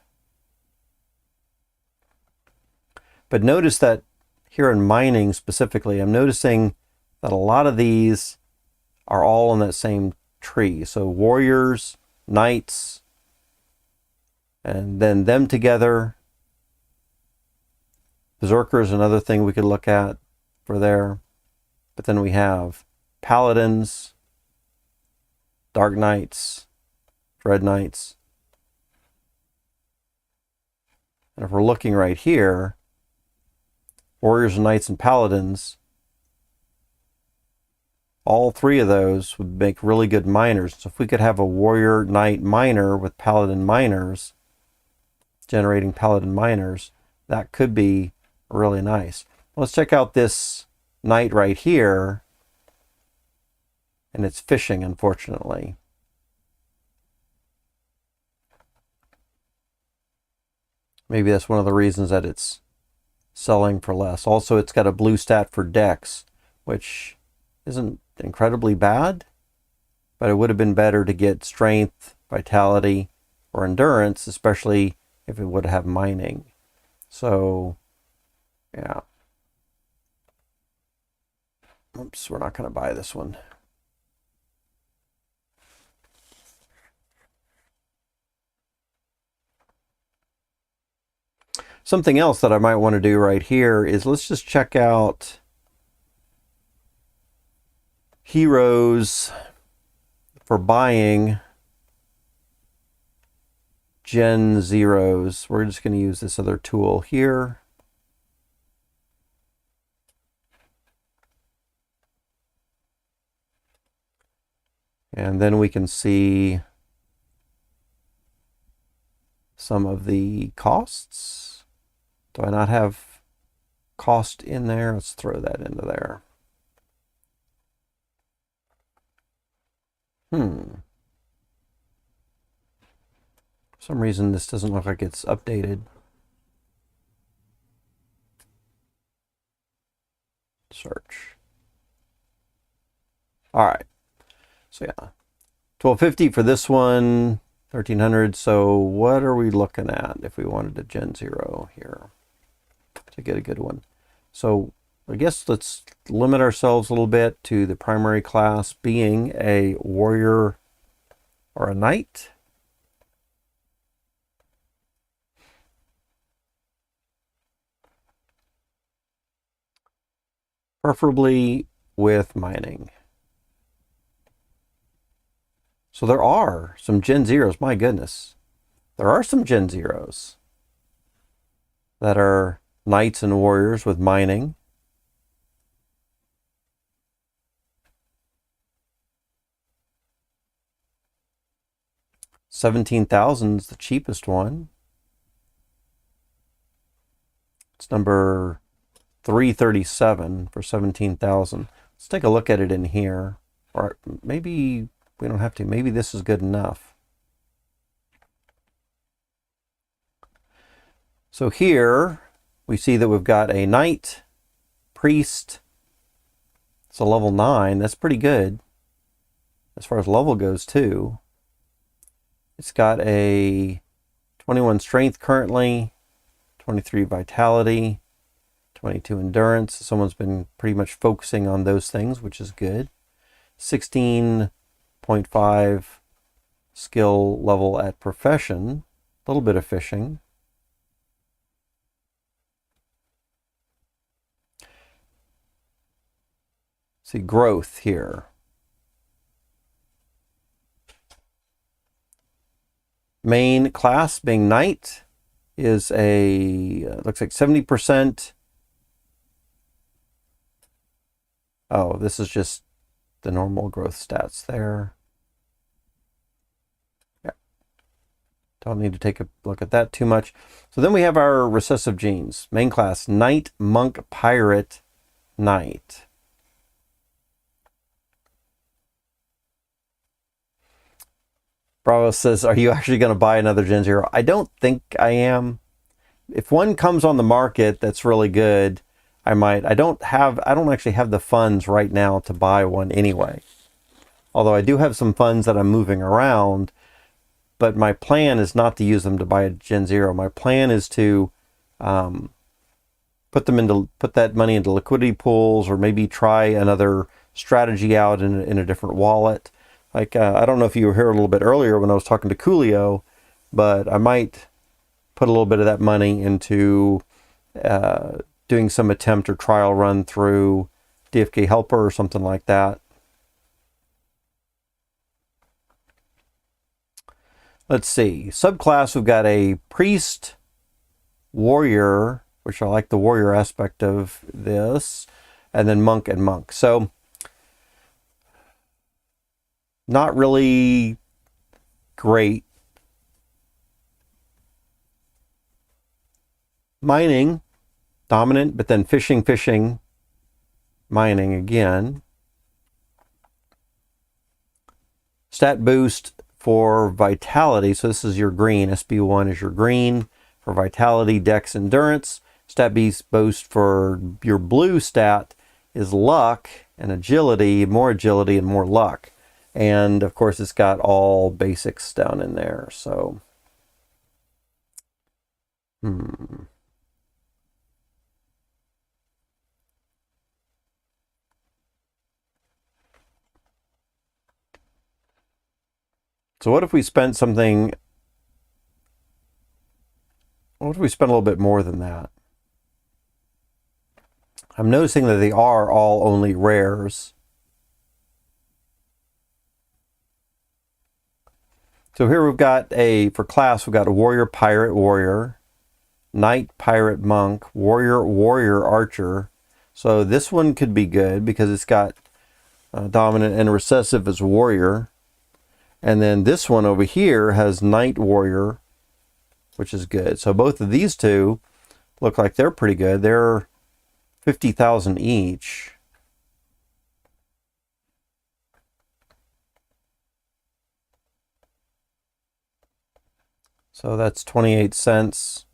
But notice that here in mining specifically, I'm noticing that a lot of these are all in that same tree. So warriors, knights, and then them together. Berserker is another thing we could look at for there. But then we have paladins, dark knights, dread knights. And if we're looking right here, warriors, knights, and paladins, all three of those would make really good miners. So if we could have a warrior, knight, miner with paladin miners, generating paladin miners, that could be really nice. Let's check out this knight right here. And it's fishing, unfortunately. Maybe that's one of the reasons that it's selling for less. Also, it's got a blue stat for dex, which isn't incredibly bad, but it would have been better to get strength, vitality, or endurance, especially if it would have mining. So, yeah. Oops, we're not going to buy this one. Something else that I might want to do right here is let's just check out heroes for buying Gen 0s. We're just going to use this other tool here. And then we can see some of the costs. Do I not have cost in there? Let's throw that into there. For some reason, this doesn't look like it's updated. Search. All right. So yeah, 1250 for this one, 1300. So what are we looking at if we wanted a Gen 0 here to get a good one? So I guess let's limit ourselves a little bit to the primary class being a warrior or a knight. Preferably with mining. So there are some Gen 0s, my goodness. There are some Gen 0s that are knights and warriors with mining. $17,000 is the cheapest one. It's number 337 for 17,000. Let's take a look at it in here. Or maybe we don't have to. Maybe this is good enough. So here we see that we've got a knight, priest. It's a level 9. That's pretty good as far as level goes too. It's got a 21 strength currently, 23 vitality, 22 endurance. Someone's been pretty much focusing on those things, which is good. 16.5 skill level at profession. A little bit of fishing. See growth here. Main class being knight is a looks like 70%. Oh, this is just the normal growth stats there. Yeah. Don't need to take a look at that too much. So then we have our recessive genes. Main class, knight, monk, pirate, knight. Bravo says, are you actually going to buy another Gen0? I don't think I am. If one comes on the market that's really good, I might. I don't actually have the funds right now to buy one anyway. Although I do have some funds that I'm moving around, but my plan is not to use them to buy a Gen0. My plan is to put that money into liquidity pools, or maybe try another strategy out in a different wallet. Like, I don't know if you were here a little bit earlier when I was talking to Coolio, but I might put a little bit of that money into doing some attempt or trial run through DFK Helper or something like that. Let's see. Subclass, we've got a priest, warrior, which I like the warrior aspect of this, and then monk and monk. So not really great. Mining, dominant, but then fishing, mining again. Stat boost for vitality. So this is your green. SB1 is your green for vitality, dex, endurance. Stat boost for your blue stat is luck and agility, more agility and more luck. And of course, it's got all basics down in there. So, So what if we spent something? What if we spent a little bit more than that? I'm noticing that they are all only rares. So here we've got for class, we've got a warrior, pirate, warrior, knight, pirate, monk, warrior, warrior, archer. So this one could be good because it's got dominant and recessive as warrior. And then this one over here has knight, warrior, which is good. So both of these two look like they're pretty good. They're 50,000 each. So that's 28 cents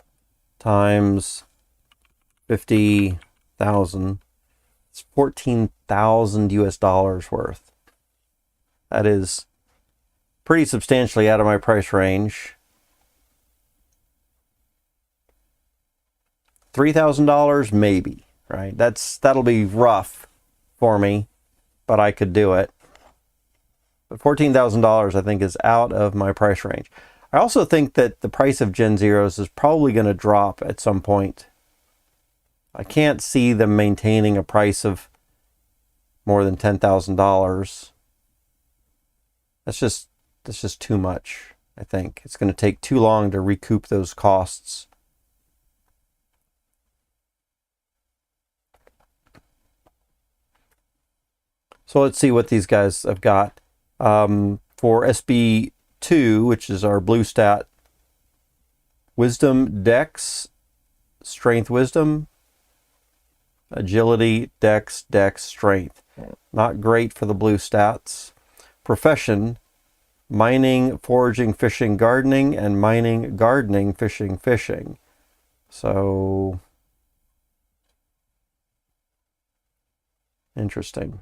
times 50,000. It's 14,000 US dollars worth. That is pretty substantially out of my price range. $3,000 maybe, right? That'll be rough for me, but I could do it. But $14,000 I think is out of my price range. I also think that the price of Gen0s is probably going to drop at some point. I can't see them maintaining a price of more than $10,000. That's just too much, I think. It's going to take too long to recoup those costs. So let's see what these guys have got. For SB2, which is our blue stat, wisdom, dex, strength, wisdom, agility, dex, strength. Not great for the blue stats. profession: mining, foraging, fishing, gardening, and mining, gardening, fishing, fishing. So, interesting.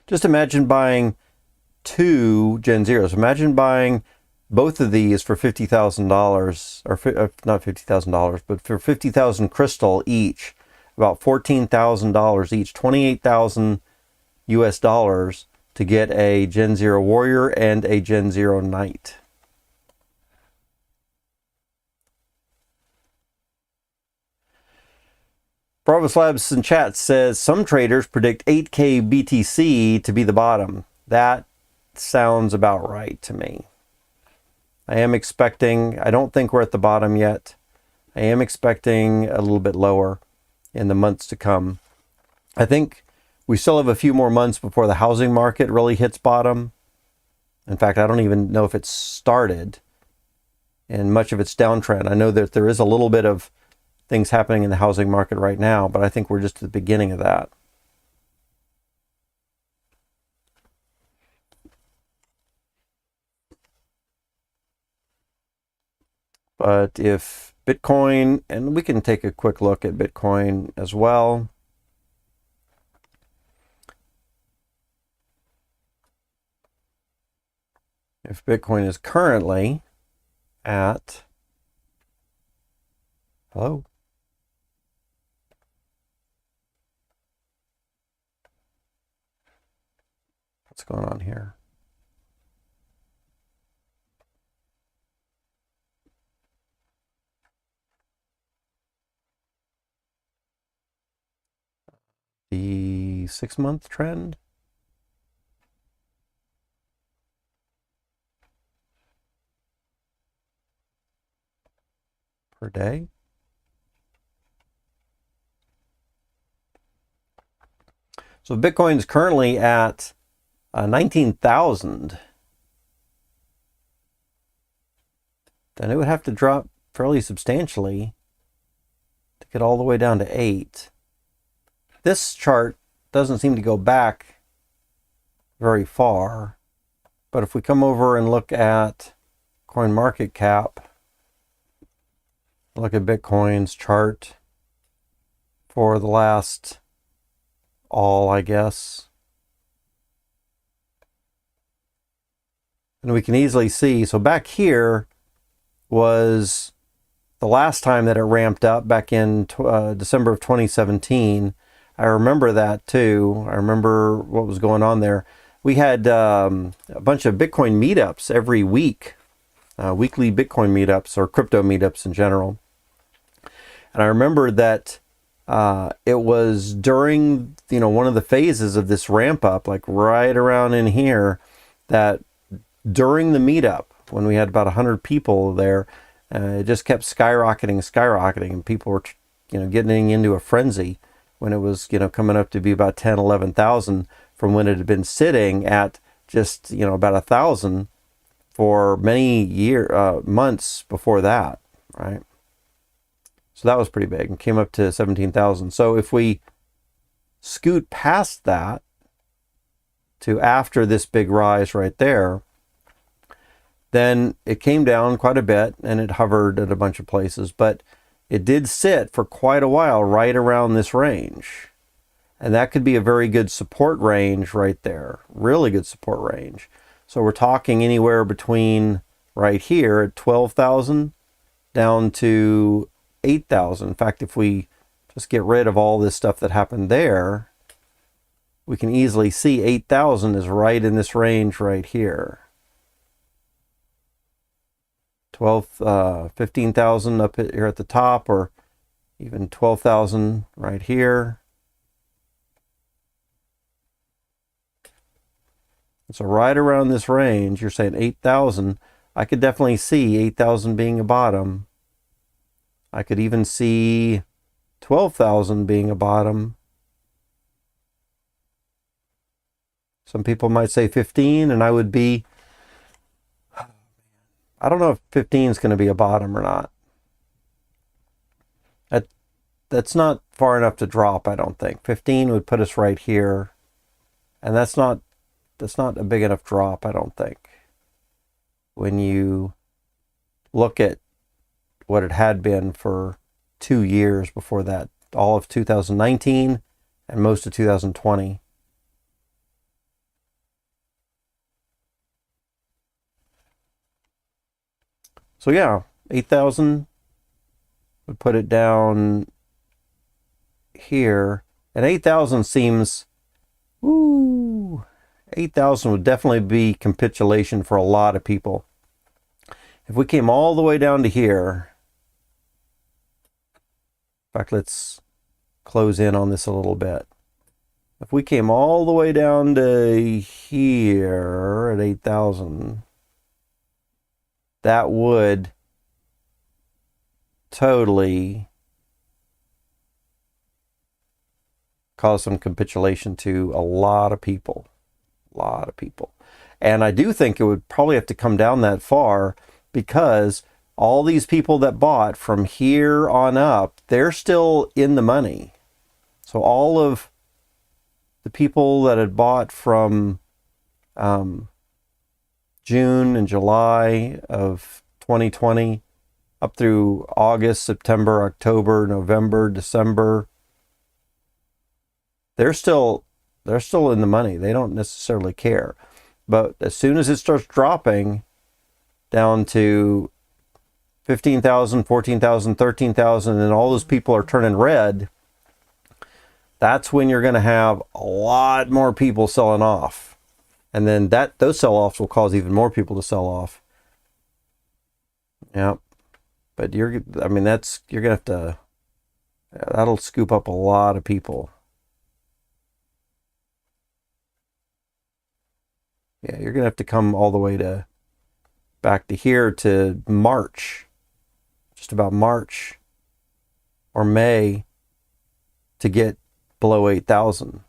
Just imagine buying two Gen Zeros. Imagine buying both of these for $50,000, or not $50,000, but for 50,000 crystal each, about $14,000 each, 28,000 US dollars to get a Gen 0 warrior and a Gen 0 knight. Bravos Labs in chat says some traders predict 8K BTC to be the bottom. That sounds about right to me. I am expecting, I don't think we're at the bottom yet. I am expecting a little bit lower in the months to come. I think we still have a few more months before the housing market really hits bottom. In fact, I don't even know if it's started in much of its downtrend. I know that there is a little bit of things happening in the housing market right now, but I think we're just at the beginning of that. But if Bitcoin, and we can take a quick look at Bitcoin as well. If Bitcoin is currently at, hello? What's going on here? The 6-month trend. Per day. So Bitcoin is currently at 19,000. Then it would have to drop fairly substantially to get all the way down to 8. This chart doesn't seem to go back very far, but if we come over and look at CoinMarketCap, look at Bitcoin's chart for the last I guess, and we can easily see, so back here was the last time that it ramped up back in December of 2017. I remember that too. I remember what was going on there. We had a bunch of Bitcoin meetups every week, weekly Bitcoin meetups or crypto meetups in general. And I remember that it was during, one of the phases of this ramp up, like right around in here, that during the meetup, when we had about 100 people there, it just kept skyrocketing, and people were, getting into a frenzy when it was, coming up to be about 10, 11,000 from when it had been sitting at just, about 1,000 for many months before that, right? So that was pretty big and came up to 17,000. So if we scoot past that to after this big rise right there, then it came down quite a bit and it hovered at a bunch of places, but it did sit for quite a while right around this range. And that could be a very good support range right there, really good support range. So we're talking anywhere between right here at 12,000 down to 8,000. In fact, if we just get rid of all this stuff that happened there, we can easily see 8,000 is right in this range right here. 15,000 up here at the top, or even 12,000 right here. So right around this range, you're saying 8,000. I could definitely see 8,000 being a bottom. I could even see 12,000 being a bottom. Some people might say 15, and I would be I don't know if 15 is going to be a bottom or not. That's not far enough to drop, I don't think. 15 would put us right here. And that's not a big enough drop, I don't think. When you look at what it had been for 2 years before that, all of 2019 and most of 2020. So yeah, 8,000 would put it down here. And 8,000 seems, 8,000 would definitely be capitulation for a lot of people. If we came all the way down to here, in fact, let's close in on this a little bit. If we came all the way down to here at 8,000, that would totally cause some capitulation to a lot of people. And I do think it would probably have to come down that far, because all these people that bought from here on up, they're still in the money. So all of the people that had bought from June and July of 2020 up through August, September, October, November, December, they're still in the money. They don't necessarily care. But as soon as it starts dropping down to 15,000, 14,000, 13,000, and all those people are turning red, that's when you're going to have a lot more people selling off. And then those sell-offs will cause even more people to sell off. Yeah. But you're going to have to, that'll scoop up a lot of people. Yeah, you're going to have to come all the way back to here to March, just about March or May, to get below 8,000.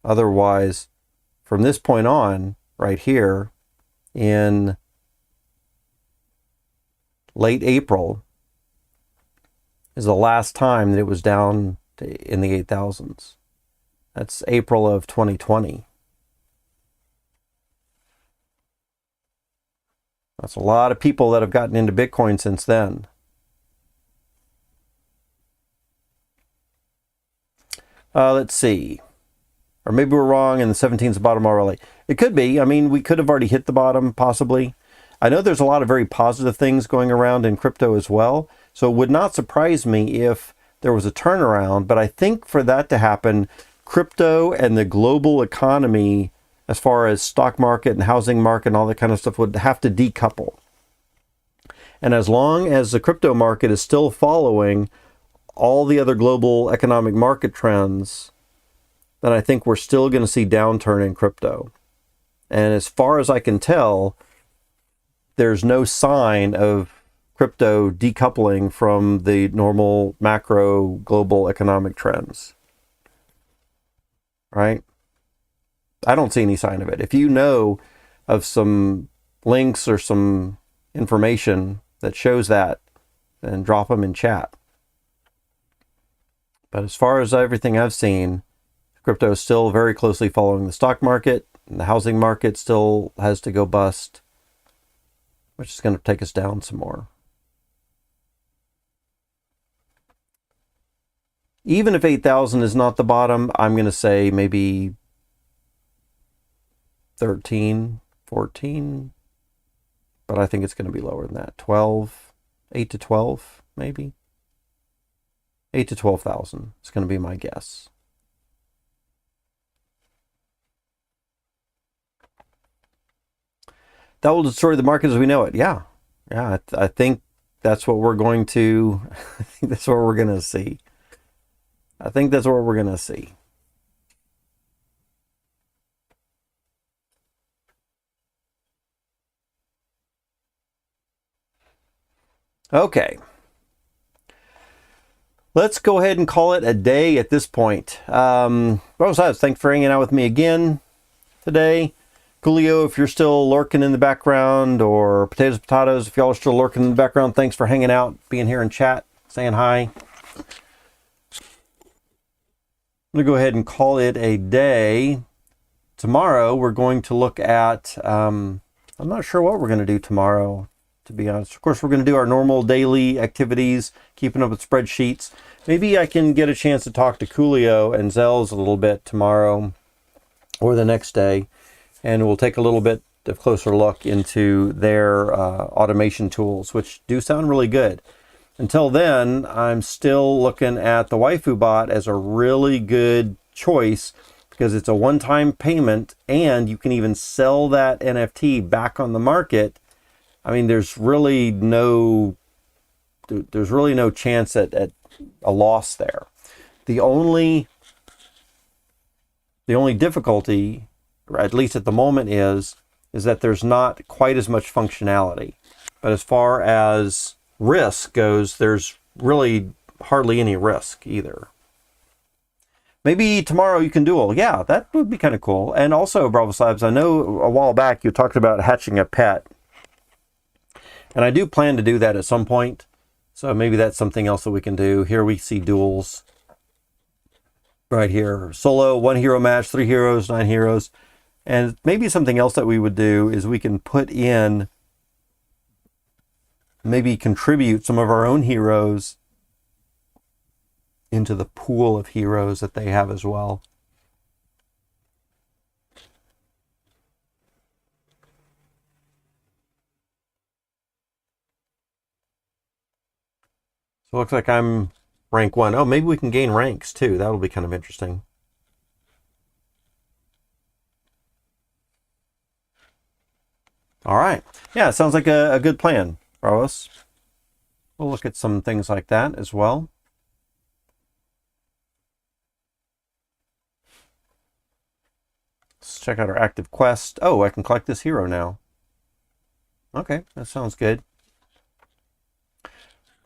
Otherwise, from this point on, right here, in late April, is the last time that it was down in the 8,000s. That's April of 2020. That's a lot of people that have gotten into Bitcoin since then. Let's see. Or maybe we're wrong and the 17 is the bottom already. It could be. I mean, we could have already hit the bottom, possibly. I know there's a lot of very positive things going around in crypto as well. So it would not surprise me if there was a turnaround. But I think for that to happen, crypto and the global economy, as far as stock market and housing market and all that kind of stuff, would have to decouple. And as long as the crypto market is still following all the other global economic market trends, then I think we're still going to see downturn in crypto. And as far as I can tell, there's no sign of crypto decoupling from the normal macro global economic trends. Right? I don't see any sign of it. If you know of some links or some information that shows that, then drop them in chat. But as far as everything I've seen, crypto is still very closely following the stock market, and the housing market still has to go bust, which is going to take us down some more. Even if 8,000 is not the bottom, I'm going to say maybe 13, 14, but I think it's going to be lower than that. 12, 8 to 12, maybe. 8 to 12,000 is going to be my guess. That will destroy the market as we know it. Yeah. I think that's what we're going to, I think that's what we're going to see. I think that's what we're going to see. Okay. Let's go ahead and call it a day at this point. Thanks for hanging out with me again today. Coolio, if you're still lurking in the background, or Potatoes, if y'all are still lurking in the background, thanks for hanging out, being here in chat, saying hi. I'm going to go ahead and call it a day. Tomorrow, we're going to look at, I'm not sure what we're going to do tomorrow, to be honest. Of course, we're going to do our normal daily activities, keeping up with spreadsheets. Maybe I can get a chance to talk to Coolio and Zells a little bit tomorrow or the next day, and we'll take a little bit of closer look into their automation tools, which do sound really good. Until then, I'm still looking at the Waifu bot as a really good choice, because it's a one-time payment and you can even sell that NFT back on the market. I mean, there's really no chance at a loss there. The only difficulty, at least at the moment, is that there's not quite as much functionality. But as far as risk goes, there's really hardly any risk either. Maybe tomorrow you can duel. Yeah, that would be kind of cool. And also, Bravo Slabs, I know a while back you talked about hatching a pet. And I do plan to do that at some point. So maybe that's something else that we can do. Here we see duels. Right here. Solo, 1 hero match, 3 heroes, 9 heroes. And maybe something else that we would do is we can put in, maybe contribute some of our own heroes into the pool of heroes that they have as well. So it looks like I'm rank 1. Oh, maybe we can gain ranks too. That'll be kind of interesting. All right. Yeah, it sounds like a good plan, Bravos. We'll look at some things like that as well. Let's check out our active quest. Oh, I can collect this hero now. Okay, that sounds good.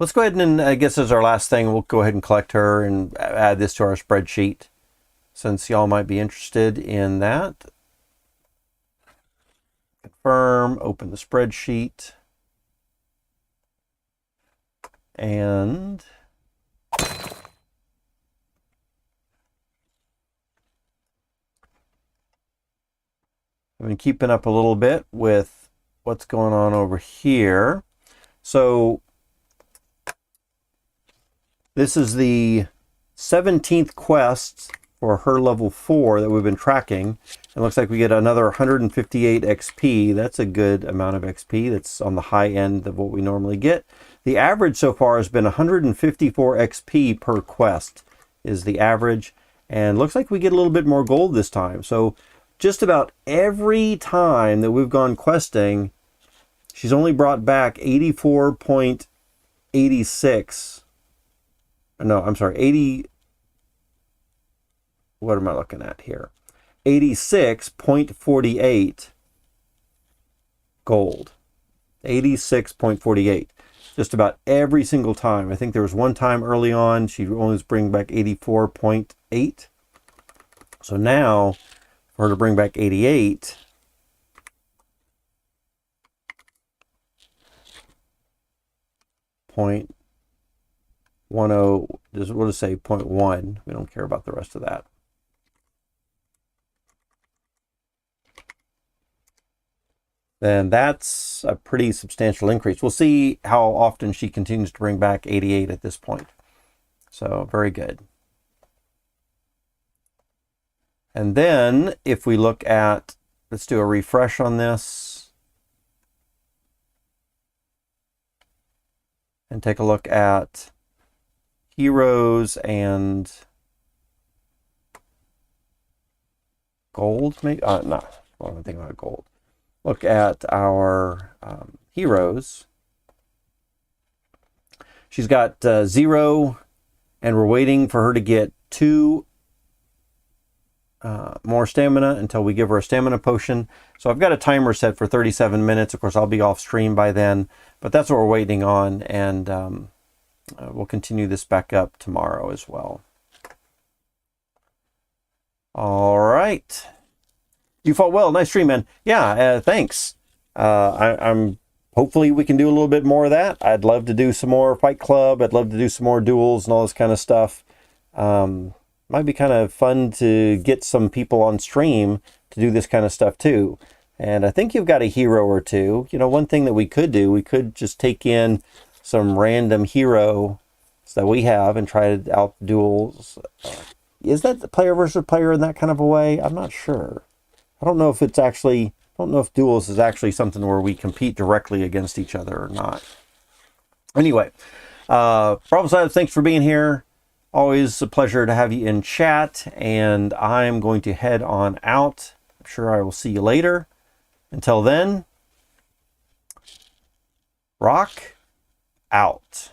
Let's go ahead and, I guess as our last thing, we'll go ahead and collect her and add this to our spreadsheet, since y'all might be interested in that. Confirm, open the spreadsheet. And I've been keeping up a little bit with what's going on over here. So this is the 17th quest for her level 4 that we've been tracking. It looks like we get another 158 XP. That's a good amount of XP. That's on the high end of what we normally get. The average so far has been 154 XP per quest is the average. And looks like we get a little bit more gold this time. So just about every time that we've gone questing, she's only brought back 84.86. No, I'm sorry, 80. What am I looking at here? 86.48 gold. 86.48. Just about every single time. I think there was one time early on she only was bringing back 84.8. So now, for her to bring back 88, .10, we'll just say 0.1. We don't care about the rest of that. Then that's a pretty substantial increase. We'll see how often she continues to bring back 88 at this point. So very good. And then if we look at, let's do a refresh on this and take a look at heroes and gold, maybe? No, I don't think about gold. Look at our heroes. She's got 0, and we're waiting for her to get 2 more stamina until we give her a stamina potion. So I've got a timer set for 37 minutes. Of course, I'll be off stream by then, but that's what we're waiting on, and we'll continue this back up tomorrow as well. All right. You fought well. Nice stream, man. Yeah, thanks. I'm hopefully we can do a little bit more of that. I'd love to do some more Fight Club. I'd love to do some more duels and all this kind of stuff. Might be kind of fun to get some people on stream to do this kind of stuff too. And I think you've got a hero or two. You know, one thing that we could do, we could just take in some random heroes that we have and try out duels. Is that the player versus player in that kind of a way? I'm not sure. I don't know if it's actually, I don't know if duels is actually something where we compete directly against each other or not. Anyway, Problem Side, thanks for being here. Always a pleasure to have you in chat, and I'm going to head on out. I'm sure I will see you later. Until then, rock out.